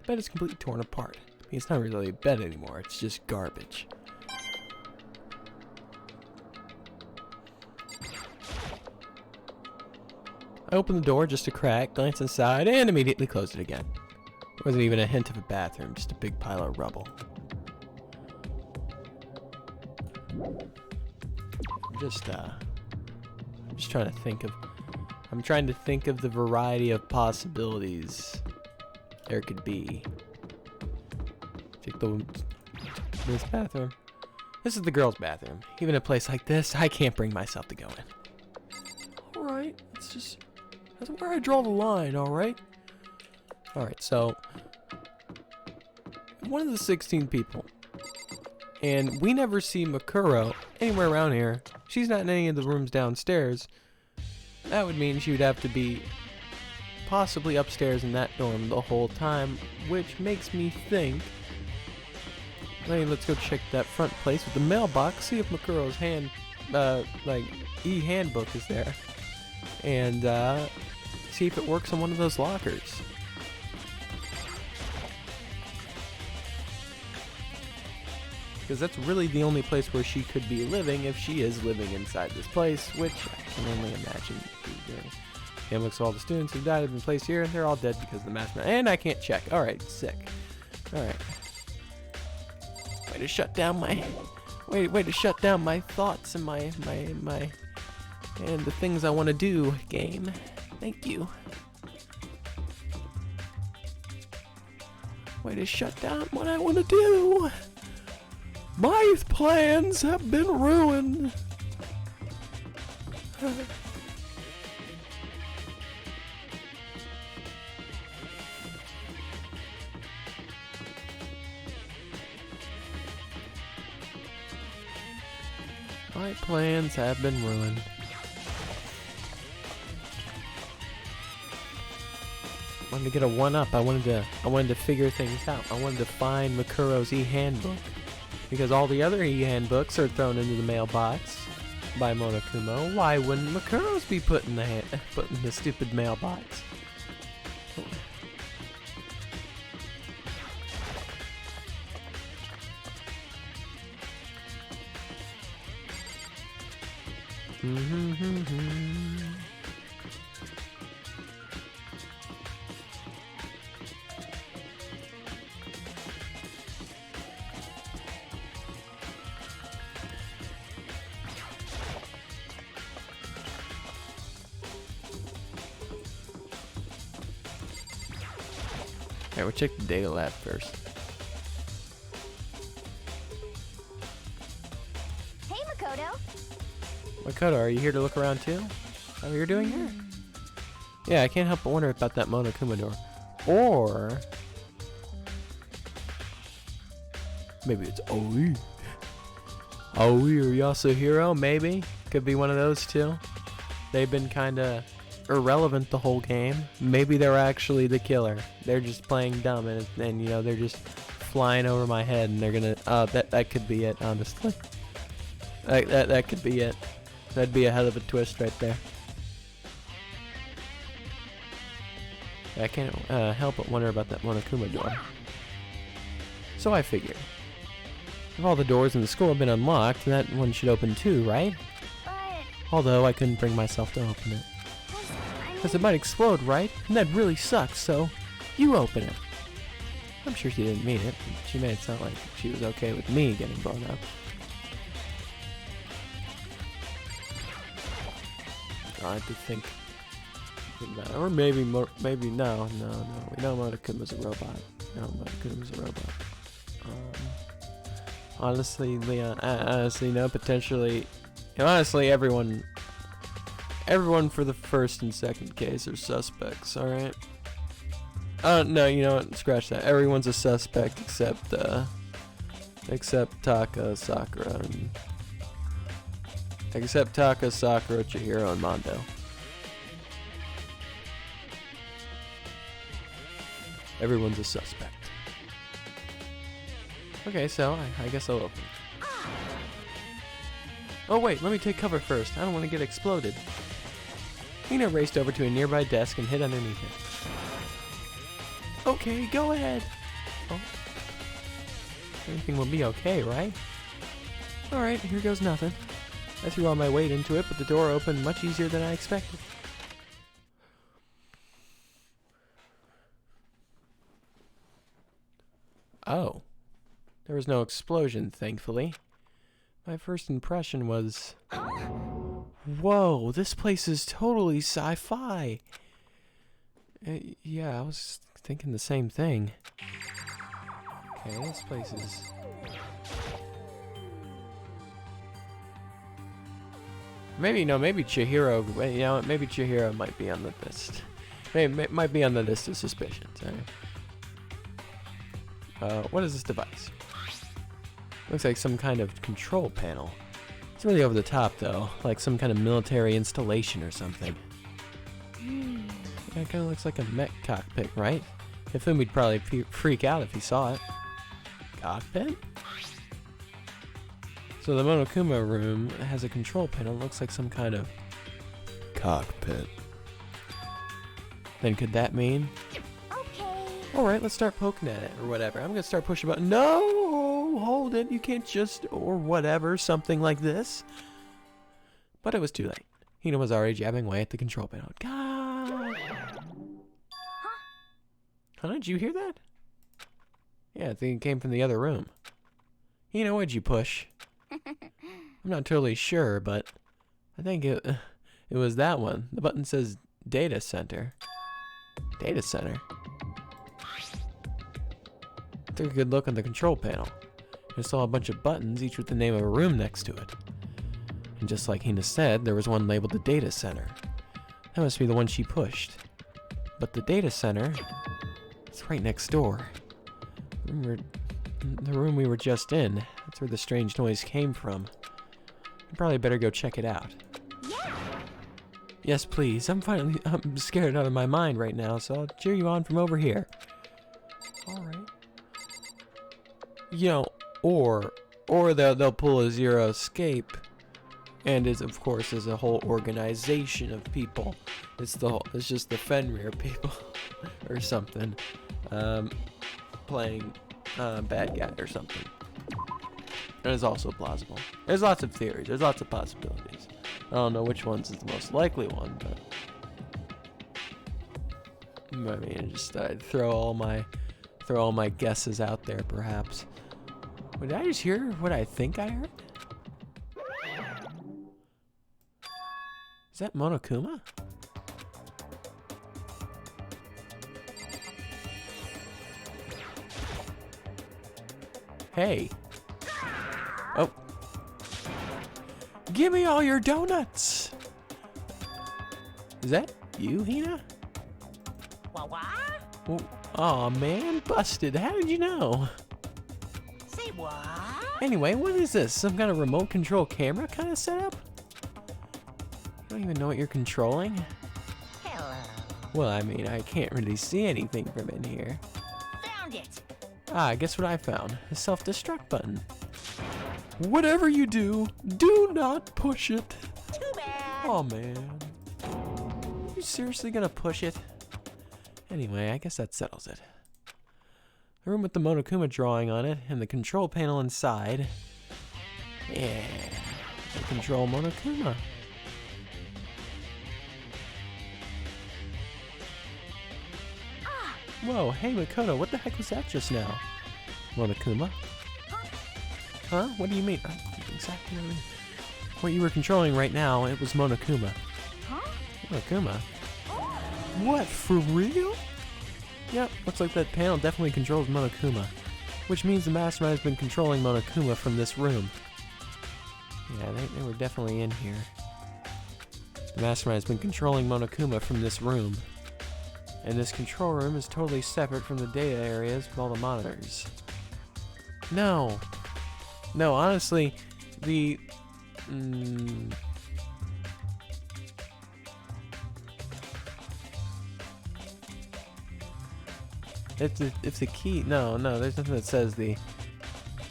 [SPEAKER 1] The bed is completely torn apart. It's not really a bed anymore. It's just garbage. I opened the door just a crack, glanced inside, and immediately closed it again. There wasn't even a hint of a bathroom, just a big pile of rubble. I'm just trying to think of... I'm trying to think of the variety of possibilities there could be. Take this bathroom. This is the girls' bathroom. Even a place like this, I can't bring myself to go in. Alright, that's where I draw the line, alright? Alright, so one of the 16 people. And we never see Makuro anywhere around here. She's not in any of the rooms downstairs. That would mean she would have to be possibly upstairs in that dorm the whole time, which makes me think... let's go check that front place with the mailbox, see if Makuro's e-handbook is there. And, see if it works on one of those lockers. Because that's really the only place where she could be living if she is living inside this place, which I can only imagine she's doing. Handbooks of all the students who died have been placed here, and they're all dead because of the mass murder. And I can't check. Alright, sick. Alright. Way to shut down my thoughts and my and the things I want to do, game. Thank you. Way to shut down what I want to do. My plans have been ruined. My plans have been ruined. I wanted to get a one-up. I wanted to figure things out. I wanted to find Makuro's e-handbook Because all the other e-handbooks are thrown into the mailbox by Monokuma. Why wouldn't Makuro's be put in the stupid mailbox? Alright, we'll check the data lab first.
[SPEAKER 4] Hey, Makoto.
[SPEAKER 1] Makoto, are you here to look around too? Is that what you're doing here? Yeah, I can't help but wonder about that Monokuma door. Or maybe it's Oi. Oi or Yasuhiro, maybe? Could be one of those two. They've been kinda irrelevant the whole game. Maybe they're actually the killer. They're just playing dumb and you know, they're just flying over my head and they're gonna that could be it, honestly. That could be it. That'd be a hell of a twist right there. I can't help but wonder about that Monokuma door. So I figured, if all the doors in the school have been unlocked, that one should open too, right?
[SPEAKER 4] But
[SPEAKER 1] Although I couldn't bring myself to open it. Because it might explode, right? And that really sucks, so you open it. I'm sure she didn't mean it. She made it sound like she was okay with me getting blown up. I have to think about it. Or maybe no. We know Monokuma's a robot. No, Monokuma's a robot. Honestly, Leon, honestly, no, potentially, honestly, everyone for the first and second case are suspects, alright? No, you know what, scratch that. Everyone's a suspect except Taka, Sakura, Chihiro, and Mondo. Everyone's a suspect. Okay, so I guess I'll open. Oh wait, let me take cover first. I don't want to get exploded. Hina raced over to a nearby desk and hid underneath it. Okay, go ahead. Oh. Everything will be okay, right? Alright, here goes nothing. I threw all my weight into it, but the door opened much easier than I expected. Oh. There was no explosion, thankfully. My first impression was... Whoa, this place is totally sci-fi. Yeah, I was thinking the same thing. Okay, this place is... maybe Chihiro, you know, maybe Chihiro might be on the list. Might be on the list of suspicions, what is this device? Looks like some kind of control panel. It's really over the top, though, like some kind of military installation or something. Yeah, it kind of looks like a mech cockpit, right? Hifumi'd probably freak out if he saw it. Cockpit? So the Monokuma room has a control panel. Looks like some kind of cockpit. Then could that mean?
[SPEAKER 4] okay.
[SPEAKER 1] Alright, let's start poking at it, or whatever. I'm gonna start pushing button. No! Hold it. You can't just... or whatever. Something like this. But it was too late. Hina was already jabbing away at the control panel. God! Huh? Did you hear that? Yeah, I think it came from the other room. Hina, what'd you push? I'm not totally sure, but I think it was that one. The button says Data Center. Data Center? I took a good look on the control panel. I saw a bunch of buttons, each with the name of a room next to it. And just like Hina said, there was one labeled the Data Center. That must be the one she pushed. But the Data Center... it's right next door. The room we were just in. That's where the strange noise came from. I'd probably better go check it out.
[SPEAKER 4] Yeah.
[SPEAKER 1] Yes, please. I'm scared out of my mind right now, so I'll cheer you on from over here. Alright. You know, or Or they'll pull a Zero Escape, and is of course is a whole organization of people. It's just the Fenrir people or something, playing bad guy or something. That is also plausible. There's lots of theories. There's lots of possibilities. I don't know which one's is the most likely one, but I mean, just throw all my guesses out there, perhaps. Did I just hear what I think I heard? Is that Monokuma? Hey. Oh. Give me all your donuts. Is that you, Hina?
[SPEAKER 3] What?
[SPEAKER 1] Oh man, busted. How did you know?
[SPEAKER 3] Say what?
[SPEAKER 1] Anyway, what is this? Some kind of remote control camera kind of setup? I don't even know what you're controlling.
[SPEAKER 3] Hello.
[SPEAKER 1] Well, I mean, I can't really see anything from in here.
[SPEAKER 3] Found it.
[SPEAKER 1] Ah, guess what I found? A self-destruct button. Whatever you do, do not push it.
[SPEAKER 3] Too bad.
[SPEAKER 1] Oh man. Are you seriously gonna push it? Anyway, I guess that settles it. The room with the Monokuma drawing on it and the control panel inside. Yeah, the control Monokuma. Whoa, hey Makoto, what the heck was that just now? Monokuma? Huh? What do you mean? Exactly what you were controlling right now, it was Monokuma.
[SPEAKER 4] Huh?
[SPEAKER 1] Monokuma? What, for real? Yep, looks like that panel definitely controls Monokuma. Which means the mastermind has been controlling Monokuma from this room. Yeah, they were definitely in here. The mastermind has been controlling Monokuma from this room. And this control room is totally separate from the data areas with all the monitors. No. No, honestly, the... If the key... No, there's nothing that says the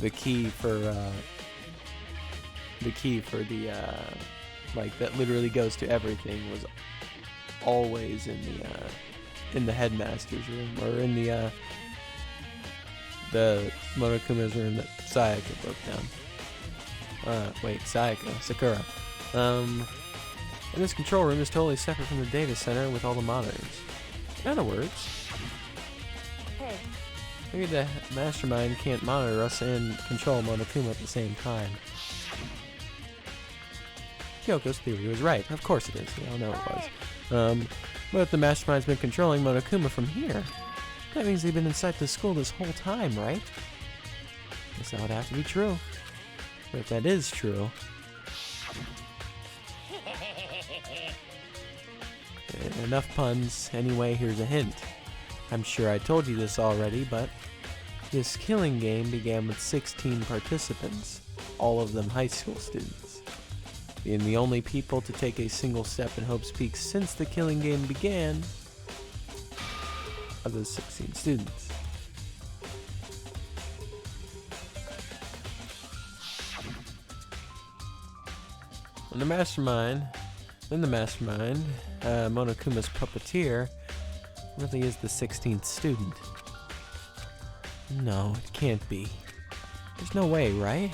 [SPEAKER 1] key for, like, that literally goes to everything was always in the headmaster's room, or in the Monokuma's room that Sayaka broke down. Sakura. And this control room is totally separate from the data center with all the monitors. In other words,
[SPEAKER 2] Hey,
[SPEAKER 1] maybe the mastermind can't monitor us and control Monokuma at the same time. Kyoko's theory was right. Of course it is. We all know it was. But if the mastermind's been controlling Monokuma from here, that means they've been inside the school this whole time, right? Guess that would have to be true. But if that is true... Enough puns. Anyway, here's a hint. I'm sure I told you this already, but this killing game began with 16 participants, all of them high school students. Being the only people to take a single step in Hope's Peak since the killing game began of those 16 students. And the mastermind, Monokuma's puppeteer, really is the 16th student. No, it can't be. There's no way, right?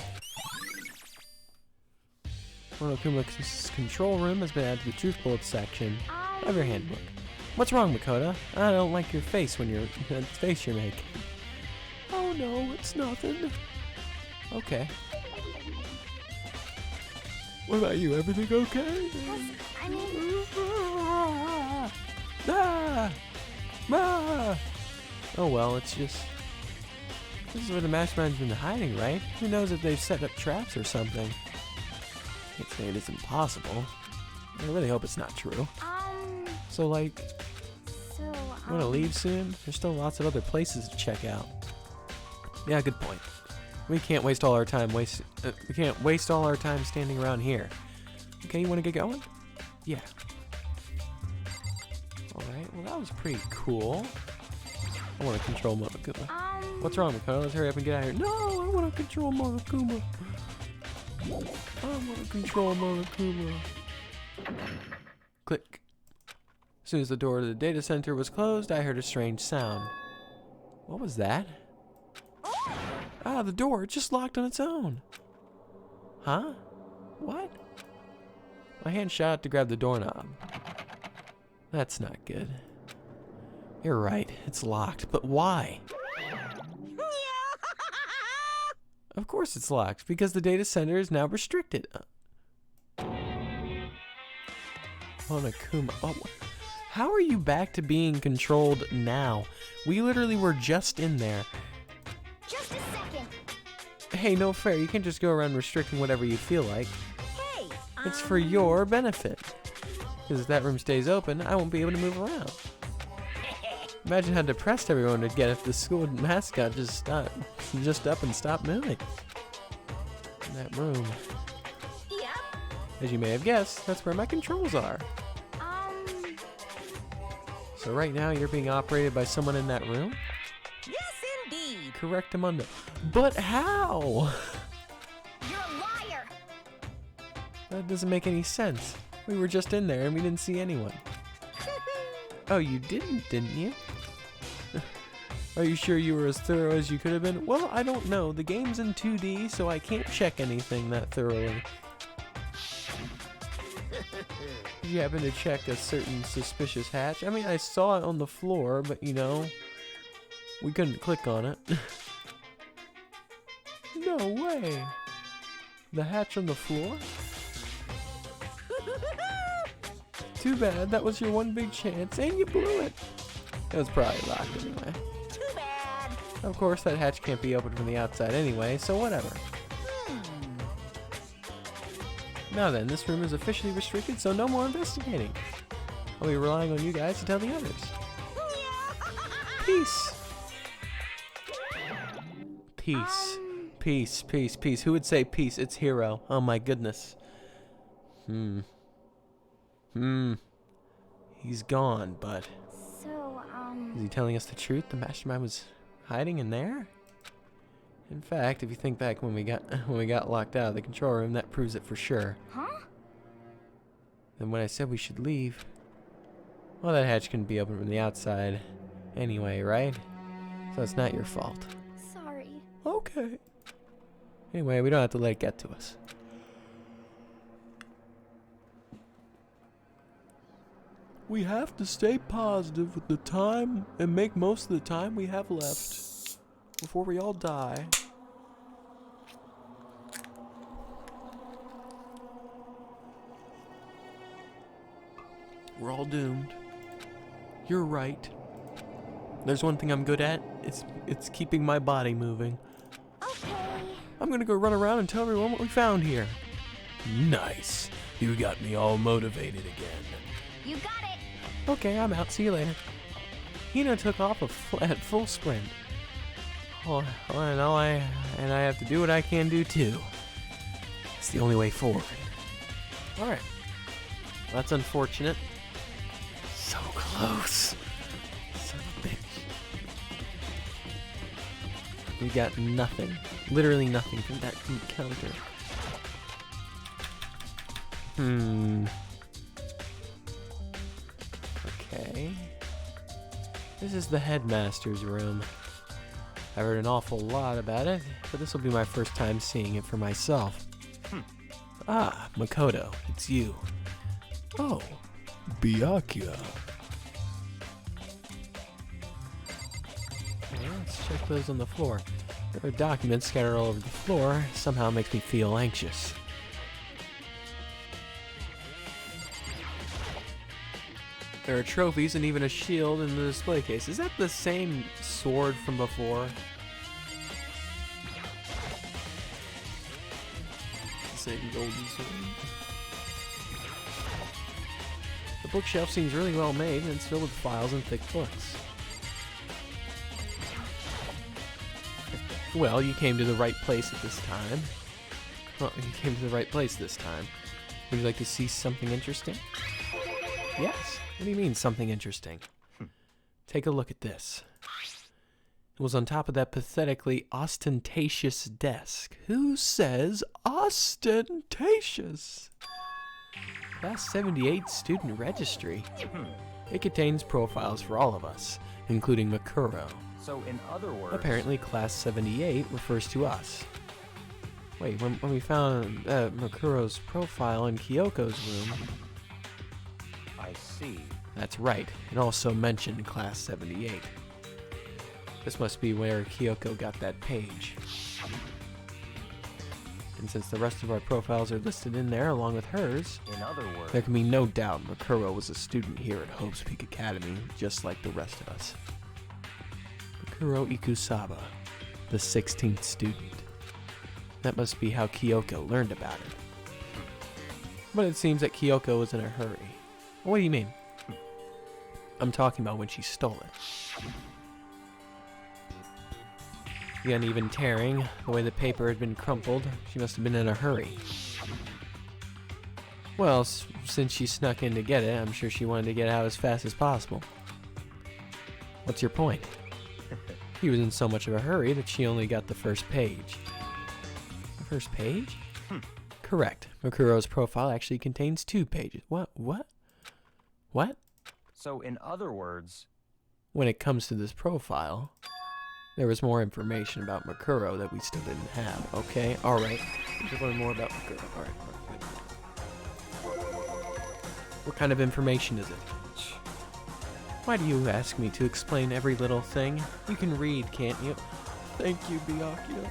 [SPEAKER 1] Monokuma's control room has been added to the Truth Bullet section of your handbook. What's wrong, Makoto? I don't like your face when the face you're making. Oh no, it's nothing. Okay. What about you? Everything okay?
[SPEAKER 4] I mean,
[SPEAKER 1] Oh well, it's just... This is where the mastermind's been hiding, right? Who knows if they've set up traps or something? Can't say it isn't possible. I really hope it's not true. So like, you wanna leave soon? There's still lots of other places to check out. Yeah, good point. We can't waste all our time standing around here. Okay, you wanna get going? Yeah. Alright, well that was pretty cool. I wanna control Monokuma. What's wrong, Makoto? Let's hurry up and get out of here. No, I want to control Monokuma. I want to control Monokuma. Click. As soon as the door to the data center was closed, I heard a strange sound. What was that? Ah, the door. It just locked on its own. Huh? What? My hand shot out to grab the doorknob. That's not good. You're right. It's locked. But why? Of course it's locked, because the data center is now restricted. Monokuma. Oh, how are you back to being controlled now? We literally were just in there.
[SPEAKER 4] Just a second.
[SPEAKER 1] Hey, no fair. You can't just go around restricting whatever you feel like.
[SPEAKER 4] Hey,
[SPEAKER 1] It's for your benefit. Because if that room stays open, I won't be able to move around. Imagine how depressed everyone would get if the school mascot just up and stopped moving. In that room.
[SPEAKER 4] Yep.
[SPEAKER 1] As you may have guessed, that's where my controls are. So right now you're being operated by someone in that room?
[SPEAKER 3] Yes, indeed.
[SPEAKER 1] Correct, Amundo. But how?
[SPEAKER 4] You're a liar.
[SPEAKER 1] That doesn't make any sense. We were just in there and we didn't see anyone. Oh, you didn't you? Are you sure you were as thorough as you could have been? Well, I don't know. The game's in 2D, so I can't check anything that thoroughly. Did you happen to check a certain suspicious hatch? I mean, I saw it on the floor, but you know, we couldn't click on it. No way. The hatch on the floor? Too bad, that was your one big chance, and you blew it. It was probably locked anyway.
[SPEAKER 3] Too bad.
[SPEAKER 1] Of course, that hatch can't be opened from the outside anyway, so whatever. Now then, this room is officially restricted, so no more investigating. I'll be relying on you guys to tell the others. Peace. Peace. Peace, peace, peace. Who would say peace? It's Hero. Oh my goodness. He's gone, but...
[SPEAKER 4] So,
[SPEAKER 1] Is he telling us the truth? The mastermind was hiding in there? In fact, if you think back when we got locked out of the control room, that proves it for sure.
[SPEAKER 4] huh?
[SPEAKER 1] Then when I said we should leave, well, that hatch couldn't be opened from the outside anyway, right? So it's not your fault.
[SPEAKER 4] Sorry.
[SPEAKER 1] Okay. Anyway, we don't have to let it get to us. We have to stay positive with the time and make most of the time we have left before we all die. We're all doomed. You're right. There's one thing I'm good at. It's keeping my body moving.
[SPEAKER 4] Okay.
[SPEAKER 1] I'm gonna go run around and tell everyone what we found here. Nice. You got me all motivated again.
[SPEAKER 4] You got it.
[SPEAKER 1] Okay, I'm out. See you later. Hina took off at full sprint. Oh, and I have to do what I can do too. It's the only way forward. All right. That's unfortunate. So close. Son of a bitch. We got nothing. Literally nothing from that encounter. Okay. This is the headmaster's room. I've heard an awful lot about it, but this will be my first time seeing it for myself. Ah, Makoto, it's you. Oh, Byakuya. Well, let's check those on the floor. There are documents scattered all over the floor. Somehow makes me feel anxious. There are trophies and even a shield in the display case. Is that the same sword from before? The same golden sword. The bookshelf seems really well made and it's filled with files and thick books. Well, you came to the right place at this time. Well, you came to the right place this time. Would you like to see something interesting? Yes. What do you mean, something interesting? Take a look at this. It was on top of that pathetically ostentatious desk. Who says ostentatious? Class 78 student registry. It contains profiles for all of us, including Makuro.
[SPEAKER 5] So in other words...
[SPEAKER 1] Apparently, Class 78 refers to us. Wait, when we found Makuro's profile in Kyoko's room...
[SPEAKER 5] I see.
[SPEAKER 1] That's right. It also mentioned Class 78. This must be where Kyoko got that page. And since the rest of our profiles are listed in there along with hers,
[SPEAKER 5] In other words...
[SPEAKER 1] there can be no doubt Makuro was a student here at Hope's Peak Academy, just like the rest of us. Makuro Ikusaba, the 16th student. That must be how Kyoko learned about it. But it seems that Kyoko was in a hurry. What do you mean? I'm talking about when she stole it. The uneven tearing, the way the paper had been crumpled, she must have been in a hurry. Well, since she snuck in to get it, I'm sure she wanted to get out as fast as possible. What's your point? He was in so much of a hurry that she only got the first page. The first page? Correct. Makuro's profile actually contains 2 pages. What?
[SPEAKER 5] So in other words...
[SPEAKER 1] When it comes to this profile, there was more information about Makuro that we still didn't have. Okay, alright. We should learn more about Makuro. Alright. What kind of information is it? Why do you ask me to explain every little thing? You can read, can't you? Thank you, Byakuya.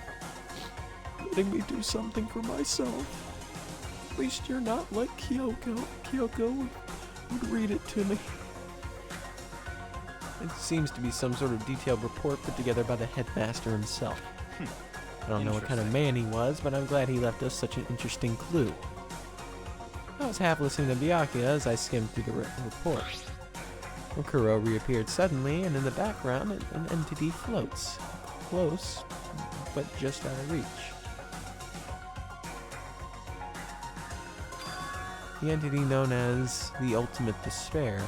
[SPEAKER 1] Letting me do something for myself. At least you're not like Kyoko. Kyoko would read it to me. It seems to be some sort of detailed report put together by the headmaster himself. I don't know what kind of man he was, but I'm glad he left us such an interesting clue. I was half listening to Byakuya as I skimmed through the report. Makuro reappeared suddenly, and in the background, an entity floats. Close, but just out of reach. The entity known as the Ultimate Despair.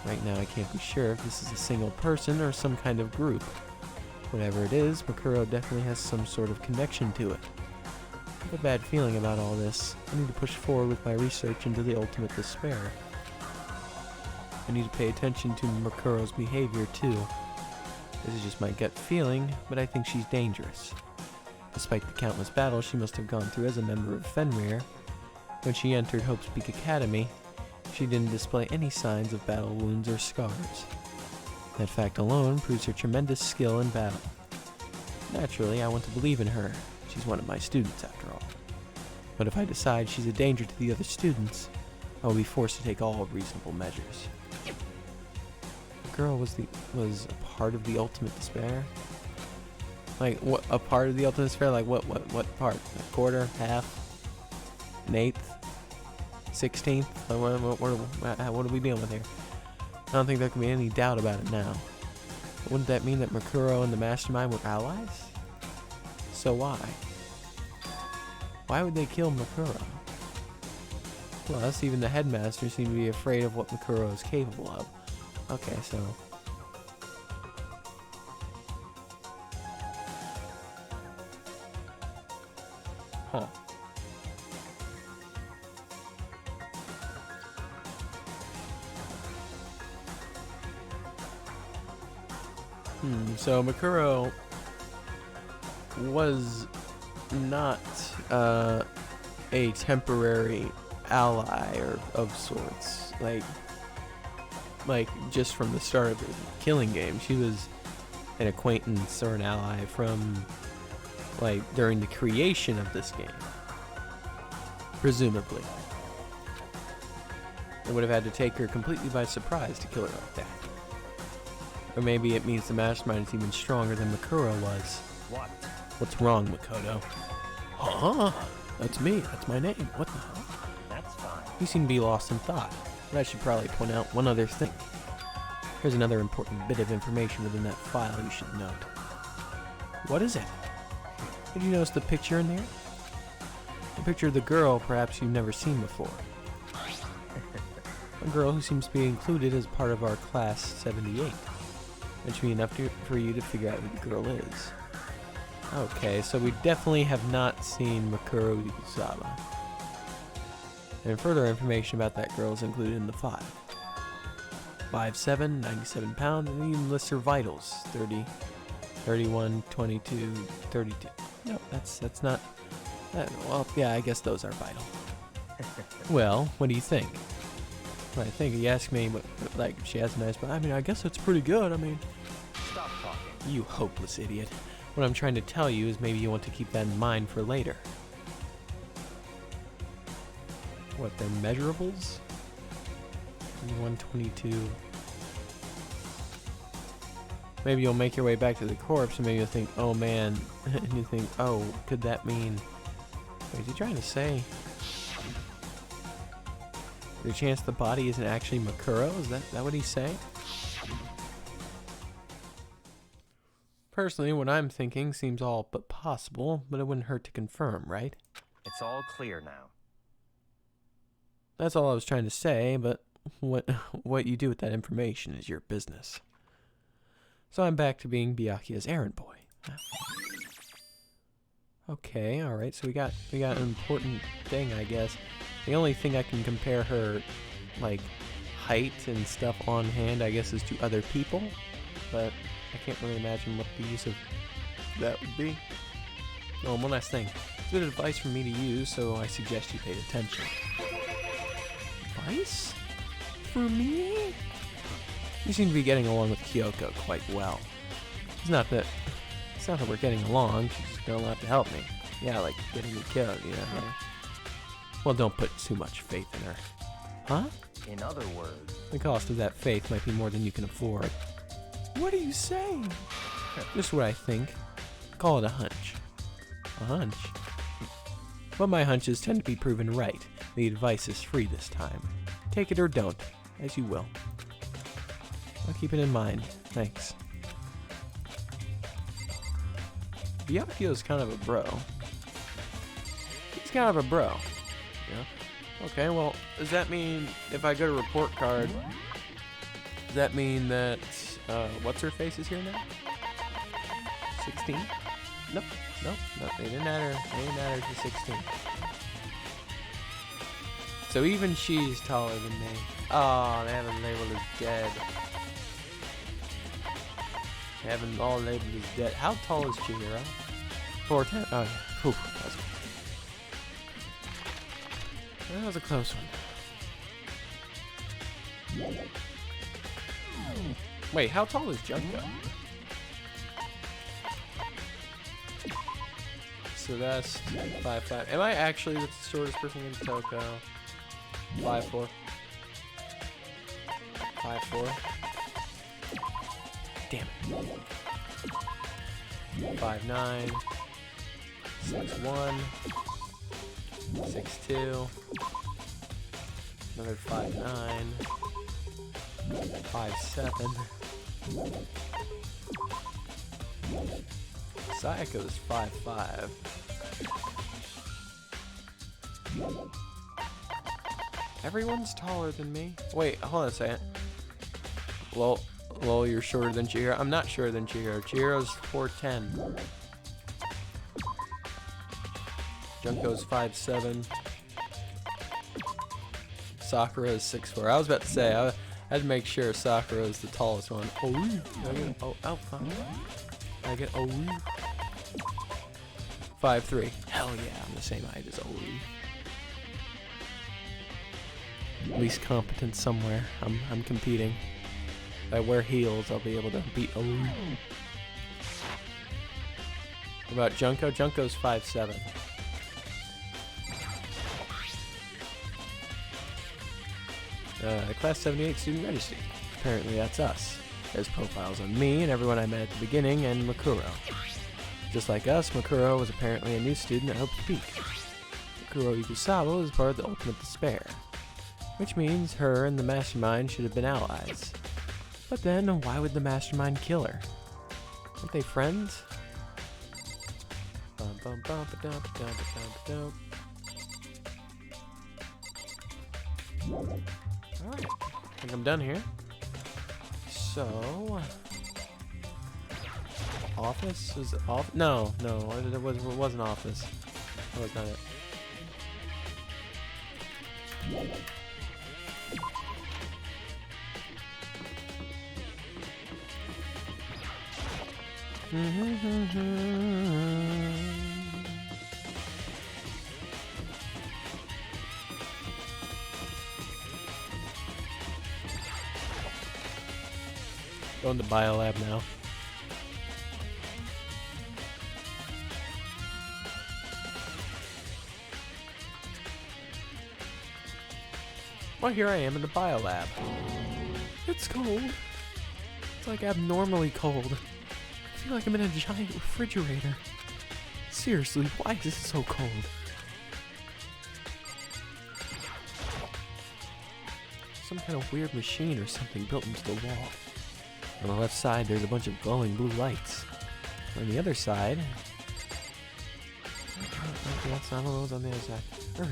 [SPEAKER 1] Right now I can't be sure if this is a single person or some kind of group. Whatever it is, Makuro definitely has some sort of connection to it. I have a bad feeling about all this. I need to push forward with my research into the Ultimate Despair. I need to pay attention to Makuro's behavior too. This is just my gut feeling, but I think she's dangerous. Despite the countless battles she must have gone through as a member of Fenrir, when she entered Hope's Peak Academy, she didn't display any signs of battle wounds or scars. That fact alone proves her tremendous skill in battle. Naturally, I want to believe in her. She's one of my students, after all. But if I decide she's a danger to the other students, I will be forced to take all reasonable measures. The girl was a part of the Ultimate Despair? Like, what? A part of the Ultimate Despair? Like, what part? A quarter? Half? An eighth? 16th? What are we dealing with here? I don't think there can be any doubt about it now. But wouldn't that mean that Makuro and the Mastermind were allies? So why? Why would they kill Makuro? Plus, even the headmaster seemed to be afraid of what Makuro is capable of. Okay, so... Huh. So Makuro was not a temporary ally or of sorts. Like just from the start of the Killing Game, she was an acquaintance or an ally from like during the creation of this game, presumably. It would have had to take her completely by surprise to kill her like that. Or maybe it means the Mastermind is even stronger than Makuro was.
[SPEAKER 5] What?
[SPEAKER 1] What's wrong, Makoto? Huh? That's me. That's my name. What the hell?
[SPEAKER 5] That's fine.
[SPEAKER 1] You seem to be lost in thought. But I should probably point out one other thing. Here's another important bit of information within that file you should note. What is it? Did you notice the picture in there? A picture of the girl perhaps you've never seen before. A girl who seems to be included as part of our Class 78. That should be enough for you to figure out who the girl is. Okay, so we definitely have not seen Makuro Yuzawa. And further information about that girl is included in the file. 5'7", 97 pounds, and even lists her vitals. 30, 31, 22, 32. No, that's not... well, yeah, I guess those are vital. Well, what do you think? Well, I think you asked me, like, she has a nice... But I mean, I guess that's pretty good. I mean...
[SPEAKER 5] Stop talking.
[SPEAKER 1] You hopeless idiot. What I'm trying to tell you is maybe you want to keep that in mind for later. What, they're measurables? 122. Maybe you'll make your way back to the corpse and maybe you'll think, oh man, and you think, oh, could that mean... What is he trying to say? The chance the body isn't actually Makuro? Is that what he's saying? Personally, what I'm thinking seems all but possible, but it wouldn't hurt to confirm, right?
[SPEAKER 5] It's all clear now.
[SPEAKER 1] That's all I was trying to say, but what you do with that information is your business. So I'm back to being Byakuya's errand boy. Okay, alright, so we got an important thing, I guess. The only thing I can compare her, like, height and stuff on hand, I guess, is to other people. But I can't really imagine what the use of that would be. Oh, and one last thing. It's good advice for me to use, so I suggest you paid attention. Advice? For me? You seem to be getting along with Kyoko quite well. It's not that we're getting along, she's just gonna have to help me. Yeah, like getting me killed, you know? Well, don't put too much faith in her. Huh?
[SPEAKER 5] In other words...
[SPEAKER 1] The cost of that faith might be more than you can afford. What are you saying? Just what I think. Call it a hunch. A hunch? But my hunches tend to be proven right. The advice is free this time. Take it or don't, as you will. I'll keep it in mind. Thanks. Byakuya's kind of a bro. He's kind of a bro. Yeah. Okay, well, does that mean if I go to report card, does that mean that, what's her face is here now? 16? Nope, they didn't add her to 16. So even she's taller than me. Oh, they haven't labeled as dead. They haven't all labeled as dead. How tall is Chihiro? 4'10". Oh, yeah. Whew, that was a close one. Wait, how tall is Junko? So that's 5'5". Am I actually the shortest person in Toko? 5'4". 5'4". Damn it. 5'9". 6'1". 6'2". Another 5'9". 5'7". Sayako's 5'5". Everyone's taller than me. Wait, hold on a second. Lol, you're shorter than Chihiro. I'm not shorter than Chihiro. Chihiro's 4'10". Junko's 5'7". Sakura is 6'4". I was about to say, I had to make sure Sakura is the tallest one. I get 5'3". Hell yeah, I'm the same height as Olu. At least competent somewhere. I'm competing. If I wear heels, I'll be able to beat Olu. What about Junko? Junko's 5'7". Class 78 student registry. Apparently that's us. There's profiles on me and everyone I met at the beginning and Makuro. Just like us, Makuro was apparently a new student at Hope's Peak. Makuro Yuzawa is part of the Ultimate Despair, which means her and the Mastermind should have been allies. But then, why would the Mastermind kill her? Aren't they friends? Alright, I think I'm done here. So, office? Was it off? No, it wasn't office. That was not it. Going to Biolab now. Well, here I am in the Biolab. It's cold. It's like abnormally cold. I feel like I'm in a giant refrigerator. Seriously, why is this so cold? Some kind of weird machine or something built into the wall. On the left side, there's a bunch of glowing blue lights. On the other side... That's not those on the other side.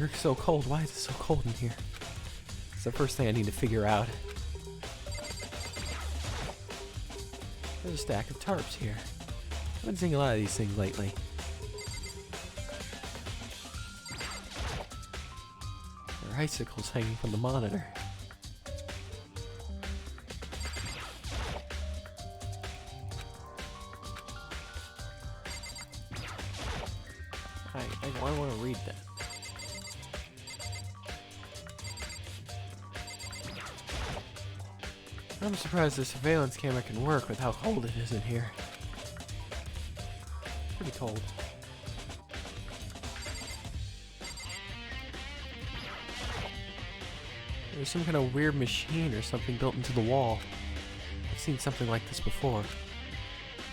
[SPEAKER 1] It's so cold. Why is it so cold in here? It's the first thing I need to figure out. There's a stack of tarps here. I've been seeing a lot of these things lately. There are icicles hanging from the monitor. I want to read that. I'm surprised the surveillance camera can work with how cold it is in here. Pretty cold. There's some kind of weird machine or something built into the wall. I've seen something like this before.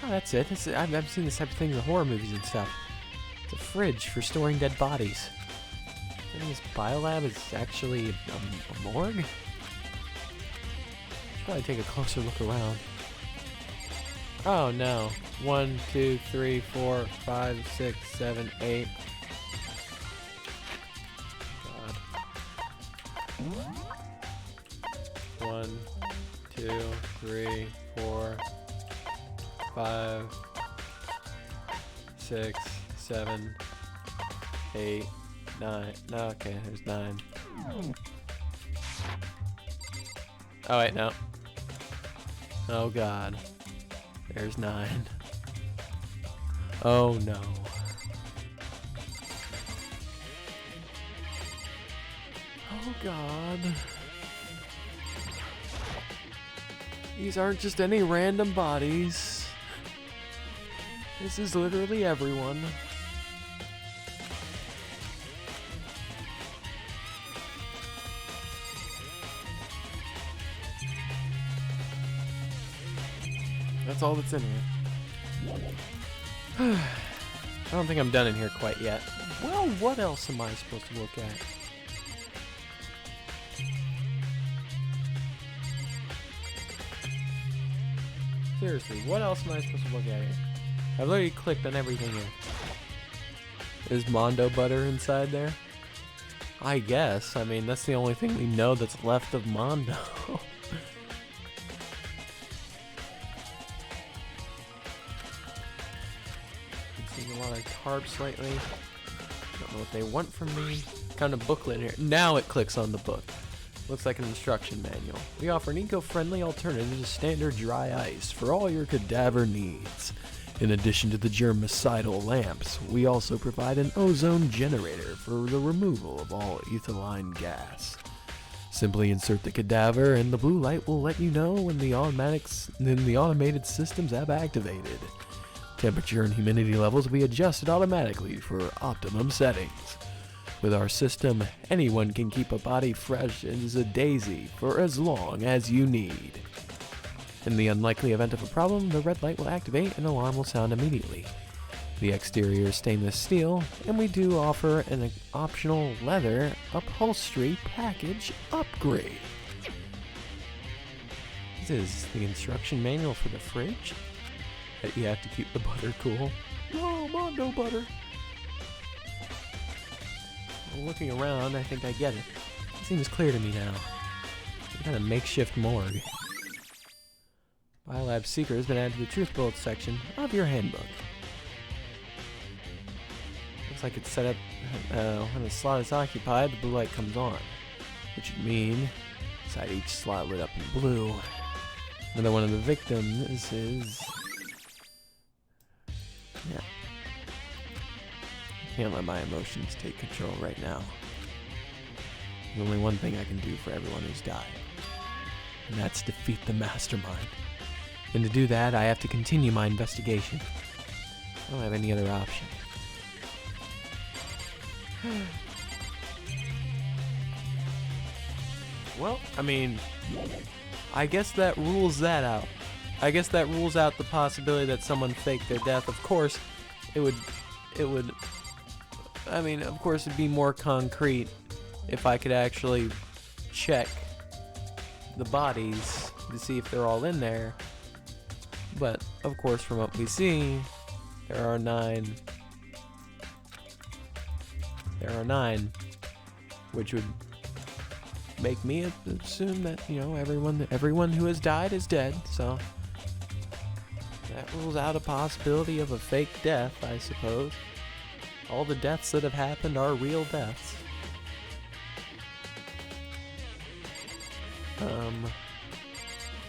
[SPEAKER 1] Oh, that's it. I've seen this type of thing in horror movies and stuff. It's a fridge for storing dead bodies. I think this biolab is actually a morgue? Probably take a closer look around. Oh no. 1, 2, 3, 4, 5, 6, 7, 8. God. 1, 2, 3, 4, 5, 6, 7, 8, 9. No, okay, there's 9. Oh wait, no. Oh god. There's 9. Oh no. Oh god. These aren't just any random bodies. This is literally everyone. That's all that's in here. I don't think I'm done in here quite yet. Well, what else am I supposed to look at? Seriously, what else am I supposed to look at here? I've literally clicked on everything here. Is Mondo butter inside there? I guess. I mean, that's the only thing we know that's left of Mondo. A lot of tarps lately. Don't know what they want from me. Kind of booklet here. Now it clicks on the book. Looks like an instruction manual. We offer an eco-friendly alternative to standard dry ice for all your cadaver needs. In addition to the germicidal lamps, we also provide an ozone generator for the removal of all ethylene gas. Simply insert the cadaver and the blue light will let you know when the automated systems have activated. Temperature and humidity levels will be adjusted automatically for optimum settings. With our system, anyone can keep a body fresh as a daisy for as long as you need. In the unlikely event of a problem, the red light will activate and an alarm will sound immediately. The exterior is stainless steel, and we do offer an optional leather upholstery package upgrade. This is the instruction manual for the fridge. That you have to keep the butter cool. No, Mondo butter. Well, looking around, I think I get it. It seems clear to me now. Some kind of makeshift morgue. Biolab Seeker has been added to the Truth Bullets section of your handbook. Looks like it's set up when the slot is occupied, the blue light comes on. Which would mean inside each slot lit up in blue. Another one of the victims is... Yeah. Can't let my emotions take control right now. There's only one thing I can do for everyone who's died. And that's defeat the mastermind. And to do that, I have to continue my investigation. I don't have any other option. Well, I mean, I guess that rules that out. I guess that rules out the possibility that someone faked their death. Of course, it would, I mean, of course it'd be more concrete if I could actually check the bodies to see if they're all in there. But, of course, from what we see, there are 9. There are 9, which would make me assume that, you know, everyone who has died is dead, so that rules out a possibility of a fake death, I suppose. All the deaths that have happened are real deaths.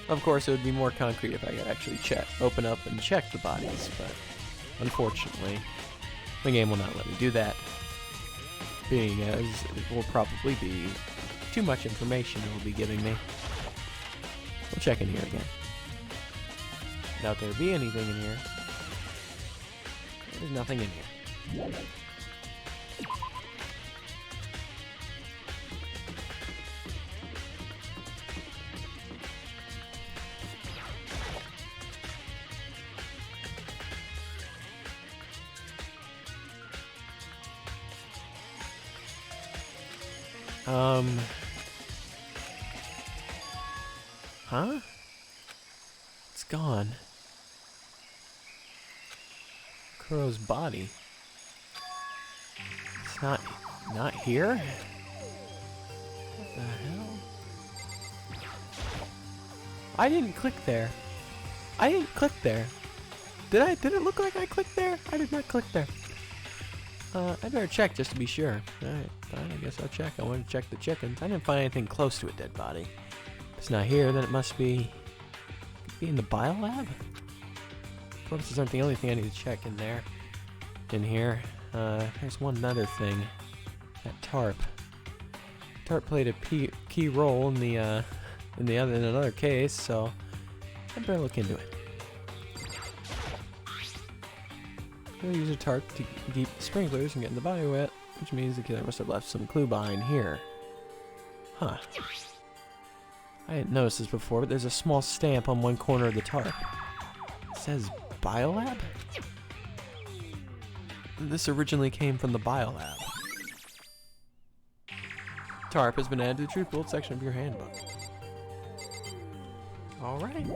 [SPEAKER 1] Of course, it would be more concrete if I could actually open up and check the bodies, but unfortunately, the game will not let me do that, being as it will probably be too much information it will be giving me. We'll check in here again. Doubt there be anything in here. There's nothing in here. Huh? It's gone. Kuro's body. It's not here? What the hell? I didn't click there. I didn't click there. Did it look like I clicked there? I did not click there. I better check just to be sure. Alright, fine, I guess I'll check. I want to check the chickens. I didn't find anything close to a dead body. If it's not here, then it must be in the biolab? Corpses aren't the only thing I need to check in there. In here. There's one other thing. That tarp. Tarp played a key role in another case, so I better look into it. We'll use a tarp to keep the sprinklers from getting the body wet, which means the killer must have left some clue behind here. Huh. I didn't notice this before, but there's a small stamp on one corner of the tarp. It says Biolab? This originally came from the Biolab. Tarp has been added to the Truth Bullets section of your handbook. Alright.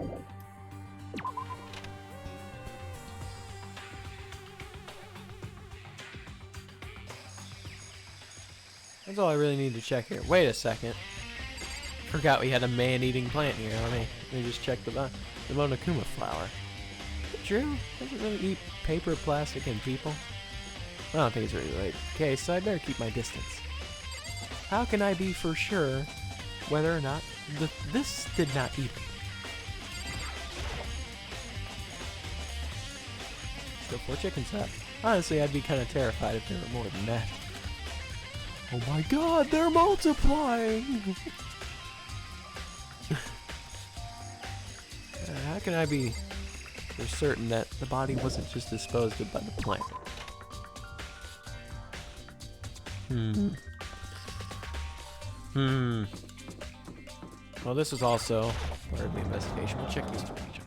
[SPEAKER 1] That's all I really need to check here. Wait a second. Forgot we had a man-eating plant here. Let me just check the Monokuma flower. Is it true? Does it really eat paper, plastic, and people? I don't think it's really related. Okay, so I better keep my distance. How can I be for sure whether or not this did not eat it? Still 4 chickens up. Honestly, I'd be kind of terrified if there were more than that. Oh my god, they're multiplying! How can I be for certain that the body wasn't just disposed of by the plant? Well, this is also part of the investigation. We'll check these 2 each.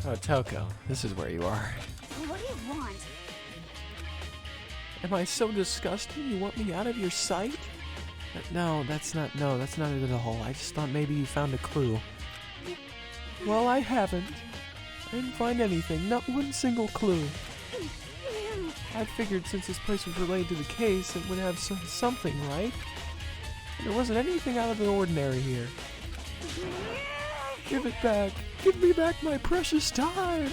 [SPEAKER 1] Oh, Toko, this is where you are.
[SPEAKER 4] What do you want?
[SPEAKER 1] Am I so disgusting you want me out of your sight? No, that's not it at all. I just thought maybe you found a clue. Well, I haven't. I didn't find anything, not one single clue. I figured since this place was related to the case, it would have something, right? There wasn't anything out of the ordinary here. Give it back. Give me back my precious time.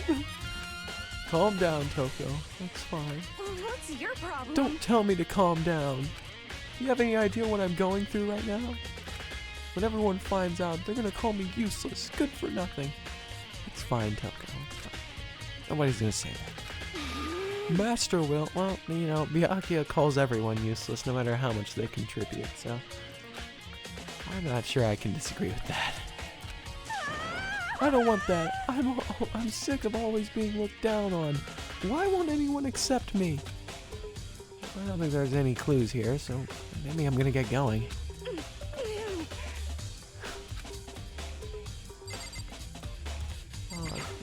[SPEAKER 1] Calm down, Toko. That's fine.
[SPEAKER 4] What's your problem?
[SPEAKER 1] Don't tell me to calm down. Do you have any idea what I'm going through right now? When everyone finds out, they're gonna call me useless, good for nothing. It's fine, Toko. It's fine. Nobody's gonna say that. Master will. Well, you know, Byakuya calls everyone useless, no matter how much they contribute. So I'm not sure I can disagree with that. I don't want that. I'm sick of always being looked down on. Why won't anyone accept me? I don't think there's any clues here, so maybe I'm gonna get going.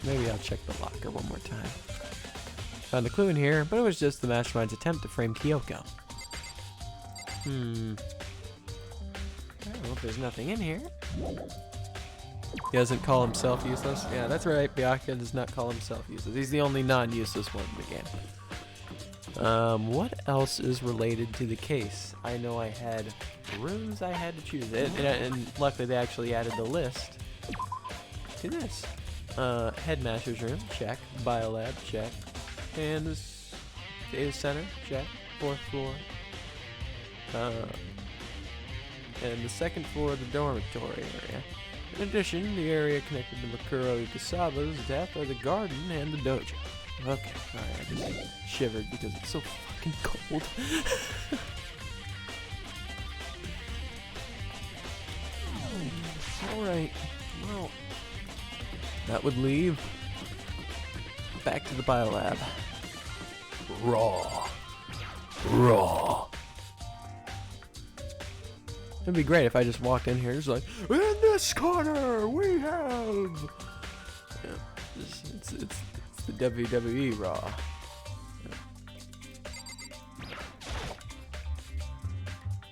[SPEAKER 1] Maybe I'll check the locker one more time. Found a clue in here, but it was just the mastermind's attempt to frame Kyoko. Well, if there's nothing in here. He doesn't call himself useless? Yeah, that's right. Byakuya does not call himself useless. He's the only non-useless one in the game. What else is related to the case? I know I had rooms I had to choose. And luckily they actually added the list to this. Headmaster's room, check. Biolab, check. And this data center, check. 4th floor. And the 2nd floor of the dormitory area. In addition, the area connected to Makuro Ikusaba's death are the garden and the dojo. Okay, alright, I just shivered because it's so fucking cold. Alright, well, that would leave back to the biolab. Raw. It'd be great if I just walked in here, just like, in this corner we have. Yeah, it's the WWE Raw. Yeah.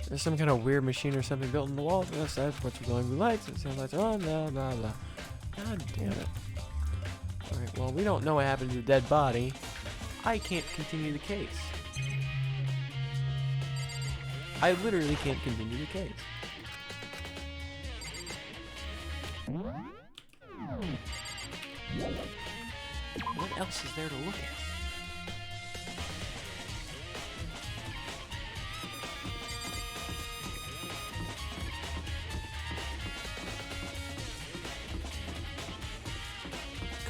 [SPEAKER 1] There's some kind of weird machine or something built in the wall. Yes, that's what you're going to like. It sounds like, oh, blah, blah, blah. God damn it. Alright, well, we don't know what happened to the dead body. I can't continue the case. I literally can't continue the case. What else is there to look at?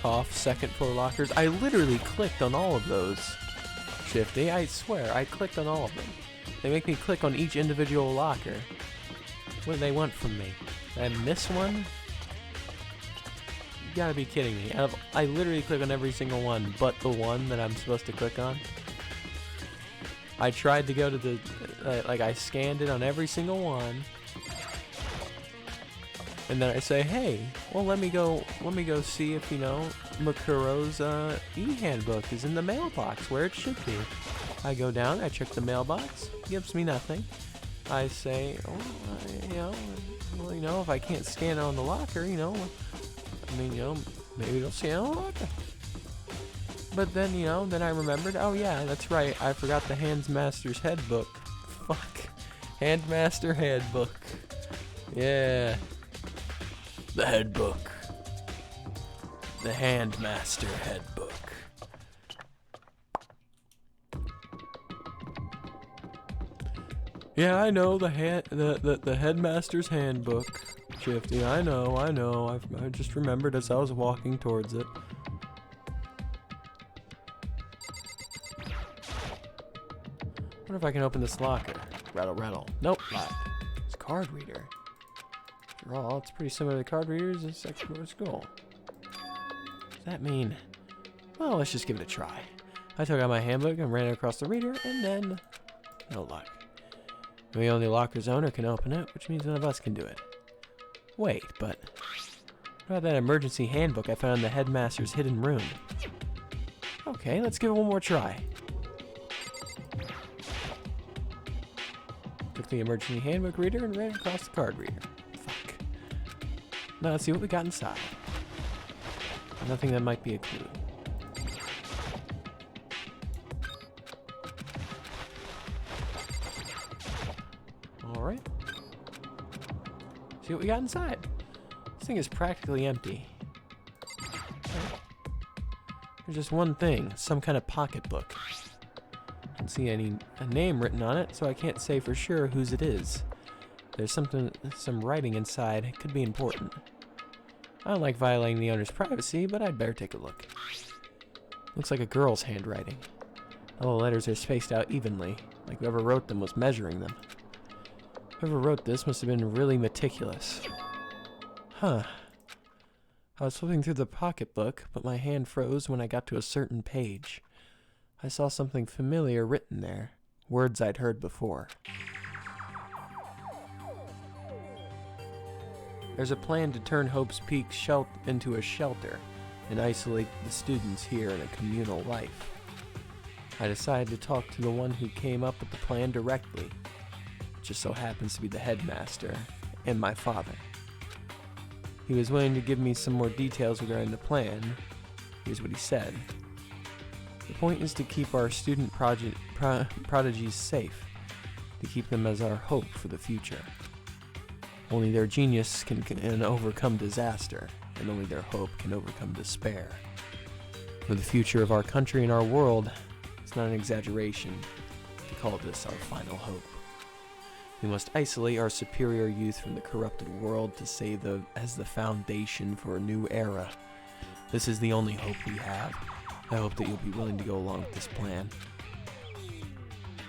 [SPEAKER 1] Cough, 2nd floor lockers. I literally clicked on all of those. Shifty, I swear, I clicked on all of them. They make me click on each individual locker. What do they want from me? Did I miss one? You gotta be kidding me. I literally click on every single one, but the one that I'm supposed to click on. I tried to go to the, like I scanned it on every single one. And then I say, hey, well let me go see if, you know, Makuro's e-handbook is in the mailbox where it should be. I go down, I check the mailbox, gives me nothing. I say, well, you know, if I can't scan it on the locker, you know, I mean, you know, maybe it'll scan on the locker. But then, you know, then I remembered, oh yeah, that's right, I forgot the Handmaster's Headbook. Fuck. Handmaster Headbook. Yeah. The Headbook. The Handmaster Headbook. Yeah, I know the Headmaster's Handbook, Shifty. I know. I just remembered as I was walking towards it. Wonder if I can open this locker. Rattle. Nope, locked. It's a card reader. After all, it's pretty similar to the card readers in section of school. What does that mean? Well, let's just give it a try. I took out my handbook and ran it across the reader, and then no luck. We only locker's owner can open it, which means none of us can do it. Wait, but what about that emergency handbook I found in the headmaster's hidden room? Okay, let's give it one more try. Took the emergency handbook reader and ran it across the card reader. Fuck. Now let's see what we got inside. Nothing that might be a clue. Alright. See what we got inside. This thing is practically empty. There's just one thing, some kind of pocketbook. I don't see a name written on it, so I can't say for sure whose it is. There's some writing inside. It could be important. I don't like violating the owner's privacy, but I'd better take a look. Looks like a girl's handwriting. All the letters are spaced out evenly, like whoever wrote them was measuring them. Whoever wrote this must have been really meticulous. Huh. I was flipping through the pocketbook, but my hand froze when I got to a certain page. I saw something familiar written there, words I'd heard before. There's a plan to turn Hope's Peak into a shelter and isolate the students here in a communal life. I decided to talk to the one who came up with the plan directly. It just so happens to be the headmaster and my father. He was willing to give me some more details regarding the plan. Here's what he said. The point is to keep our student prodigies safe, to keep them as our hope for the future. Only their genius can overcome disaster, and only their hope can overcome despair. For the future of our country and our world, it's not an exaggeration to call this our final hope. We must isolate our superior youth from the corrupted world to save them as the foundation for a new era. This is the only hope we have. I hope that you'll be willing to go along with this plan.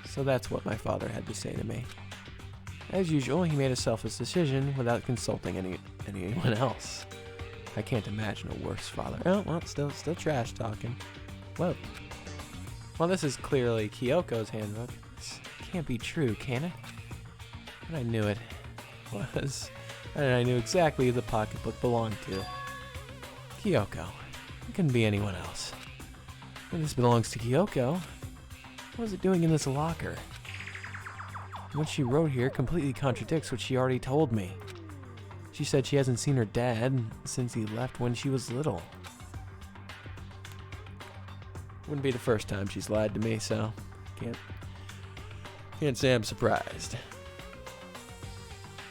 [SPEAKER 1] So that's what my father had to say to me. As usual, he made a selfless decision without consulting anyone else. I can't imagine a worse father. Oh, well, still trash talking. Whoa. Well, this is clearly Kyoko's handbook. This can't be true, can it? But I knew it was. And I knew exactly who the pocketbook belonged to. Kyoko. It couldn't be anyone else. If this belongs to Kyoko, what is it doing in this locker? What she wrote here completely contradicts what she already told me. She said she hasn't seen her dad since he left when she was little. Wouldn't be the first time she's lied to me, so can't say I'm surprised.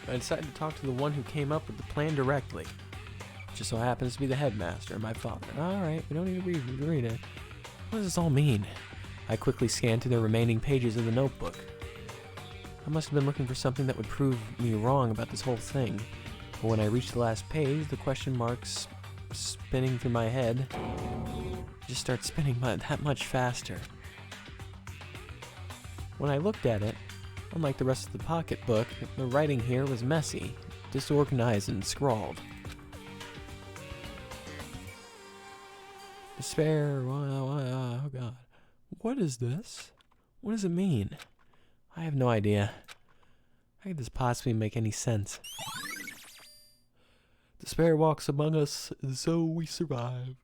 [SPEAKER 1] I decided to talk to the one who came up with the plan directly. Just so happens to be the headmaster, my father. Alright, we don't need to read it. What does this all mean? I quickly scanned through the remaining pages of the notebook. I must have been looking for something that would prove me wrong about this whole thing. But when I reached the last page, the question marks spinning through my head just start spinning that much faster. When I looked at it, unlike the rest of the pocketbook, the writing here was messy, disorganized, and scrawled. Despair, oh god. What is this? What does it mean? I have no idea. How could this possibly make any sense? Despair walks among us, and so we survive.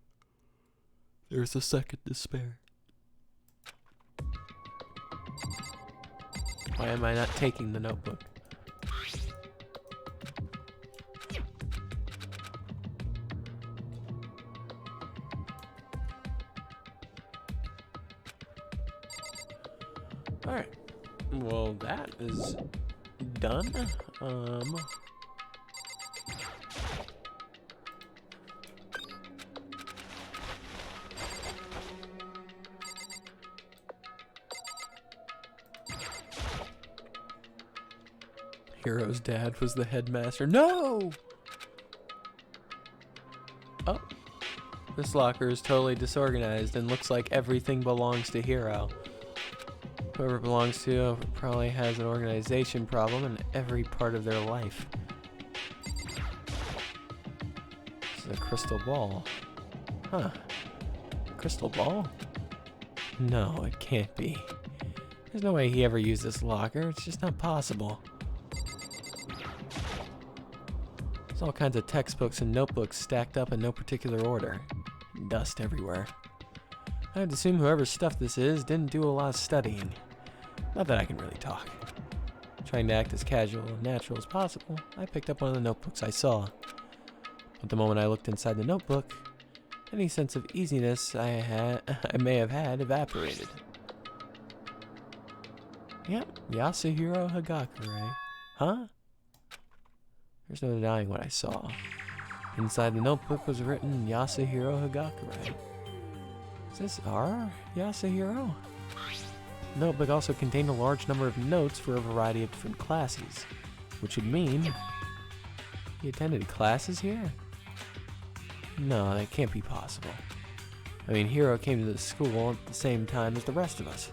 [SPEAKER 1] There's a second despair. Why am I not taking the notebook? Alright. Well, that is done. Hiro's dad was the headmaster. No! Oh. This locker is totally disorganized and looks like everything belongs to Hiro. Whoever it belongs to probably has an organization problem in every part of their life. This is a crystal ball. Huh. Crystal ball? No, it can't be. There's no way he ever used this locker. It's just not possible. There's all kinds of textbooks and notebooks stacked up in no particular order. Dust everywhere. I'd assume whoever stuff this is didn't do a lot of studying. Not that I can really talk. Trying to act as casual and natural as possible, I picked up one of the notebooks I saw. But the moment I looked inside the notebook, any sense of easiness I may have had evaporated. Yep, Yasuhiro Hagakure. Huh? There's no denying what I saw. Inside the notebook was written Yasuhiro Hagakurai. Is this our Yasuhiro? The notebook also contained a large number of notes for a variety of different classes, which would mean he attended classes here? No, that can't be possible. I mean, Hiro came to the school at the same time as the rest of us.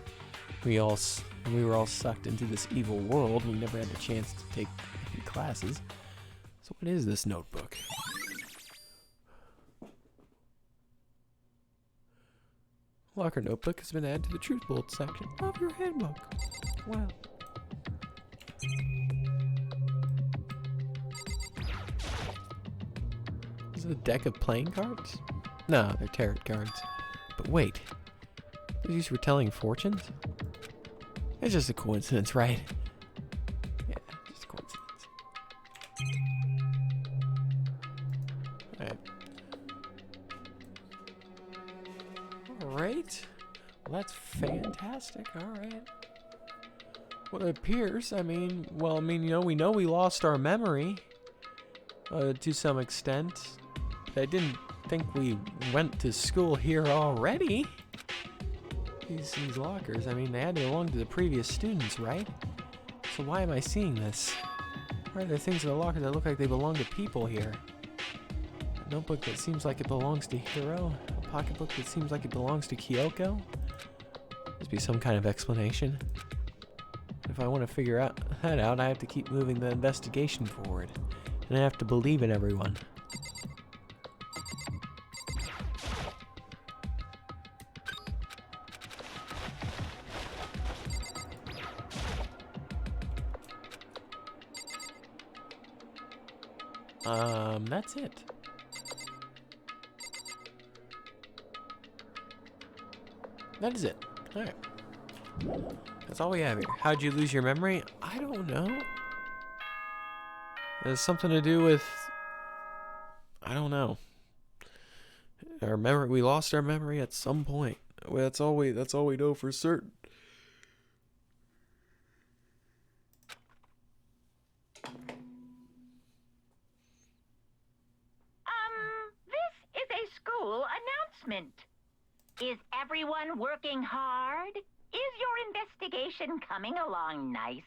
[SPEAKER 1] We were all sucked into this evil world. We never had a chance to take any classes. So what is this notebook? Locker notebook has been added to the Truth Bolt section of your handbook. Wow. Is it a deck of playing cards? No, they're tarot cards. But wait, are these retelling fortunes? It's just a coincidence, right? Yeah, just a coincidence. Alright. Alright. Well, that's fantastic. Alright. Well, it appears, we know we lost our memory to some extent. I didn't think we went to school here already. These lockers, they had to belong to the previous students, right? So why am I seeing this? Why are there things in the locker that look like they belong to people here? A notebook that seems like it belongs to Hiro? A pocketbook that seems like it belongs to Kyoko? Must be some kind of explanation. If I want to figure that out, I have to keep moving the investigation forward. And I have to believe in everyone. That's it. That is it. Alright. That's all we have here. How'd you lose your memory? I don't know. It has something to do with... I don't know. Our memory, we lost our memory at some point. Well, that's all we know for certain.
[SPEAKER 3] This is a school announcement. Is everyone working hard? Is your investigation coming along nicely?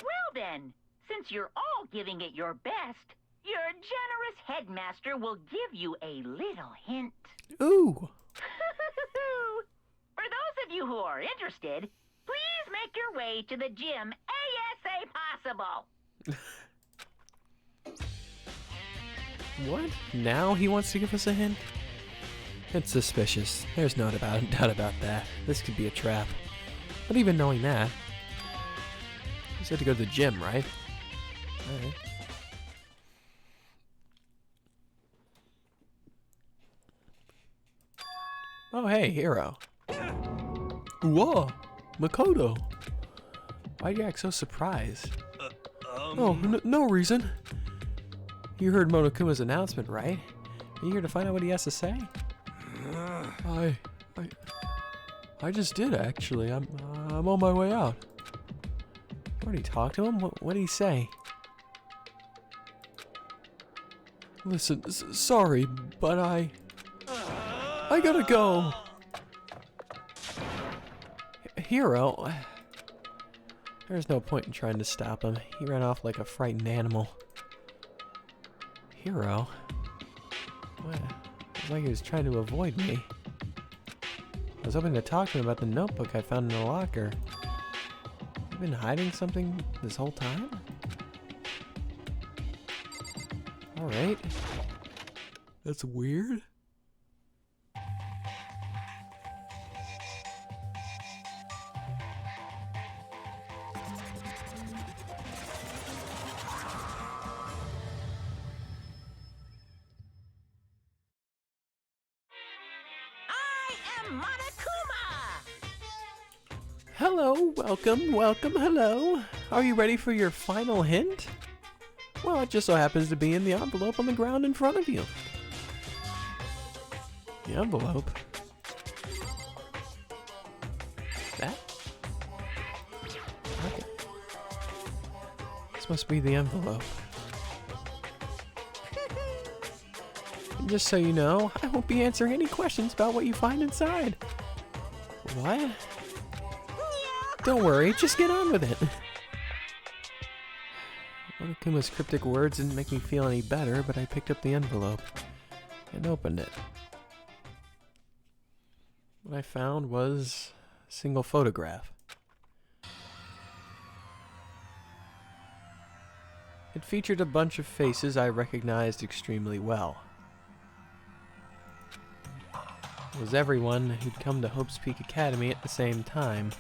[SPEAKER 3] Well then, since you're all giving it your best, your generous headmaster will give you a little hint.
[SPEAKER 1] Ooh!
[SPEAKER 3] For those of you who are interested, please make your way to the gym ASA possible.
[SPEAKER 1] What? Now he wants to give us a hint? It's suspicious. There's no doubt about that. This could be a trap. But even knowing that, you said to go to the gym, right? Alright. Oh, hey, Hiro. Whoa, Makoto. Why'd you act so surprised? Oh, no reason. You heard Monokuma's announcement, right? Are you here to find out what he has to say? I just did, actually. I'm on my way out. You already talked to him? What did he say? Listen, sorry, but I gotta go. Hiro, there's no point in trying to stop him. He ran off like a frightened animal. Hiro? What? It's like he was trying to avoid me. I was hoping to talk to him about the notebook I found in the locker. You've been hiding something this whole time? Alright. That's weird. Hello, welcome, hello. Are you ready for your final hint? Well, it just so happens to be in the envelope on the ground in front of you. The envelope? That? Okay. This must be the envelope. And just so you know, I won't be answering any questions about what you find inside. What? Don't worry, just get on with it. Monokuma's cryptic words didn't make me feel any better, but I picked up the envelope and opened it. What I found was a single photograph. It featured a bunch of faces I recognized extremely well. It was everyone who'd come to Hope's Peak Academy at the same time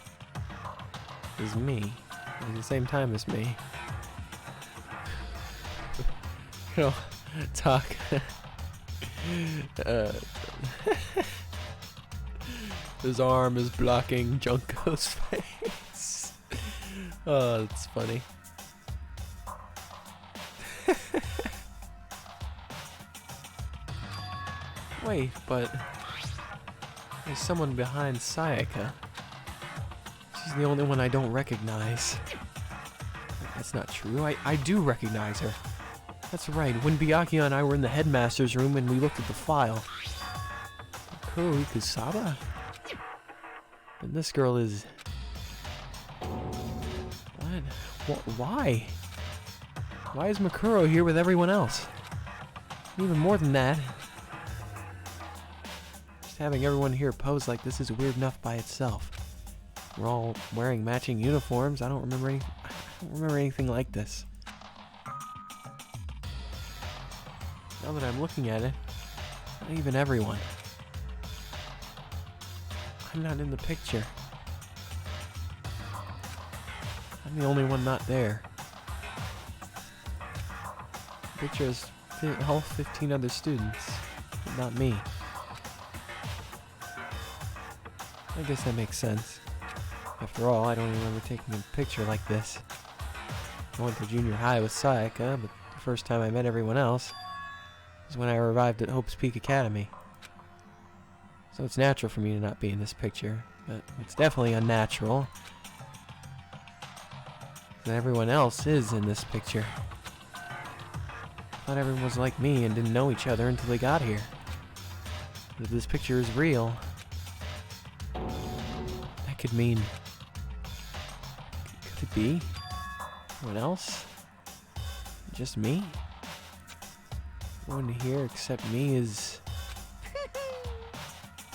[SPEAKER 1] as me. At the same time as me. You know, talk. His arm is blocking Junko's face. Oh, that's funny. Wait, but there's someone behind Sayaka. She's the only one I don't recognize. That's not true. I do recognize her. That's right. When Byakuya and I were in the headmaster's room and we looked at the file. Kuro Ikusaba? And this girl is... What? Why? Why is Makuro here with everyone else? Even more than that, just having everyone here pose like this is weird enough by itself. We're all wearing matching uniforms. I don't remember anything like this. Now that I'm looking at it, not even everyone. I'm not in the picture. I'm the only one not there. The picture has all 15 other students, but not me. I guess that makes sense. After all, I don't remember taking a picture like this. I went to junior high with Sayaka, but the first time I met everyone else was when I arrived at Hope's Peak Academy. So it's natural for me to not be in this picture, but it's definitely unnatural that everyone else is in this picture. I thought everyone was like me and didn't know each other until they got here. But if this picture is real, that could mean... Could it be? Anyone else? Just me? No one here except me is...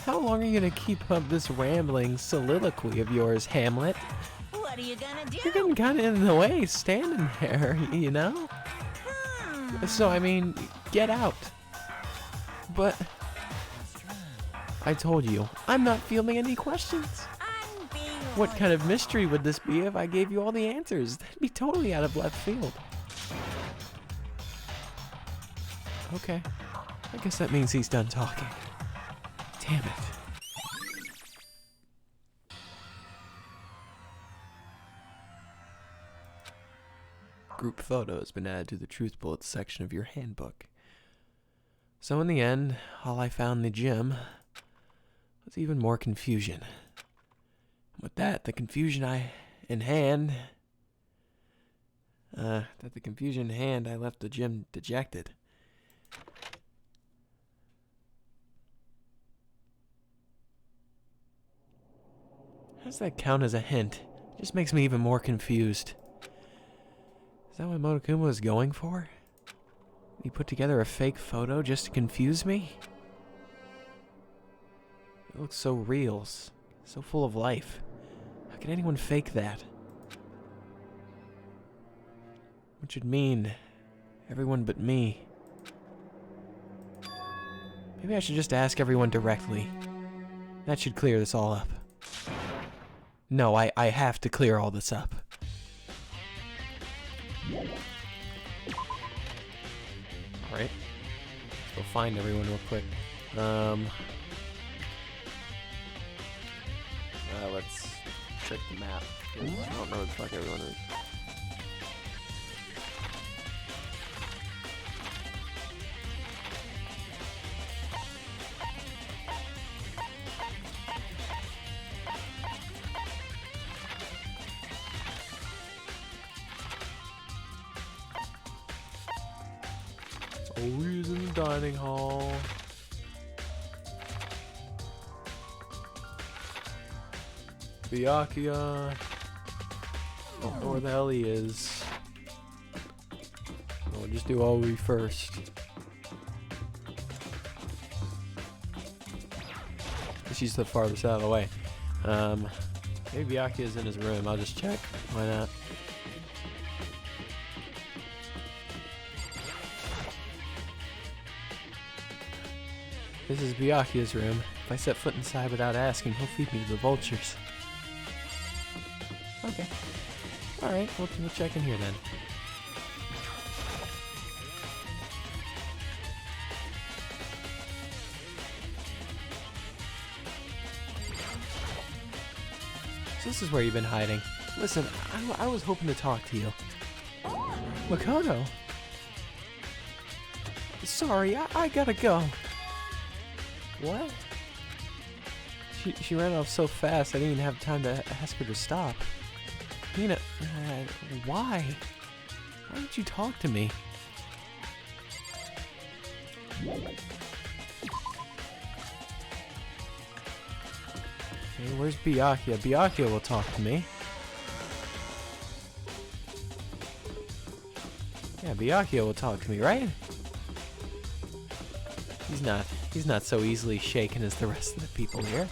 [SPEAKER 1] How long are you gonna keep up this rambling soliloquy of yours, Hamlet?
[SPEAKER 3] What are you gonna do?
[SPEAKER 1] You're getting kinda in the way, standing there, you know? So, I mean, get out. But... I told you, I'm not fielding any questions.
[SPEAKER 3] I'm being
[SPEAKER 1] What kind of mystery would this be if I gave you all the answers? That'd be totally out of left field. Okay. I guess that means he's done talking. Damn it. Group photo has been added to the Truth Bullets section of your handbook. So in the end, all I found in the gym was even more confusion. With that, the confusion in hand, I left the gym dejected. How does that count as a hint? It just makes me even more confused. Is that what Monokuma was going for? He put together a fake photo just to confuse me? It looks so real, so full of life. How can anyone fake that? Which would mean everyone but me. Maybe I should just ask everyone directly. That should clear this all up. No, I have to clear all this up. Alright. Let's go find everyone real quick. Let's check the map. I don't know where the fuck everyone is. he's in the dining hall. Byakuya. Don't know where the hell he is. We'll just do Oi first. She's the farthest out of the way. Maybe Byakuya's in his room. I'll just check. Why not? This is Byakuya's room. If I set foot inside without asking, he'll feed me to the vultures. Okay. Alright, we'll check in here then. So this is where you've been hiding. Listen, I was hoping to talk to you. Makoto! Sorry, I gotta go. What? She ran off so fast I didn't even have time to ask her to stop. Nina, why? Why didn't you talk to me? Okay, where's Byakuya? Byakuya will talk to me. Yeah, Byakuya will talk to me, right? He's not so easily shaken as the rest of the people here.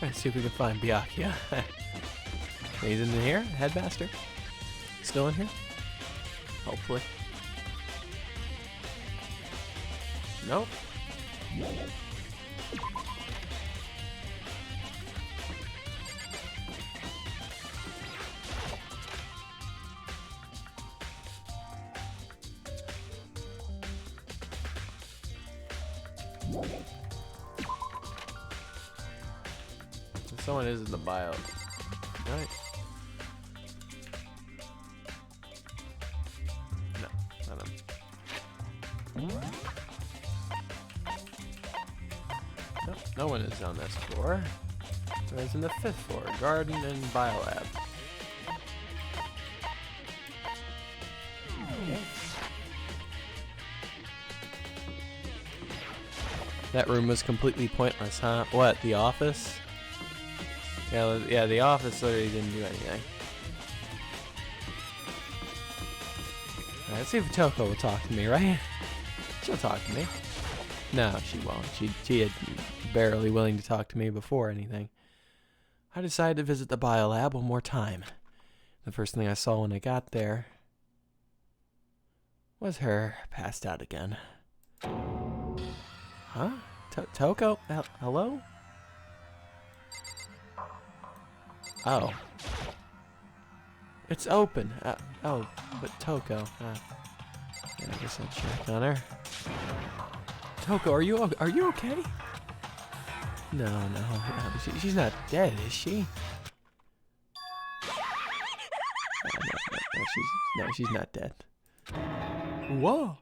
[SPEAKER 1] Let's see if we can find Byakuya. He's in here? Headmaster? Still in here? Hopefully. Nope. Someone is in the bio. Right? No, not him. Nope, no one is on this floor. It's in the 5th floor, garden and biolab. Okay. That room was completely pointless, huh? What, the office? Yeah, the office literally didn't do anything. Alright, let's see if Toko will talk to me, right? She'll talk to me. No, she won't. She had barely willing to talk to me before anything. I decided to visit the biolab one more time. The first thing I saw when I got there was her passed out again. Huh? Toko? Hello? Oh. It's open. Oh, but Toko. Yeah, I guess I'll check on her. Toko, are you okay? No. She's not dead, is she? No, she's not dead. Whoa.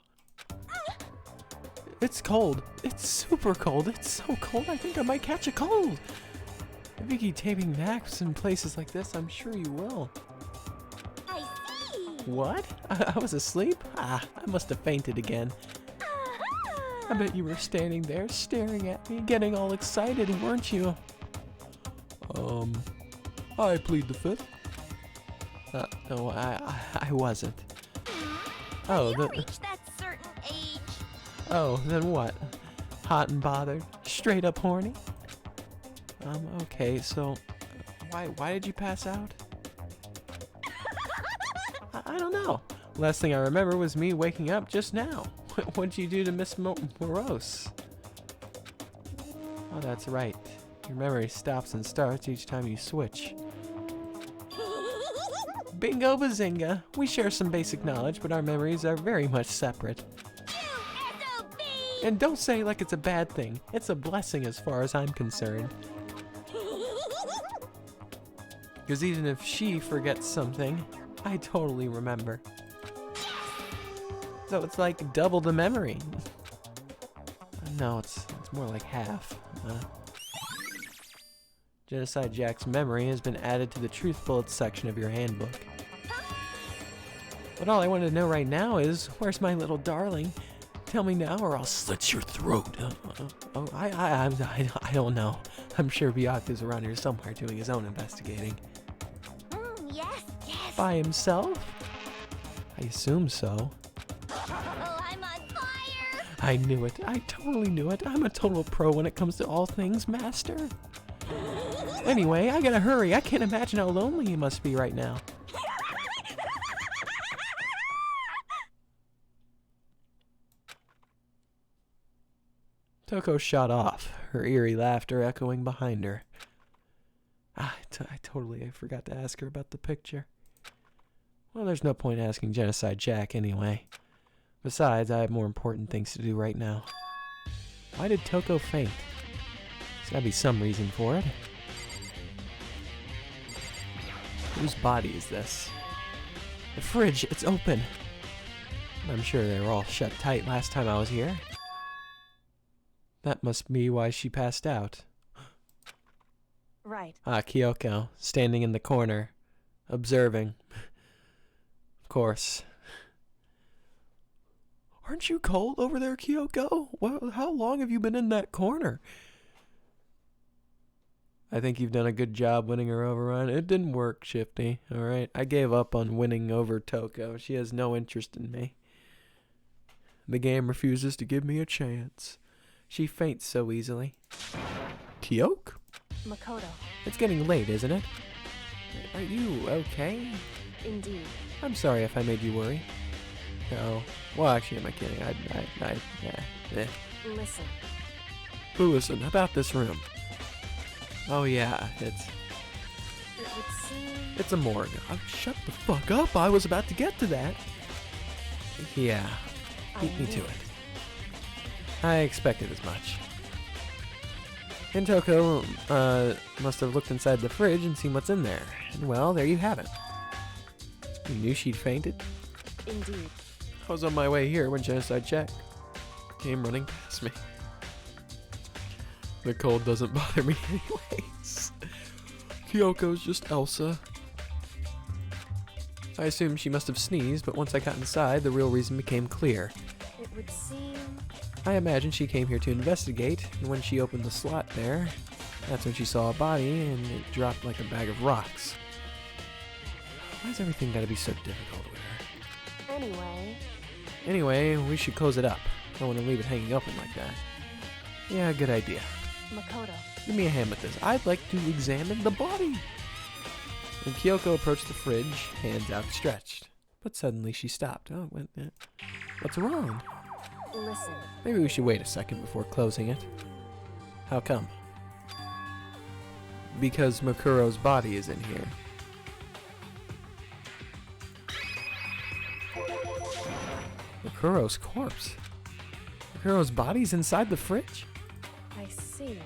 [SPEAKER 1] It's cold. It's super cold. It's so cold I think I might catch a cold. If you keep taking naps in places like this, I'm sure you will.
[SPEAKER 4] I see.
[SPEAKER 1] What? I was asleep? I must have fainted again. I bet you were standing there staring at me, getting all excited, weren't you? I plead the fifth. No, I wasn't. Oh,
[SPEAKER 4] You reached that certain age.
[SPEAKER 1] Oh, then what? Hot and bothered? Straight up horny? Okay, so why did you pass out? I don't know. Last thing I remember was me waking up just now. What'd you do to Miss Morose? Oh, that's right. Your memory stops and starts each time you switch. Bingo bazinga! We share some basic knowledge, but our memories are very much separate. And don't say like it's a bad thing. It's a blessing as far as I'm concerned. Because even if she forgets something, I totally remember. So it's like double the memory. No, it's more like half. Genocide Jack's memory has been added to the truth bullets section of your handbook. But all I want to know right now is, where's my little darling? Tell me now or I'll slit your throat. I don't know. I'm sure Byaku's around here somewhere doing his own investigating.
[SPEAKER 4] Yes.
[SPEAKER 1] By himself? I assume so.
[SPEAKER 4] Oh, I'm on fire!
[SPEAKER 1] I knew it. I totally knew it. I'm a total pro when it comes to all things, Master. Anyway, I gotta hurry. I can't imagine how lonely you must be right now. Toko shot off, her eerie laughter echoing behind her. I forgot to ask her about the picture. Well, there's no point asking Genocide Jack anyway. Besides, I have more important things to do right now. Why did Toko faint? There's gotta be some reason for it. Whose body is this? The fridge, it's open. I'm sure they were all shut tight last time I was here. That must be why she passed out.
[SPEAKER 2] Right.
[SPEAKER 1] Ah, Kyoko, standing in the corner, observing. Of course. Aren't you cold over there, Kyoko? Well, how long have you been in that corner? I think you've done a good job winning her over on. It didn't work, Shifty. Alright, I gave up on winning over Toko. She has no interest in me. The game refuses to give me a chance. She faints so easily. Kyoko?
[SPEAKER 2] Makoto.
[SPEAKER 1] It's getting late, isn't it? Are you okay?
[SPEAKER 2] Indeed.
[SPEAKER 1] I'm sorry if I made you worry. No. Well, actually, am I kidding?
[SPEAKER 2] Listen.
[SPEAKER 1] Listen, about this room. Oh yeah,
[SPEAKER 2] It would seem...
[SPEAKER 1] it's a morgue. Oh, shut the fuck up. I was about to get to that. Yeah. Beat me to it. I expected as much. And Toko must have looked inside the fridge and seen what's in there. And well, there you have it. You knew she'd fainted?
[SPEAKER 2] Indeed.
[SPEAKER 1] I was on my way here when Genocide Jack came running past me. The cold doesn't bother me anyways. Kyoko's just Elsa. I assumed she must have sneezed, but once I got inside, the real reason became clear.
[SPEAKER 2] It would seem...
[SPEAKER 1] I imagine she came here to investigate, and when she opened the slot there, that's when she saw a body, and it dropped like a bag of rocks. Why's everything gotta be so difficult with her? Anyway, we should close it up. I don't want to leave it hanging open like that. Yeah, good idea.
[SPEAKER 2] Makoto.
[SPEAKER 1] Give me a hand with this. I'd like to examine the body. And Kyoko approached the fridge, hands outstretched. But suddenly she stopped. Oh, what's wrong?
[SPEAKER 2] Listen.
[SPEAKER 1] Maybe we should wait a second before closing it. How come? Because Makuro's body is in here. Makuro's corpse? Makuro's body's inside the fridge?
[SPEAKER 2] I see.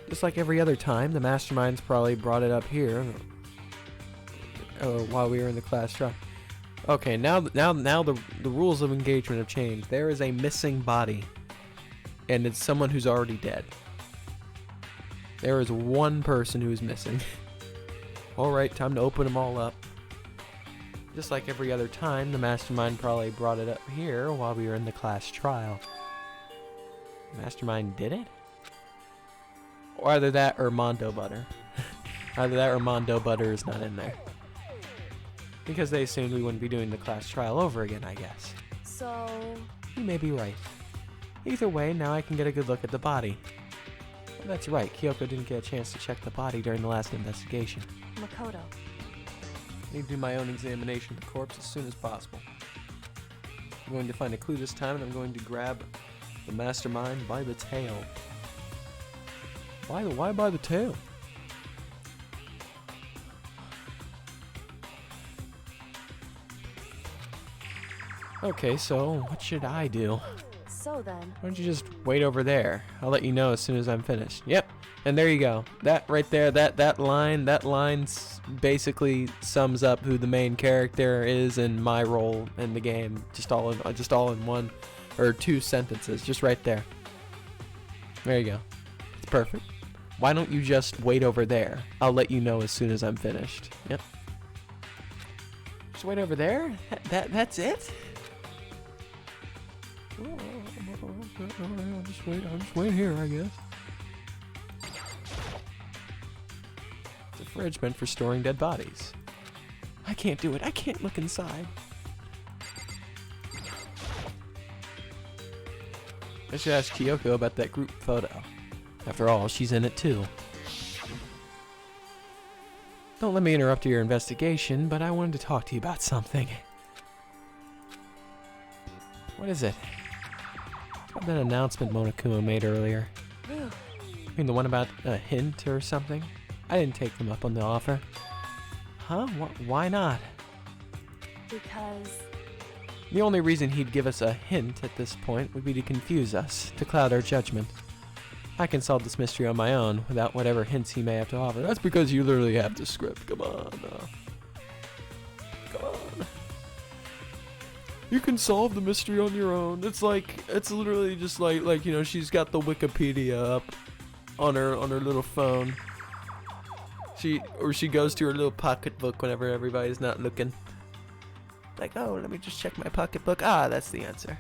[SPEAKER 1] Just like every other time, the masterminds probably brought it up here while we were in the class trial. Okay, now the rules of engagement have changed. There is a missing body, and it's someone who's already dead. There is one person who is missing. Alright, time to open them all up. Just like every other time, the mastermind probably brought it up here while we were in the class trial. Mastermind did it? Or either that or Mondo Butter. Either that or Mondo Butter is not in there. Because they assumed we wouldn't be doing the class trial over again, I guess.
[SPEAKER 2] So...
[SPEAKER 1] You may be right. Either way, now I can get a good look at the body. Well, that's right, Kyoko didn't get a chance to check the body during the last investigation.
[SPEAKER 2] Makoto.
[SPEAKER 1] need to do my own examination of the corpse as soon as possible. I'm going to find a clue this time, and I'm going to grab the mastermind by the tail. Why by the tail? Okay, so what should I do?
[SPEAKER 2] So then,
[SPEAKER 1] Why don't you just wait over there? I'll let you know as soon as I'm finished. Yep, and there you go. That right there, that line basically sums up who the main character is and my role in the game. Just all in one or two sentences, just right there. There you go. It's perfect. Why don't you just wait over there? I'll let you know as soon as I'm finished. Yep. Just wait over there? That's it? I'll just wait here, I guess. It's a fridge meant for storing dead bodies. I can't do it. I can't look inside. I should ask Kyoko about that group photo. After all, she's in it too. Don't let me interrupt your investigation, but I wanted to talk to you about something. What is it? That announcement Monokuma made earlier. I mean, the one about a hint or something? I didn't take them up on the offer. Huh? Why not?
[SPEAKER 2] because
[SPEAKER 1] The only reason he'd give us a hint at this point would be to confuse us, to cloud our judgment. I can solve this mystery on my own, without whatever hints he may have to offer. That's because you literally have the script. Come on. Come on. You can solve the mystery on your own. It's literally just like, you know, she's got the Wikipedia up on her little phone. She goes to her little pocketbook whenever everybody's not looking. Like, oh, let me just check my pocketbook. Ah, that's the answer.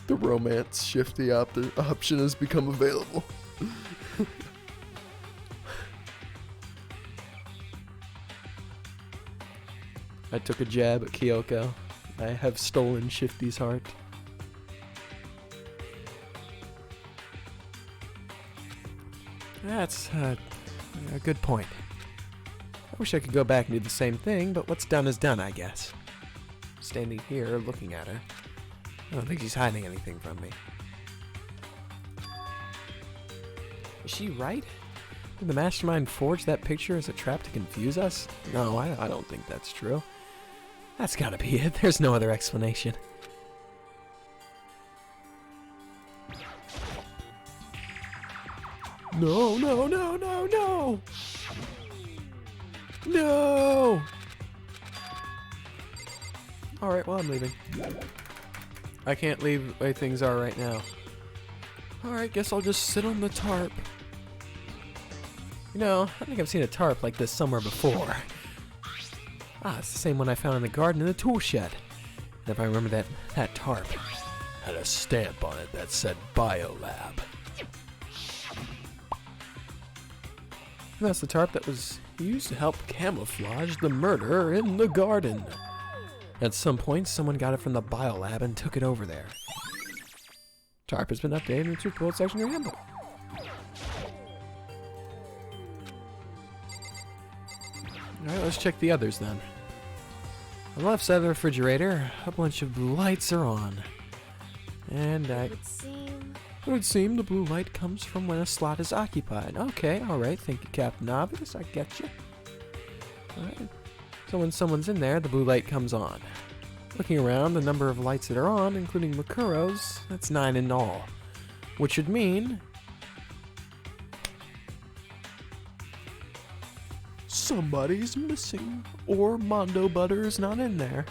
[SPEAKER 1] The romance shifty option has become available. I took a jab at Kyoko. I have stolen Shifty's heart. That's a good point. I wish I could go back and do the same thing, but what's done is done, I guess. Standing here looking at her, I don't think she's hiding anything from me. Is she right? Did the mastermind forge that picture as a trap to confuse us? No, I don't think that's true. That's gotta be it. There's no other explanation. No, no, no, no, no! No! Alright, well, I'm leaving. I can't leave the way things are right now. Alright, guess I'll just sit on the tarp. You know, I think I've seen a tarp like this somewhere before. Ah, it's the same one I found in the garden in the tool shed. And if I remember that tarp had a stamp on it that said Biolab. And that's the tarp that was used to help camouflage the murder in the garden. At some point, someone got it from the Biolab and took it over there. Tarp has been updated in the truth bullet section of your handbook. Alright, let's check the others then. On the left side of the refrigerator, a bunch of blue lights are on. And
[SPEAKER 2] it would seem...
[SPEAKER 1] It would seem the blue light comes from when a slot is occupied. Okay, alright, thank you, Captain Obvious, I get you. Alright, so when someone's in there, the blue light comes on. Looking around, the number of lights that are on, including Makuro's, that's 9 in all. Which would mean... somebody's missing, or Mondo Butter is not in there.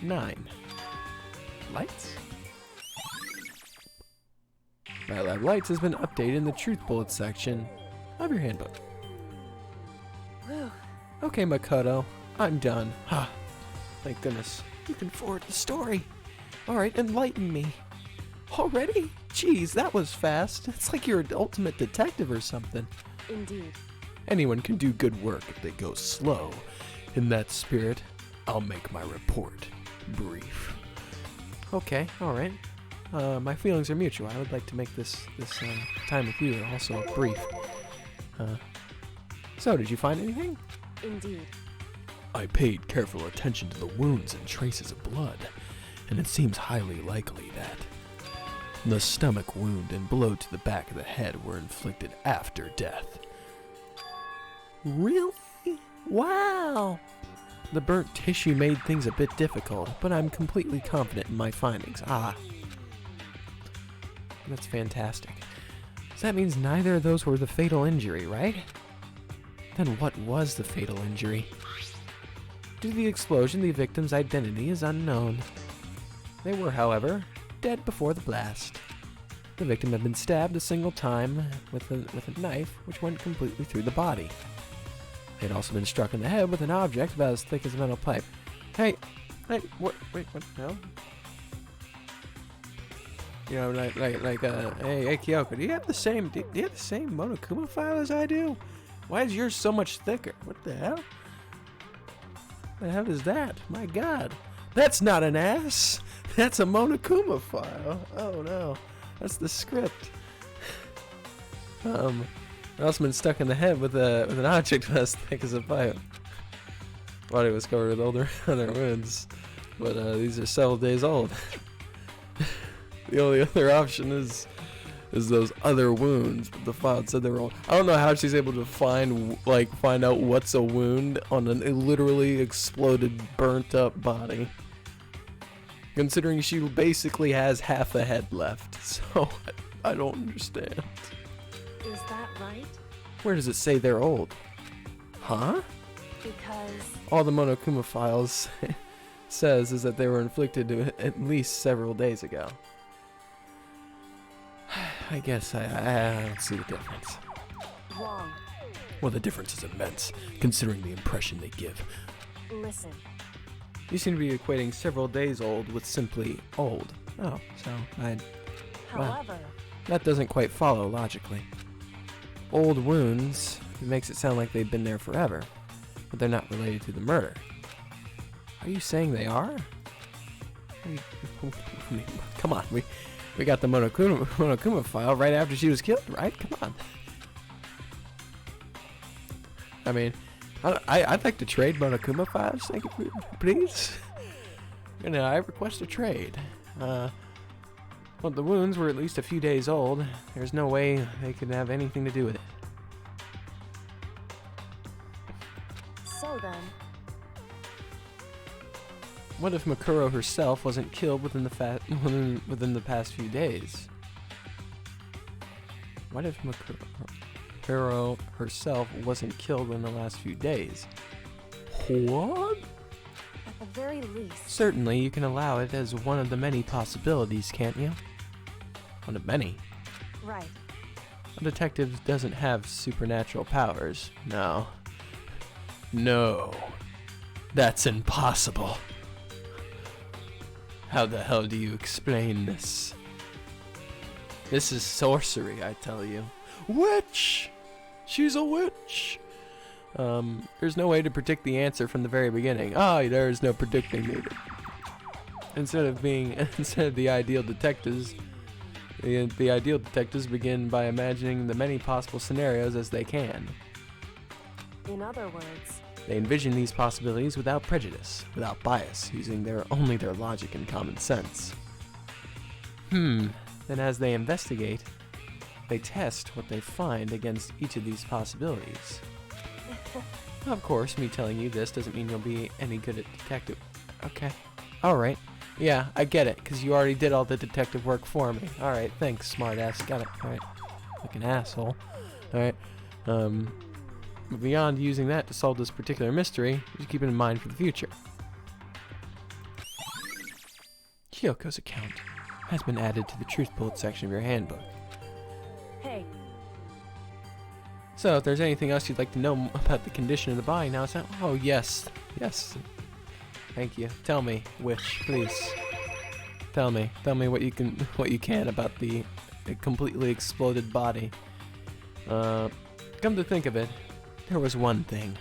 [SPEAKER 1] 9. Lights? Biolab Lights has been updated in the Truth Bullet section of your handbook.
[SPEAKER 2] Whew.
[SPEAKER 1] Okay, Makoto, I'm done. Ha! Thank goodness. You can forward the story. Alright, enlighten me. Already? Jeez, that was fast. It's like you're an ultimate detective or something.
[SPEAKER 2] Indeed.
[SPEAKER 1] Anyone can do good work if they go slow. In that spirit, I'll make my report brief. Okay, alright. My feelings are mutual. I would like to make this time with you also brief. So, did you find anything?
[SPEAKER 2] Indeed.
[SPEAKER 1] I paid careful attention to the wounds and traces of blood, and it seems highly likely that the stomach wound and blow to the back of the head were inflicted after death. Really? Wow! The burnt tissue made things a bit difficult, but I'm completely confident in my findings. Ah. That's fantastic. So that means neither of those were the fatal injury, right? Then what was the fatal injury? Due to the explosion, the victim's identity is unknown. They were, however, dead before the blast. The victim had been stabbed a single time with a knife, which went completely through the body. They had also been struck in the head with an object about as thick as a metal pipe. Hey, what? Wait, what the hell? You know, hey, Kyoko, do you have the same Monokuma file as I do? Why is yours so much thicker? What the hell? What the hell is that? My God, that's not an ass. That's a Monokuma file. Oh no, that's the script. I've also been stuck in the head with an object as thick as a pipe. Body was covered with other wounds, but these are several days old. The only other option is those other wounds. But the file said they were old. I don't know how she's able to find out what's a wound on a literally exploded, burnt up body. Considering she basically has half a head left, so I don't understand.
[SPEAKER 2] Is that right?
[SPEAKER 1] Where does it say they're old? Huh?
[SPEAKER 2] Because...
[SPEAKER 1] All the Monokuma files says is that they were inflicted at least several days ago. I guess I don't see the difference.
[SPEAKER 2] Wrong.
[SPEAKER 1] Well, the difference is immense, considering the impression they give.
[SPEAKER 2] Listen.
[SPEAKER 1] You seem to be equating several days old with simply old. Oh, so
[SPEAKER 2] However...
[SPEAKER 1] that doesn't quite follow logically. Old wounds, it makes it sound like they've been there forever, but they're not related to the murder. Are you saying they are? Come on, we got the Monokuma file right after she was killed, right? Come on. I mean, I'd like to trade Monokuma files, thank you, please. You know, I request a trade. Well, the wounds were at least a few days old. There's no way they could have anything to do with it.
[SPEAKER 2] So then...
[SPEAKER 1] What if Makuro herself wasn't killed within the past few days? What if Makuro herself wasn't killed in the last few days? What?
[SPEAKER 2] At the very least...
[SPEAKER 1] Certainly, you can allow it as one of the many possibilities, can't you? One of many.
[SPEAKER 2] Right.
[SPEAKER 1] A detective doesn't have supernatural powers. No. No. That's impossible. How the hell do you explain this? This is sorcery, I tell you. Witch! She's a witch! There's no way to predict the answer from the very beginning. There is no predicting needed. Instead of the ideal detectives, the ideal detectives begin by imagining the many possible scenarios as they can.
[SPEAKER 2] In other words...
[SPEAKER 1] They envision these possibilities without prejudice, without bias, using only their logic and common sense. Then as they investigate, they test what they find against each of these possibilities. Of course, me telling you this doesn't mean you'll be any good at detective. Okay. Alright. Yeah, I get it, because you already did all the detective work for me. Alright, thanks, smartass. Got it. Alright. Like an asshole. Alright. But beyond using that to solve this particular mystery, just keep it in mind for the future. Kyoko's account has been added to the Truth Bullet section of your handbook.
[SPEAKER 2] Hey.
[SPEAKER 1] So, if there's anything else you'd like to know about the condition of the body, now it's not. Oh, yes. Yes. Thank you. Tell me, witch, please. Tell me what you can about the completely exploded body. Come to think of it, there was one thing.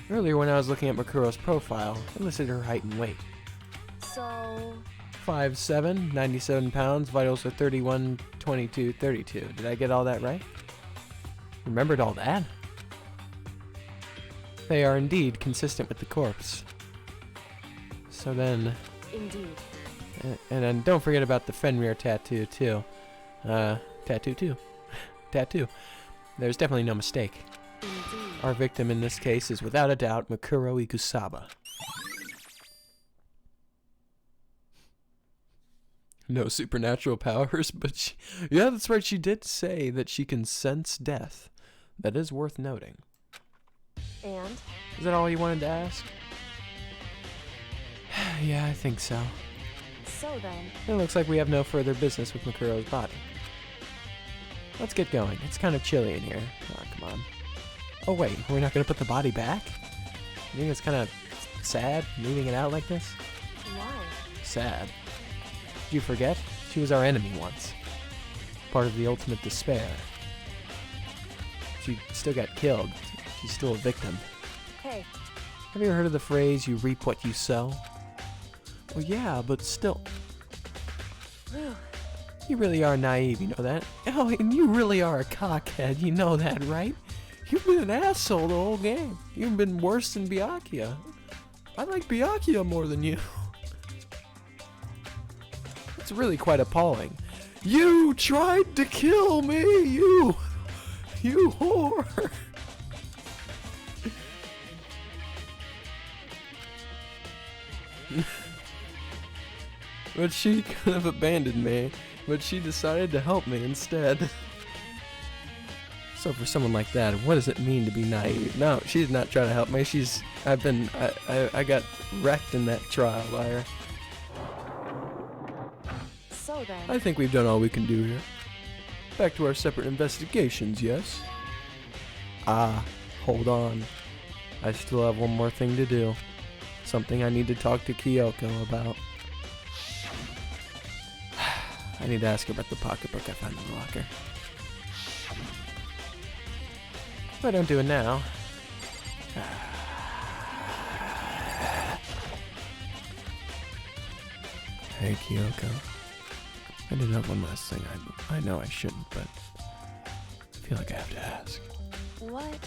[SPEAKER 1] Earlier when I was looking at Makuro's profile, it listed her height and weight.
[SPEAKER 2] So...
[SPEAKER 1] 5'7", 97 pounds, vitals are 31, 22, 32. Did I get all that right? Remembered all that? They are indeed consistent with the corpse. So then...
[SPEAKER 2] Indeed.
[SPEAKER 1] And then don't forget about the Fenrir tattoo, too. Tattoo, too. Tattoo. There's definitely no mistake.
[SPEAKER 2] Indeed.
[SPEAKER 1] Our victim in this case is without a doubt Mikuro Ikusaba. No supernatural powers, but she... Yeah, that's right, she did say that she can sense death. That is worth noting.
[SPEAKER 2] And?
[SPEAKER 1] Is that all you wanted to ask? Yeah, I think so.
[SPEAKER 2] So then...
[SPEAKER 1] It looks like we have no further business with Makuro's body. Let's get going. It's kind of chilly in here. Oh, come on. Oh, wait, we're not going to put the body back? You think it's kind of sad, leaving it out like this?
[SPEAKER 2] Why?
[SPEAKER 1] Sad. Did you forget? She was our enemy once. Part of the ultimate despair. She still got killed. She's still a victim.
[SPEAKER 2] Hey.
[SPEAKER 1] Have you ever heard of the phrase, you reap what you sow? Well, yeah, but still. You really are naive, you know that? Oh, and you really are a cockhead, you know that, right? You've been an asshole the whole game. You've been worse than Byakuya. I like Byakuya more than you. It's really quite appalling. You tried to kill me, you whore. But she could have abandoned me, but she decided to help me instead. So for someone like that, what does it mean to be naive? No, she's not trying to help me. I got wrecked in that trial by her.
[SPEAKER 2] So then...
[SPEAKER 1] I think we've done all we can do here. Back to our separate investigations, yes? Ah, hold on. I still have one more thing to do. Something I need to talk to Kyoko about. I need to ask her about the pocketbook I found in the locker. If I don't do it now... Hey, Kyoko. I did have one last thing. I know I shouldn't, but I feel like I have to ask.
[SPEAKER 2] What?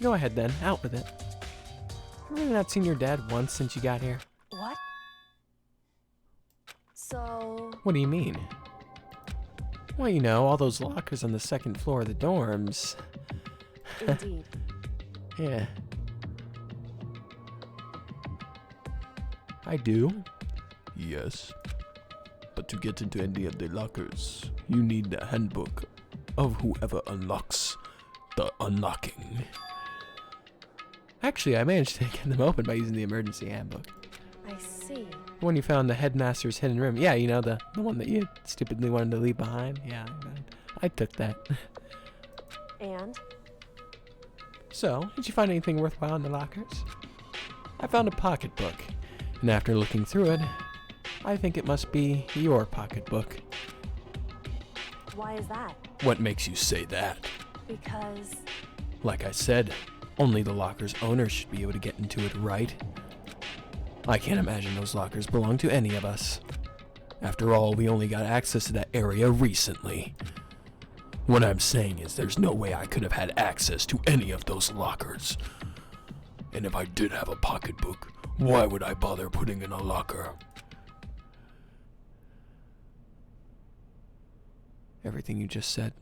[SPEAKER 1] Go ahead then, out with it. Have you really not seen your dad once since you got here?
[SPEAKER 2] What? So...
[SPEAKER 1] What do you mean? Well, you know, all those lockers on the second floor of the dorms.
[SPEAKER 2] Indeed.
[SPEAKER 1] Yeah. I do. Yes. But to get into any of the lockers, you need the handbook of whoever unlocks the unlocking. Actually, I managed to get them open by using the emergency handbook.
[SPEAKER 2] I see.
[SPEAKER 1] When you found the headmaster's hidden room. Yeah, you know, the one that you stupidly wanted to leave behind. Yeah, I took that.
[SPEAKER 2] And?
[SPEAKER 1] So, did you find anything worthwhile in the lockers? I found a pocketbook, and after looking through it, I think it must be your pocketbook.
[SPEAKER 2] Why is that?
[SPEAKER 1] What makes you say that?
[SPEAKER 2] Because...
[SPEAKER 1] Like I said, only the locker's owner should be able to get into it, right? I can't imagine those lockers belong to any of us. After all, we only got access to that area recently. What I'm saying is there's no way I could have had access to any of those lockers. And if I did have a pocketbook, why would I bother putting in a locker? Everything you just said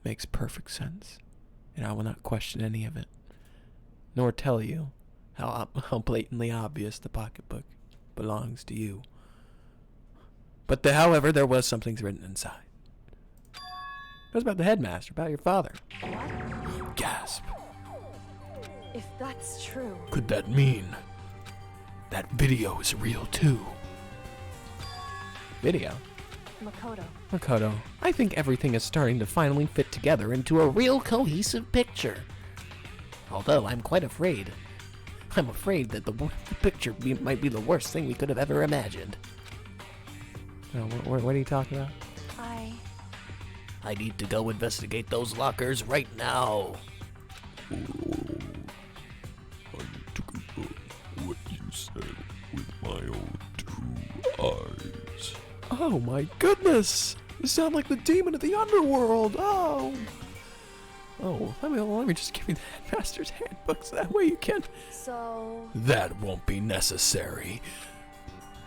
[SPEAKER 1] makes perfect sense, and I will not question any of it, nor tell you how blatantly obvious the pocketbook belongs to you. But however, there was something written inside. It was about the headmaster, about your father.
[SPEAKER 2] What?
[SPEAKER 1] Gasp.
[SPEAKER 2] If that's true...
[SPEAKER 1] Could that mean that video is real too? Video? Makoto, I think everything is starting to finally fit together into a real cohesive picture. Although I'm quite afraid. I'm afraid that the picture might be the worst thing we could have ever imagined. What are you talking about? I need to go investigate those lockers right now. I need to confirm what you said with my own 2 Oh my goodness! You sound like the demon of the underworld! Oh! Oh, let me just give you the headmaster's handbook so that way you can...
[SPEAKER 2] So...
[SPEAKER 1] That won't be necessary.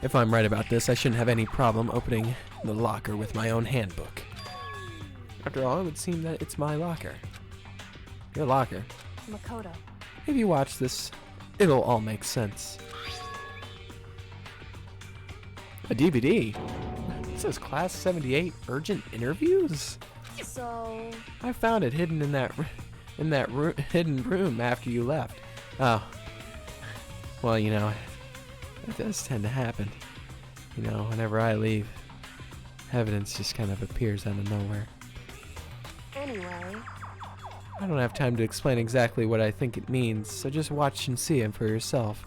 [SPEAKER 1] If I'm right about this, I shouldn't have any problem opening the locker with my own handbook. After all, it would seem that it's my locker. Your locker.
[SPEAKER 2] Makoto.
[SPEAKER 1] If you watch this, it'll all make sense. A DVD? It says Class 78 Urgent Interviews?
[SPEAKER 2] So...
[SPEAKER 1] I found it hidden in that hidden room after you left. Oh. Well, you know, it does tend to happen. You know, whenever I leave, evidence just kind of appears out of nowhere.
[SPEAKER 2] Anyway...
[SPEAKER 1] I don't have time to explain exactly what I think it means, so just watch and see it for yourself.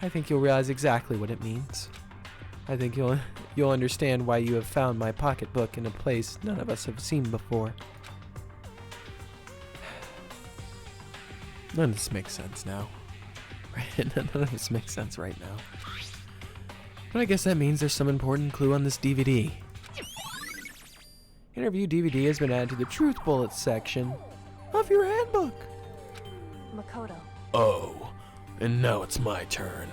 [SPEAKER 1] I think you'll realize exactly what it means. I think you'll understand why you have found my pocketbook in a place none of us have seen before. None of this makes sense now. Right? None of this makes sense right now. But I guess that means there's some important clue on this DVD. Interview DVD has been added to the Truth Bullets section of your handbook.
[SPEAKER 2] Makoto.
[SPEAKER 1] Oh, and now it's my turn.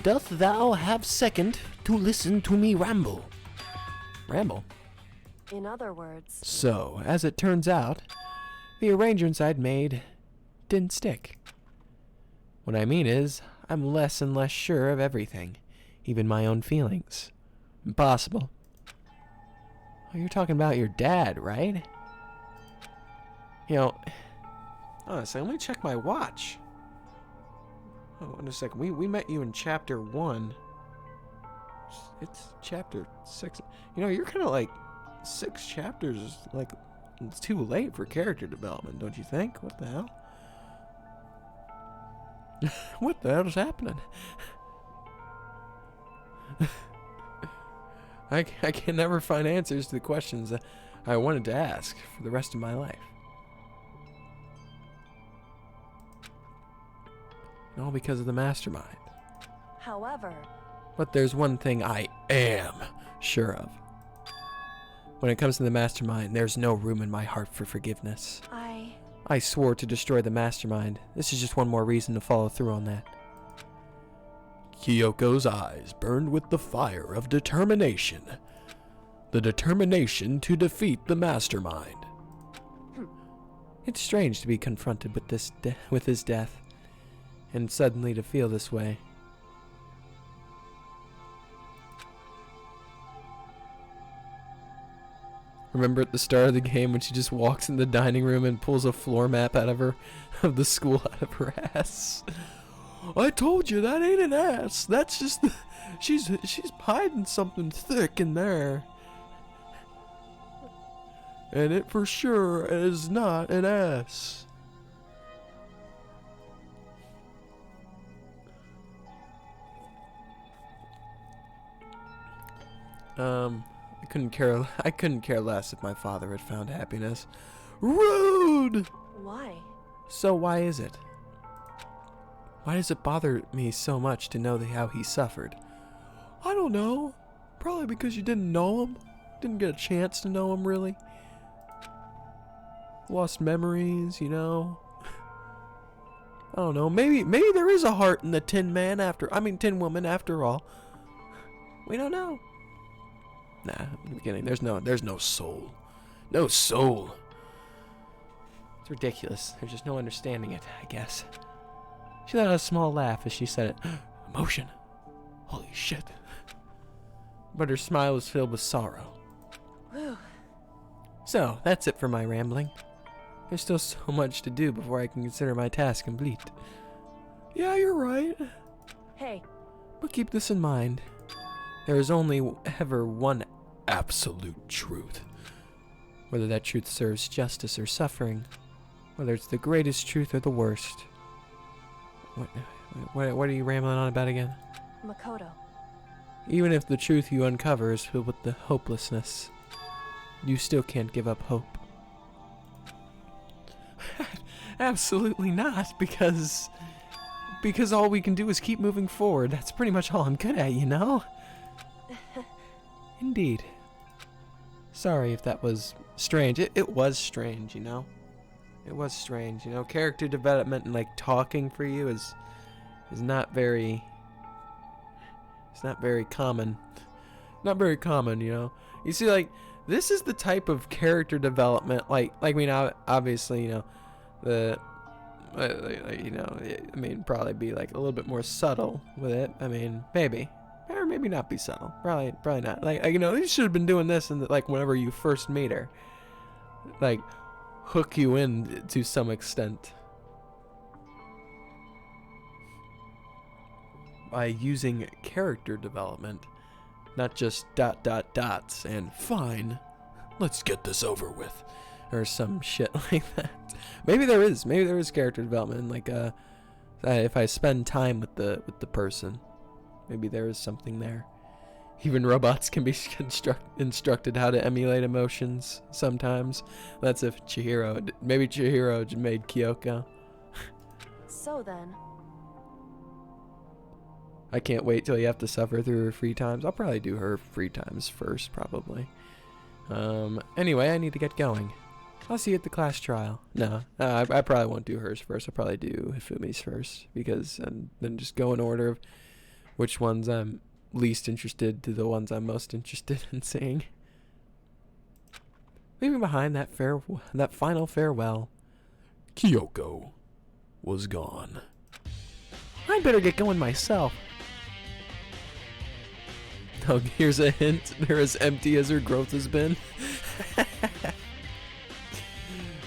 [SPEAKER 1] Doth thou have second to listen to me ramble? Ramble?
[SPEAKER 2] In other words...
[SPEAKER 1] So, as it turns out, the arrangements I'd made didn't stick. What I mean is, I'm less and less sure of everything, even my own feelings. Impossible. Oh, you're talking about your dad, right? You know, honestly, let me check my watch. Oh, wait a second. We met you in chapter 1. It's chapter 6. You know, you're kind of like 6 chapters. Like, it's too late for character development, don't you think? What the hell? What the hell is happening? I can never find answers to the questions that I wanted to ask for the rest of my life. And all because of the mastermind.
[SPEAKER 2] However...
[SPEAKER 1] But there's one thing I am sure of. When it comes to the mastermind, there's no room in my heart for forgiveness. I swore to destroy the mastermind. This is just one more reason to follow through on that. Kyoko's eyes burned with the fire of determination. The determination to defeat the mastermind. It's strange to be confronted with his death, and suddenly to feel this way. Remember at the start of the game when she just walks in the dining room and pulls a floor map of the school out of her ass? I told you that ain't an ass. That's just she's hiding something thick in there. And it for sure is not an ass. I couldn't care less if my father had found happiness. Rude!
[SPEAKER 2] Why?
[SPEAKER 1] So why is it? Why does it bother me so much to know how he suffered? I don't know. Probably because you didn't know him. Didn't get a chance to know him, really. Lost memories, you know. I don't know. Maybe there is a heart in the Tin Woman after all. We don't know. Nah, in the beginning, there's no soul. No soul. It's ridiculous. There's just no understanding it, I guess. She let out a small laugh as she said it. Emotion. Holy shit. But her smile was filled with sorrow.
[SPEAKER 2] Whew.
[SPEAKER 1] So, that's it for my rambling. There's still so much to do before I can consider my task complete. Yeah, you're right.
[SPEAKER 2] Hey.
[SPEAKER 1] But keep this in mind. There is only ever one absolute truth. Whether that truth serves justice or suffering. Whether it's the greatest truth or the worst. What are you rambling on about again?
[SPEAKER 2] Makoto.
[SPEAKER 1] Even if the truth you uncover is filled with the hopelessness, you still can't give up hope. Absolutely not, because all we can do is keep moving forward. That's pretty much all I'm good at, you know? Indeed. Sorry if that was strange. It was strange, you know? It was strange, you know? Character development and, like, talking for you is not very... It's not very common. Not very common, you know? You see, like, this is the type of character development, like I mean, obviously, you know, you know, I mean, probably be, like, a little bit more subtle with it. I mean, maybe. Or maybe not be subtle. Probably not. Like, you know, you should have been doing this in like whenever you first meet her. Like, hook you in to some extent. By using character development, not just dots and fine, let's get this over with, or some shit like that. Maybe there is character development. Like, if I spend time with the person. Maybe there is something there. Even robots can be instructed how to emulate emotions sometimes. That's if maybe Chihiro made Kyoko.
[SPEAKER 2] So then,
[SPEAKER 1] I can't wait till you have to suffer through her free times. I'll probably do her free times first, probably. Anyway, I need to get going. I'll see you at the class trial. No, I probably won't do hers first. I'll probably do Hifumi's first, because and then just go in order of which ones I'm least interested to the ones I'm most interested in seeing. Leaving behind that final farewell, Kyoko was gone. I'd better get going myself. Oh, here's a hint. They're as empty as her growth has been.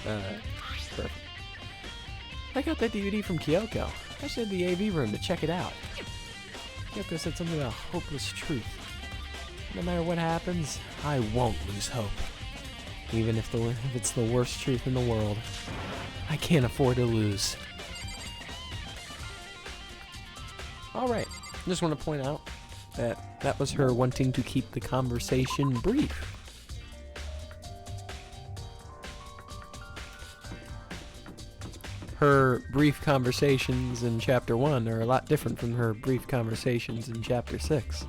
[SPEAKER 1] Perfect. I got that DVD from Kyoko. I should have the AV room to check it out. Kyoko said something about hopeless truth. No matter what happens, I won't lose hope. Even if it's the worst truth in the world. I can't afford to lose. Alright, just want to point out that was her wanting to keep the conversation brief. Her brief conversations in Chapter 1 are a lot different from her brief conversations in Chapter 6.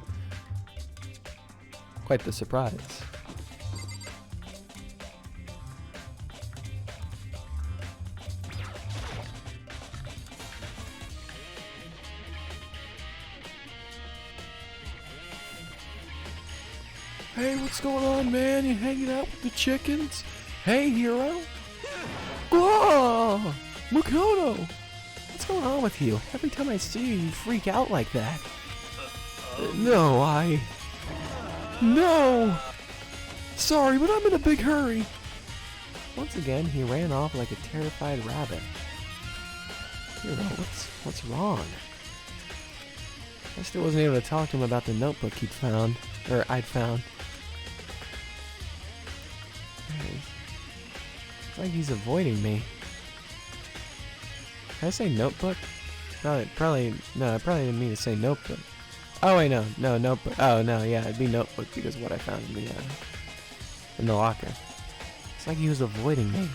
[SPEAKER 1] Quite the surprise. Hey, what's going on, man? You hanging out with the chickens? Hey, hero! Whoa! Makoto! What's going on with you? Every time I see you, you freak out like that. No! Sorry, but I'm in a big hurry. Once again, he ran off like a terrified rabbit. Hero, what's wrong? I still wasn't able to talk to him about the notebook I'd found. It's like he's avoiding me. Can I say notebook? No, I probably didn't mean to say notebook. Oh wait, no, notebook. Oh no, yeah, it'd be notebook because of what I found in the locker. It's like he was avoiding me.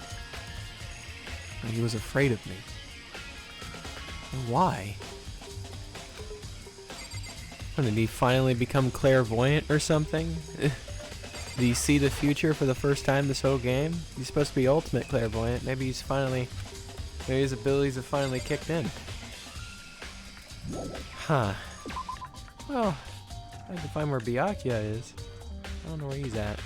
[SPEAKER 1] Like he was afraid of me. Why? Did he finally become clairvoyant or something? Did he see the future for the first time this whole game? He's supposed to be ultimate clairvoyant. Maybe his abilities have finally kicked in. Huh. Well, I have to find where Byakuya is. I don't know where he's at.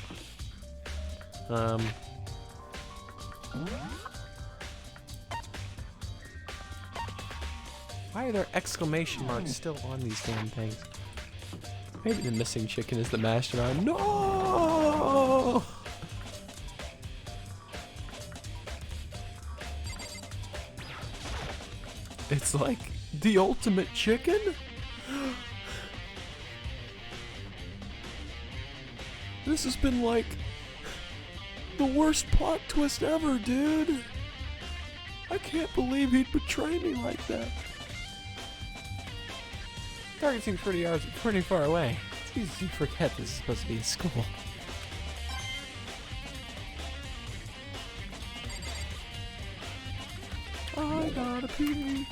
[SPEAKER 1] Why are there exclamation marks still on these damn things? Maybe the missing chicken is the mastermind. No! It's like the ultimate chicken? This has been like the worst plot twist ever, dude. I can't believe he'd betray me like that. Target seems pretty far away. It's easy to forget this is supposed to be a school. I gotta pee.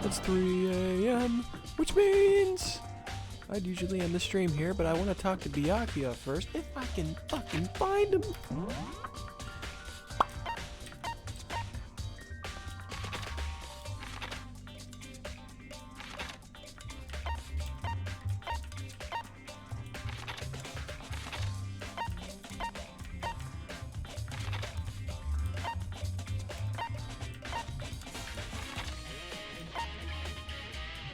[SPEAKER 1] It's 3 a.m., which means I'd usually end the stream here, but I want to talk to Byakuya first, if I can fucking find him.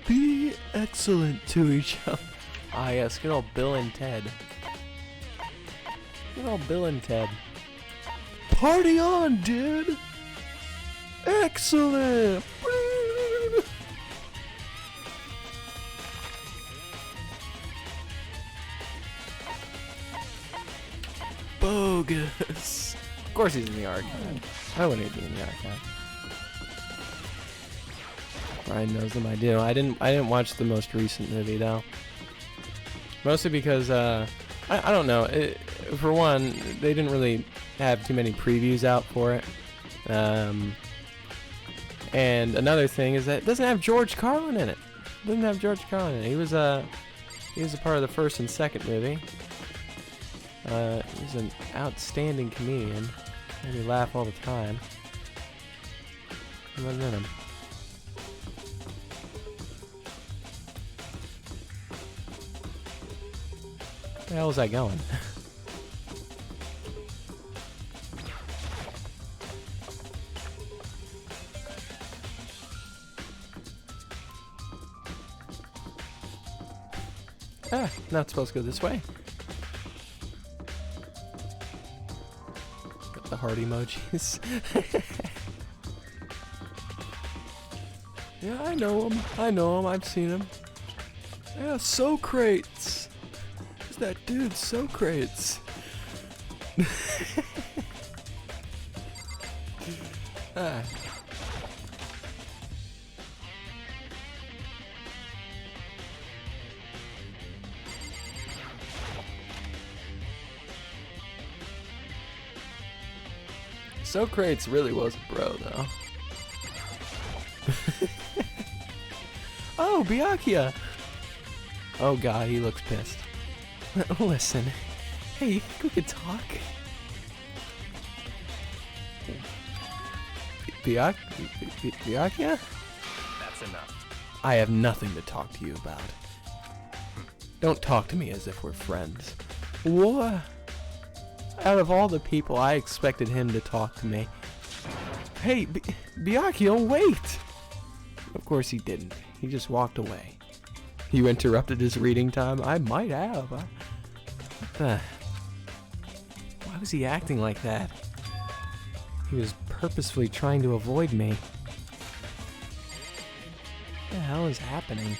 [SPEAKER 1] Be excellent to each other. Ah, yes, good old Bill and Ted. Good old Bill and Ted. Party on, dude! Excellent! Bogus! Of course he's in the archive. I wouldn't be in the archive. Ryan knows them. I do. I didn't watch the most recent movie though. Mostly because I don't know. For one, they didn't really have too many previews out for it. And another thing is that it doesn't have George Carlin in it. It doesn't have George Carlin in it. He was a part of the first and second movie. He's an outstanding comedian. Made me laugh all the time. He wasn't in him. Where the hell is that going? Ah, not supposed to go this way. Got the heart emojis. Yeah, I know him. I've seen him. Yeah, Socrates. Who's that dude, Socrates? Ah. Socrates really was a bro, though. Oh, Byakuya! Oh god, he looks pissed. Listen, hey, you think we could talk? Byakuya?
[SPEAKER 5] That's enough.
[SPEAKER 1] I have nothing to talk to you about. Don't talk to me as if we're friends. What? Out of all the people, I expected him to talk to me. Hey, Byakuya, wait! Of course he didn't. He just walked away. You interrupted his reading time? I might have. What the? Why was he acting like that? He was purposefully trying to avoid me. What the hell is happening?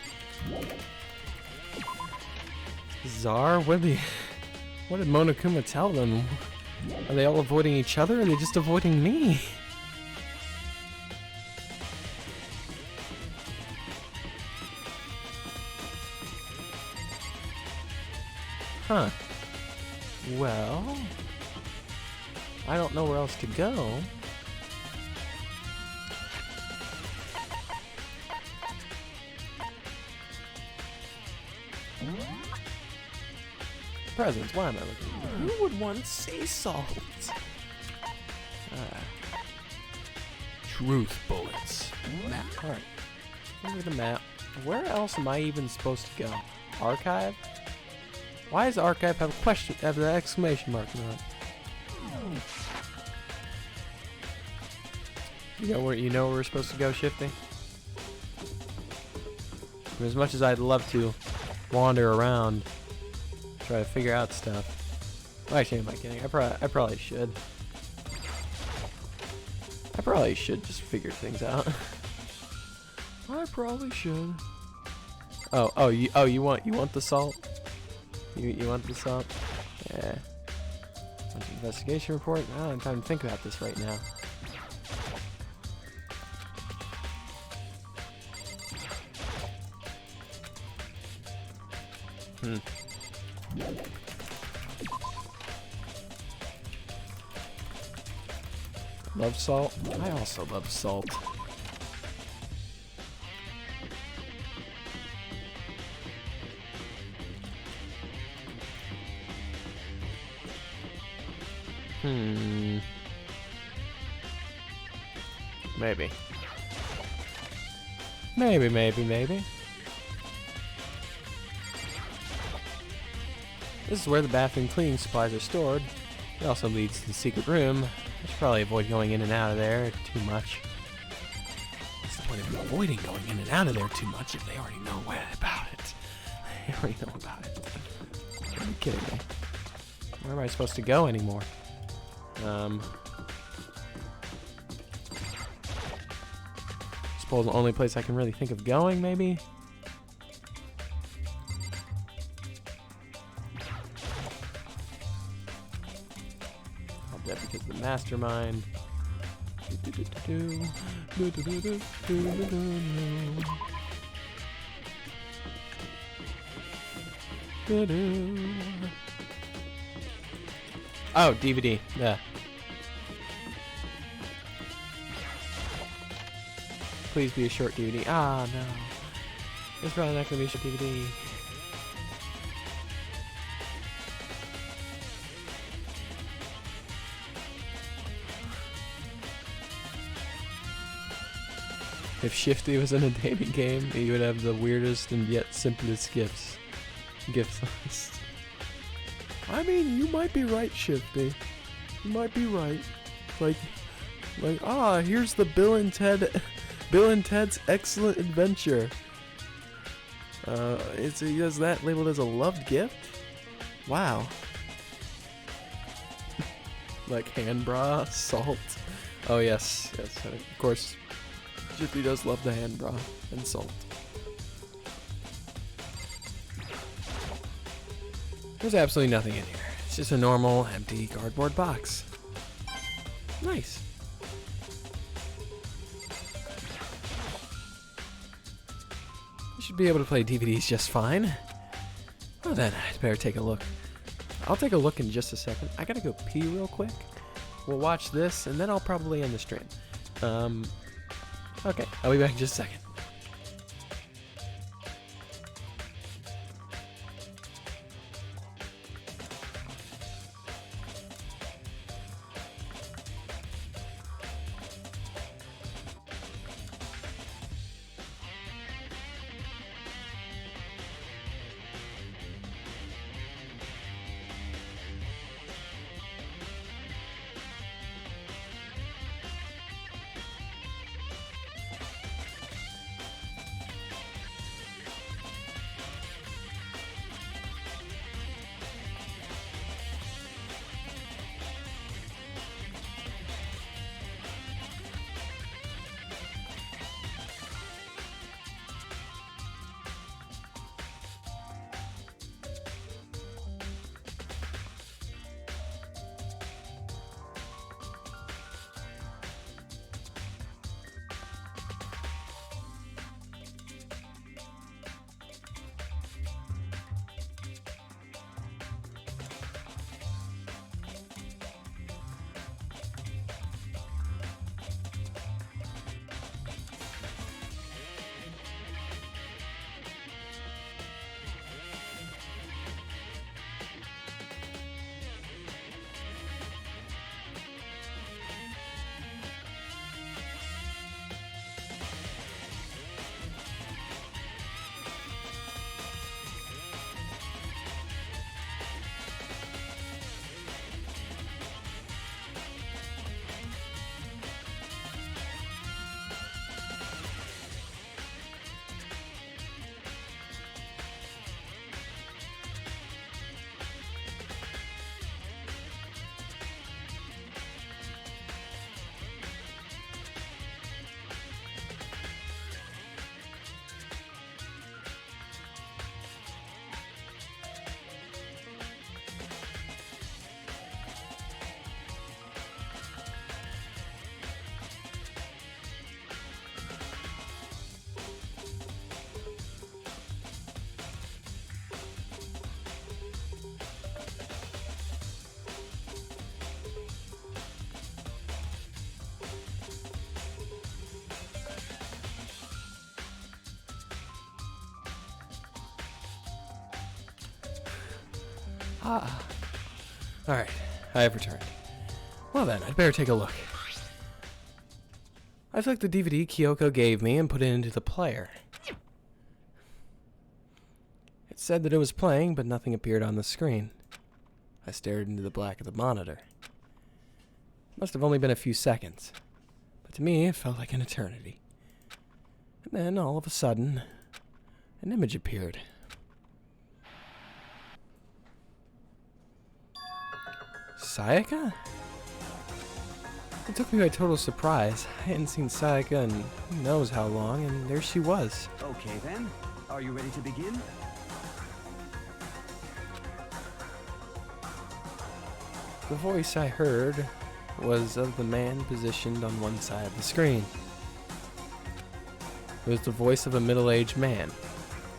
[SPEAKER 1] Czar? What did Monokuma tell them? Are they all avoiding each other, or are they just avoiding me? Huh. Well, I don't know where else to go. Presents, why am I looking? Who would want sea salt? Truth bullets. Map. Alright. Look at the map. Where else am I even supposed to go? Archive? Why does the archive have a question, have the exclamation mark on it? You know where we're supposed to go, Shifty? As much as I'd love to wander around, try to figure out stuff. Well, actually, am I kidding? I probably should. I probably should just figure things out. I probably should. You want the salt? You want the salt? Yeah. Investigation report? I don't have time to think about this right now. Love salt? I also love salt. Maybe. Maybe. This is where the bathroom cleaning supplies are stored. It also leads to the secret room. I should probably avoid going in and out of there too much. What's the point of avoiding going in and out of there too much if they already know about it? They already know about it. Are you kidding me? Where am I supposed to go anymore? Suppose the only place I can really think of going, maybe? I'll bet because of the mastermind. Oh, DVD. Yeah. Please be a short DVD. Ah, no. It's probably not going to be a short DVD. If Shifty was in a dating game, he would have the weirdest and yet simplest gifts. Gift list. I mean, you might be right, Shifty. You might be right. Like, here's the Bill and Ted's Excellent Adventure. He has that labeled as a loved gift? Wow. Like hand bra, salt. Oh yes, of course. Shifty does love the hand bra and salt. There's absolutely nothing in here. It's just a normal, empty cardboard box. Nice. You should be able to play DVDs just fine. Well then, I'd better take a look. I'll take a look in just a second. I gotta go pee real quick. We'll watch this, and then I'll probably end the stream. Okay, I'll be back in just a second. Alright, I have returned. Well then, I'd better take a look. I took the DVD Kyoko gave me and put it into the player. It said that it was playing, but nothing appeared on the screen. I stared into the black of the monitor. It must have only been a few seconds, but to me it felt like an eternity. And then, all of a sudden, an image appeared. Sayaka? It took me by total surprise. I hadn't seen Sayaka in who knows how long, and there she was.
[SPEAKER 7] Okay then, are you ready to begin?
[SPEAKER 1] The voice I heard was of the man positioned on one side of the screen. It was the voice of a middle-aged man.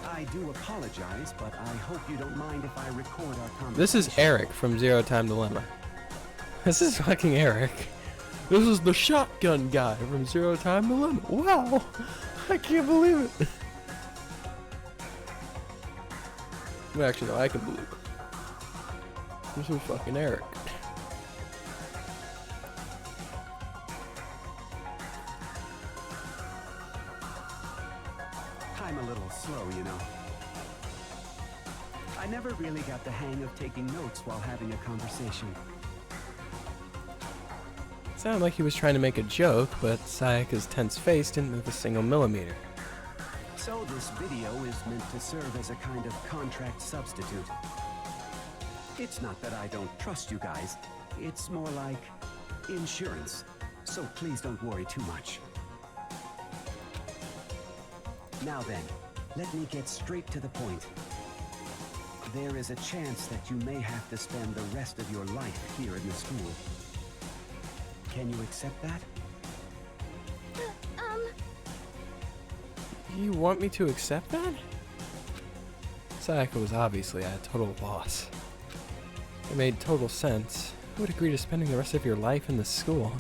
[SPEAKER 7] I do apologize, but I hope you don't mind if I record our conversation.
[SPEAKER 1] This is Eric from Zero Time Dilemma. This is fucking Eric. This is the shotgun guy from Zero Time Dilemma. Wow! I can't believe it. Well, actually, no, I can believe it. This is fucking Eric.
[SPEAKER 7] I'm a little slow, you know. I never really got the hang of taking notes while having a conversation.
[SPEAKER 1] It sounded like he was trying to make a joke, but Sayaka's tense face didn't move a single millimeter.
[SPEAKER 7] So this video is meant to serve as a kind of contract substitute. It's not that I don't trust you guys. It's more like insurance. So please don't worry too much. Now then, let me get straight to the point. There is a chance that you may have to spend the rest of your life here in the school. Can you accept that?
[SPEAKER 1] You want me to accept that? Sayaka was obviously at a total loss. It made total sense. Who would agree to spending the rest of your life in the school?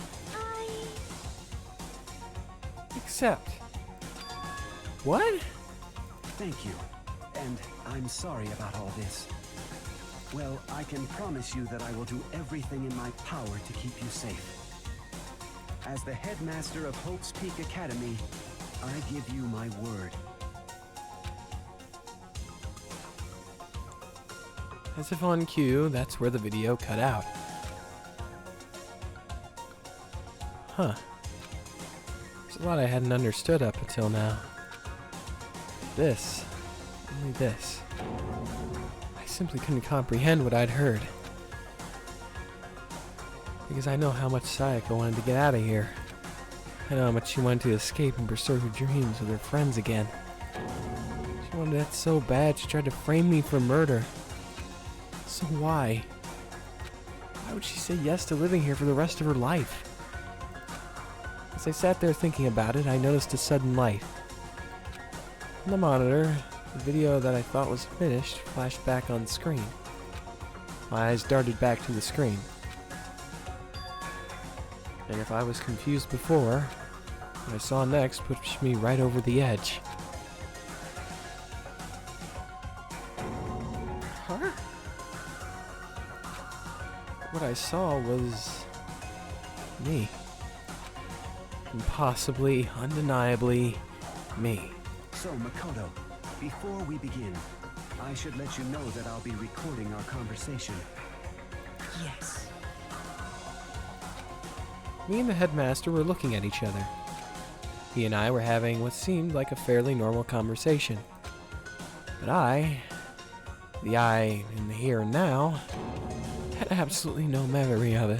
[SPEAKER 1] Accept. What?
[SPEAKER 7] Thank you. And I'm sorry about all this. Well, I can promise you that I will do everything in my power to keep you safe. As the headmaster of Hope's Peak Academy, I give you my word.
[SPEAKER 1] As if on cue, that's where the video cut out. Huh. There's a lot I hadn't understood up until now. This. Only this. I simply couldn't comprehend what I'd heard. Because I know how much Sayaka wanted to get out of here. I know how much she wanted to escape and pursue her dreams with her friends again. She wanted that so bad she tried to frame me for murder. So why? Why would she say yes to living here for the rest of her life? As I sat there thinking about it, I noticed a sudden light. On the monitor, the video that I thought was finished flashed back on screen. My eyes darted back to the screen. And if I was confused before, what I saw next pushed me right over the edge. Huh? What I saw was me. Impossibly, undeniably me.
[SPEAKER 7] So, Makoto, before we begin, I should let you know that I'll be recording our conversation.
[SPEAKER 8] Yes.
[SPEAKER 1] Me and the headmaster were looking at each other. He and I were having what seemed like a fairly normal conversation. But the I in the here and now, had absolutely no memory of it.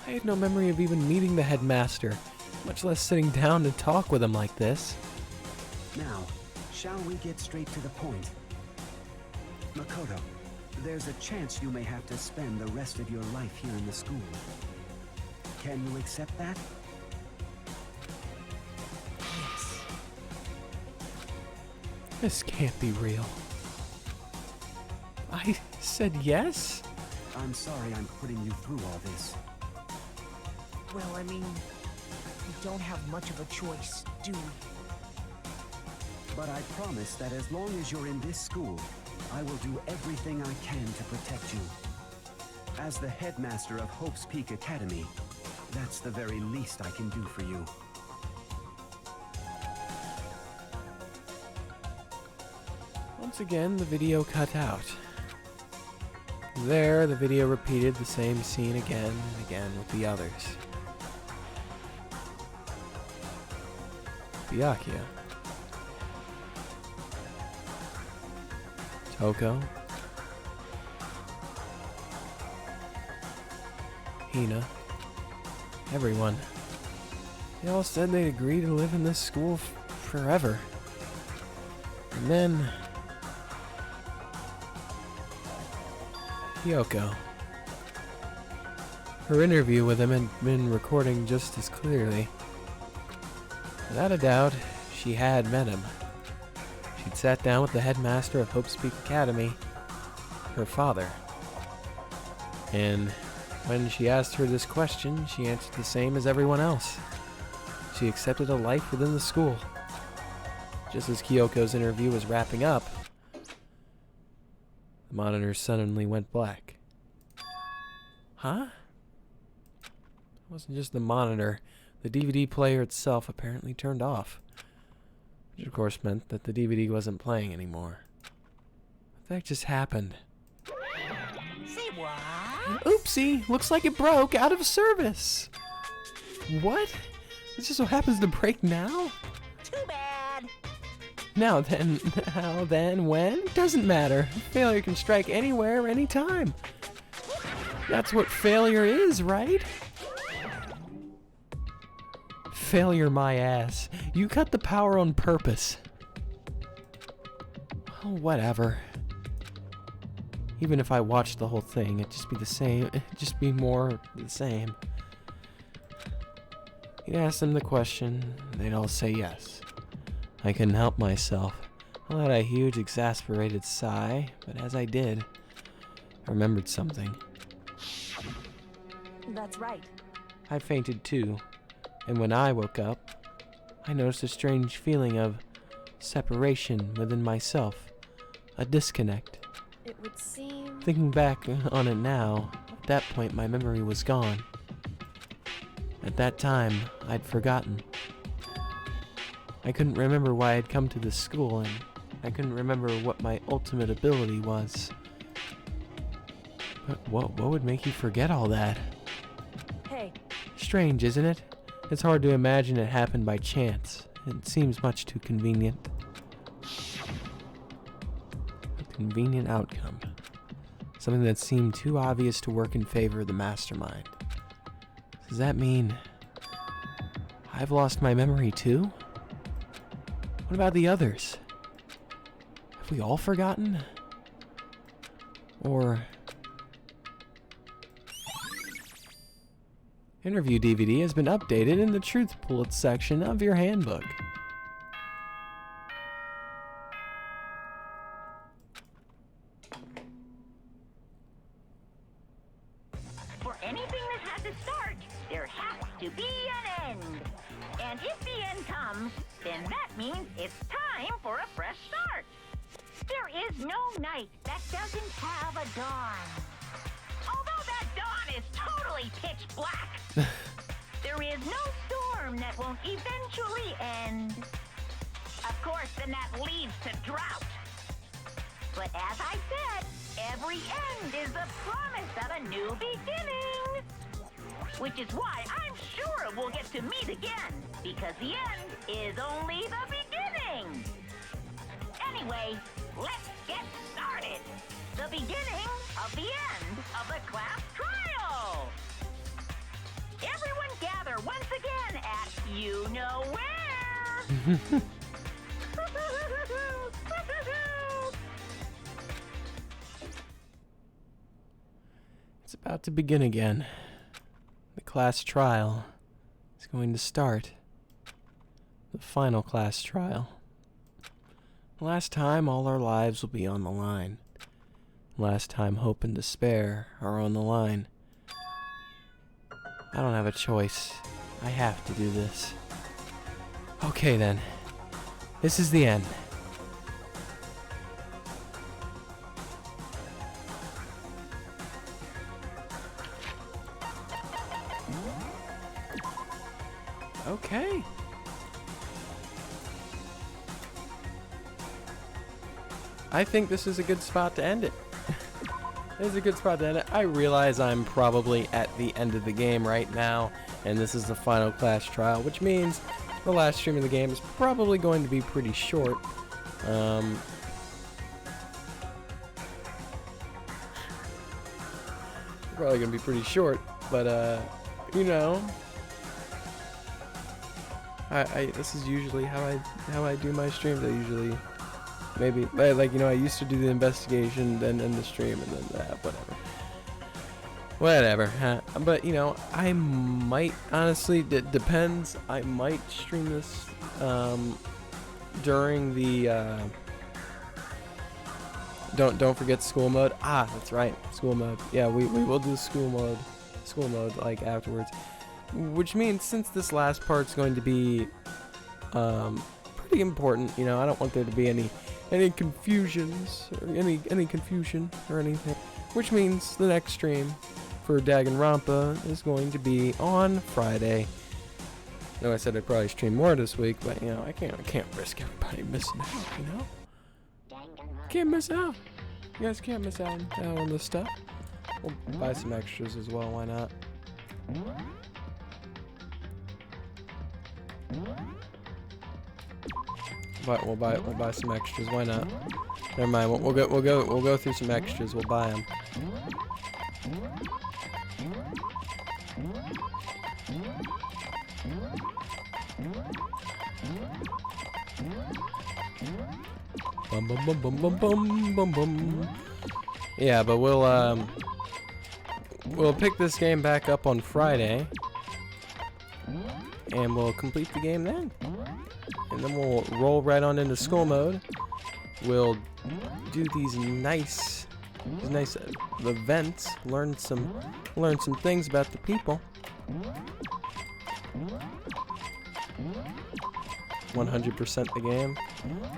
[SPEAKER 1] I had no memory of even meeting the headmaster, much less sitting down to talk with him like this.
[SPEAKER 7] Now, shall we get straight to the point? Makoto, there's a chance you may have to spend the rest of your life here in the school. Can you accept that?
[SPEAKER 8] Yes.
[SPEAKER 1] This can't be real. I said yes?
[SPEAKER 7] I'm sorry I'm putting you through all this.
[SPEAKER 8] Well, I mean, we don't have much of a choice, do we?
[SPEAKER 7] But I promise that as long as you're in this school, I will do everything I can to protect you. As the headmaster of Hope's Peak Academy, that's the very least I can do for you.
[SPEAKER 1] Once again, the video cut out. There, the video repeated the same scene again and again with the others. Byakuya. Toko. Hina. Everyone. They all said they'd agree to live in this school forever. And then... Kyoko. Her interview with him had been recording just as clearly. Without a doubt, she had met him. She'd sat down with the headmaster of Hope's Peak Academy, her father. And when she asked her this question, she answered the same as everyone else. She accepted a life within the school. Just as Kyoko's interview was wrapping up, the monitor suddenly went black. Huh? It wasn't just the monitor. The DVD player itself apparently turned off. Which of course meant that the DVD wasn't playing anymore. What the heck just happened?
[SPEAKER 8] Say what?
[SPEAKER 1] Oopsie! Looks like it broke out of service! What? This just so happens to break now?
[SPEAKER 8] Too bad.
[SPEAKER 1] Now then, when? Doesn't matter. Failure can strike anywhere, anytime. That's what failure is, right? Failure my ass. You cut the power on purpose. Oh, whatever. Even if I watched the whole thing, it'd just be the same. It'd just be more the same. You'd ask them the question, they'd all say yes. I couldn't help myself. I let a huge exasperated sigh, but as I did, I remembered something.
[SPEAKER 2] That's right.
[SPEAKER 1] I fainted too, and when I woke up, I noticed a strange feeling of separation within myself, a disconnect.
[SPEAKER 2] It would seem...
[SPEAKER 1] Thinking back on it now, at that point my memory was gone. At that time, I'd forgotten. I couldn't remember why I'd come to this school, and I couldn't remember what my ultimate ability was. But what would make you forget all that?
[SPEAKER 2] Hey,
[SPEAKER 1] Strange, isn't it? It's hard to imagine it happened by chance. It seems much too convenient. A convenient outcome. Something that seemed too obvious to work in favor of the mastermind. Does that mean I've lost my memory too? What about the others? Have we all forgotten? Or... Interview DVD has been updated in the Truth Bullets section of your handbook.
[SPEAKER 3] For anything that has a start, there has to be an end. And if the end comes, then that means it's time for a fresh start. There is no night that doesn't have a dawn. Although that dawn is totally pitch black. There is no storm that won't eventually end. Of course, then that leads to drought. But as I said, every end is the promise of a new beginning. Which is why I'm sure we'll get to meet again, because the end is only the beginning. Anyway, let's get started. The beginning of the end of the class trial. Everyone gather once again at you-know-where.
[SPEAKER 1] It's about to begin again. The class trial is going to start. The final class trial. Last time, all our lives will be on the line. Last time, hope and despair are on the line. I don't have a choice. I have to do this. Okay then. This is the end. Okay. I think this is a good spot to end it. This is a good spot to end it. I realize I'm probably at the end of the game right now, and this is the final class trial, which means the last stream of the game is probably going to be pretty short. Probably going to be pretty short, but, you know, this is usually how I do my streams. I usually, maybe, like, you know, I used to do the investigation, then end the stream, and then whatever, huh? But, you know, I might, honestly, it depends. I might stream this during the don't forget school mode. Ah, that's right, school mode. Yeah, we will do school mode like afterwards, which means since this last part's going to be pretty important, you know, I don't want there to be any confusions or any confusion or anything, which means the next stream for Danganronpa is going to be on Friday. I know I said I'd probably stream more this week, but, you know, I can't risk everybody missing out, you know? Can't miss out. You guys can't miss out on this stuff. We'll buy some extras as well, why not? But we'll buy some extras, why not? Never mind, we'll go through some extras, we'll buy them. Bum bum bum bum bum bum bum bum. Yeah, but we'll pick this game back up on Friday, and we'll complete the game then, and then we'll roll right on into school mode. We'll do these nice events, learn some things about the people. 100% the game.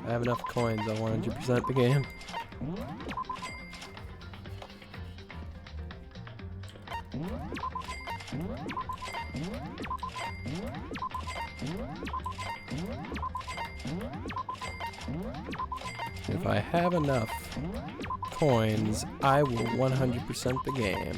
[SPEAKER 1] I have enough coins. I'll 100% the game. If I have enough coins, I will 100% the game.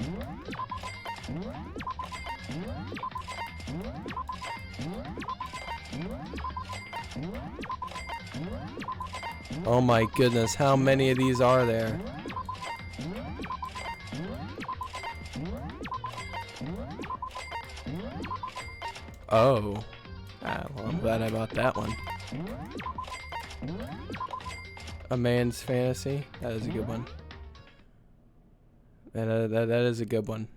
[SPEAKER 1] Oh my goodness, how many of these are there? Oh. Ah, well, I'm glad I bought that one. A Man's Fantasy. That is a good one. That is a good one.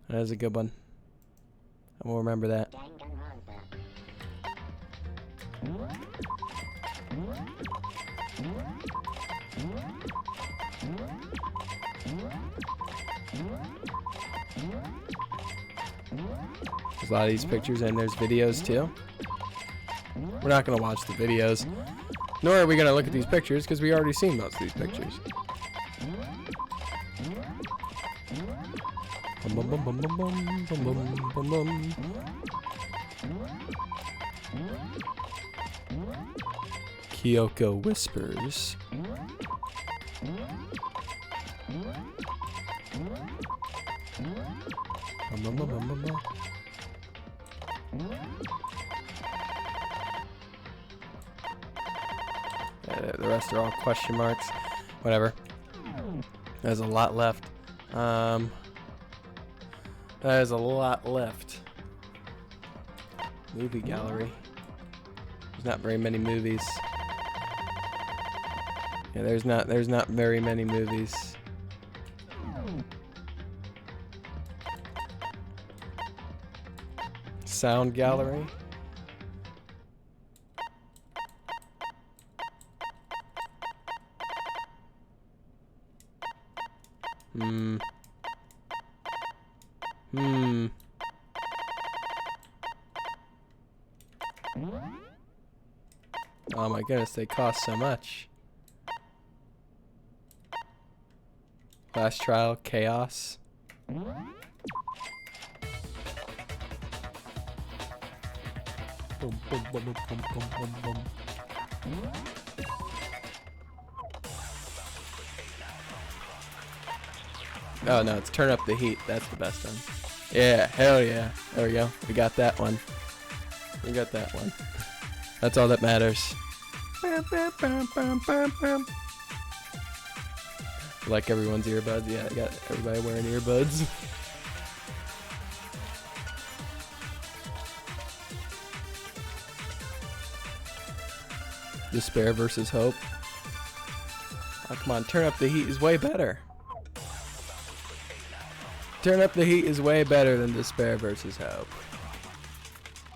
[SPEAKER 1] That is a good one. I will remember that. There's a lot of these pictures, and there's videos too. We're not going to watch the videos, nor are we going to look at these pictures, because we already seen most of these pictures. Bum, bum, bum, bum, bum, bum, bum, bum, bum. Kyoko whispers. Bum, bum, bum, bum, bum, bum. The rest are all question marks. Whatever. There's a lot left. There's a lot left. Movie gallery. There's not very many movies. Yeah, there's not very many movies. Sound gallery. Oh my goodness, they cost so much. Last trial, chaos. Boom, boom, boom, boom, boom, boom, boom, boom. Oh no, it's turn up the heat. That's the best one. Yeah, hell yeah. There we go. We got that one. We got that one. That's all that matters. Like everyone's earbuds. Yeah, I got everybody wearing earbuds. Despair versus hope. Oh, come on, turn up the heat is way better. Turn up the heat is way better than despair versus hope.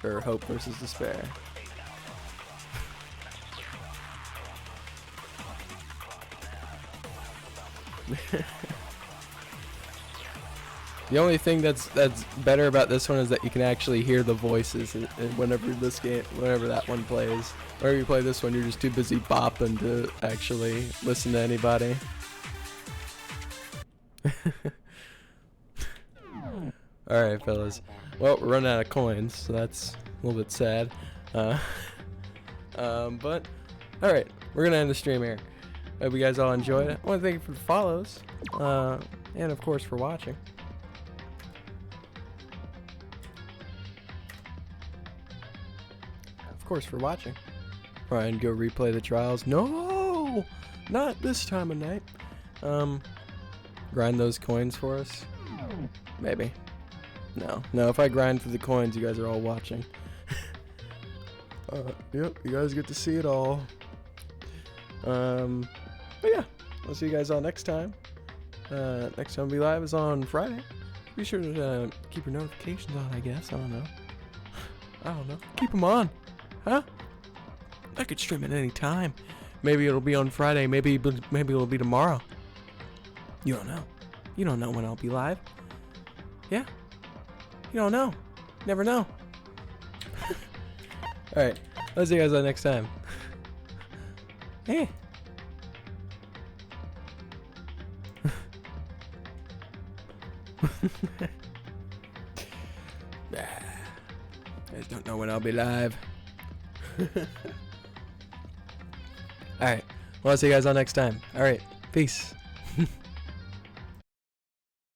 [SPEAKER 1] Or hope versus despair. The only thing that's better about this one is that you can actually hear the voices whenever whenever that one plays. Whenever you play this one, you're just too busy bopping to actually listen to anybody. Alright, fellas. Well, we're running out of coins, so that's a little bit sad. But, alright, we're gonna end the stream here. Hope you guys all enjoyed it. I want to thank you for the follows, and of course for watching. Of course for watching. Ryan, go replay the trials. No! Not this time of night. Grind those coins for us? Maybe. No, if I grind for the coins, you guys are all watching. Yep, you guys get to see it all. But yeah, I'll see you guys all next time. Next time we'll be live is on Friday. Be sure to keep your notifications on, I guess. I don't know. Keep them on. Huh? I could stream at any time. Maybe it'll be on Friday. Maybe it'll be tomorrow. You don't know. You don't know when I'll be live. Yeah? You don't know. Never know. Alright. I'll see you guys all next time. Hey. You guys don't know when I'll be live. Alright. Well, I'll see you guys all next time. Alright. Peace.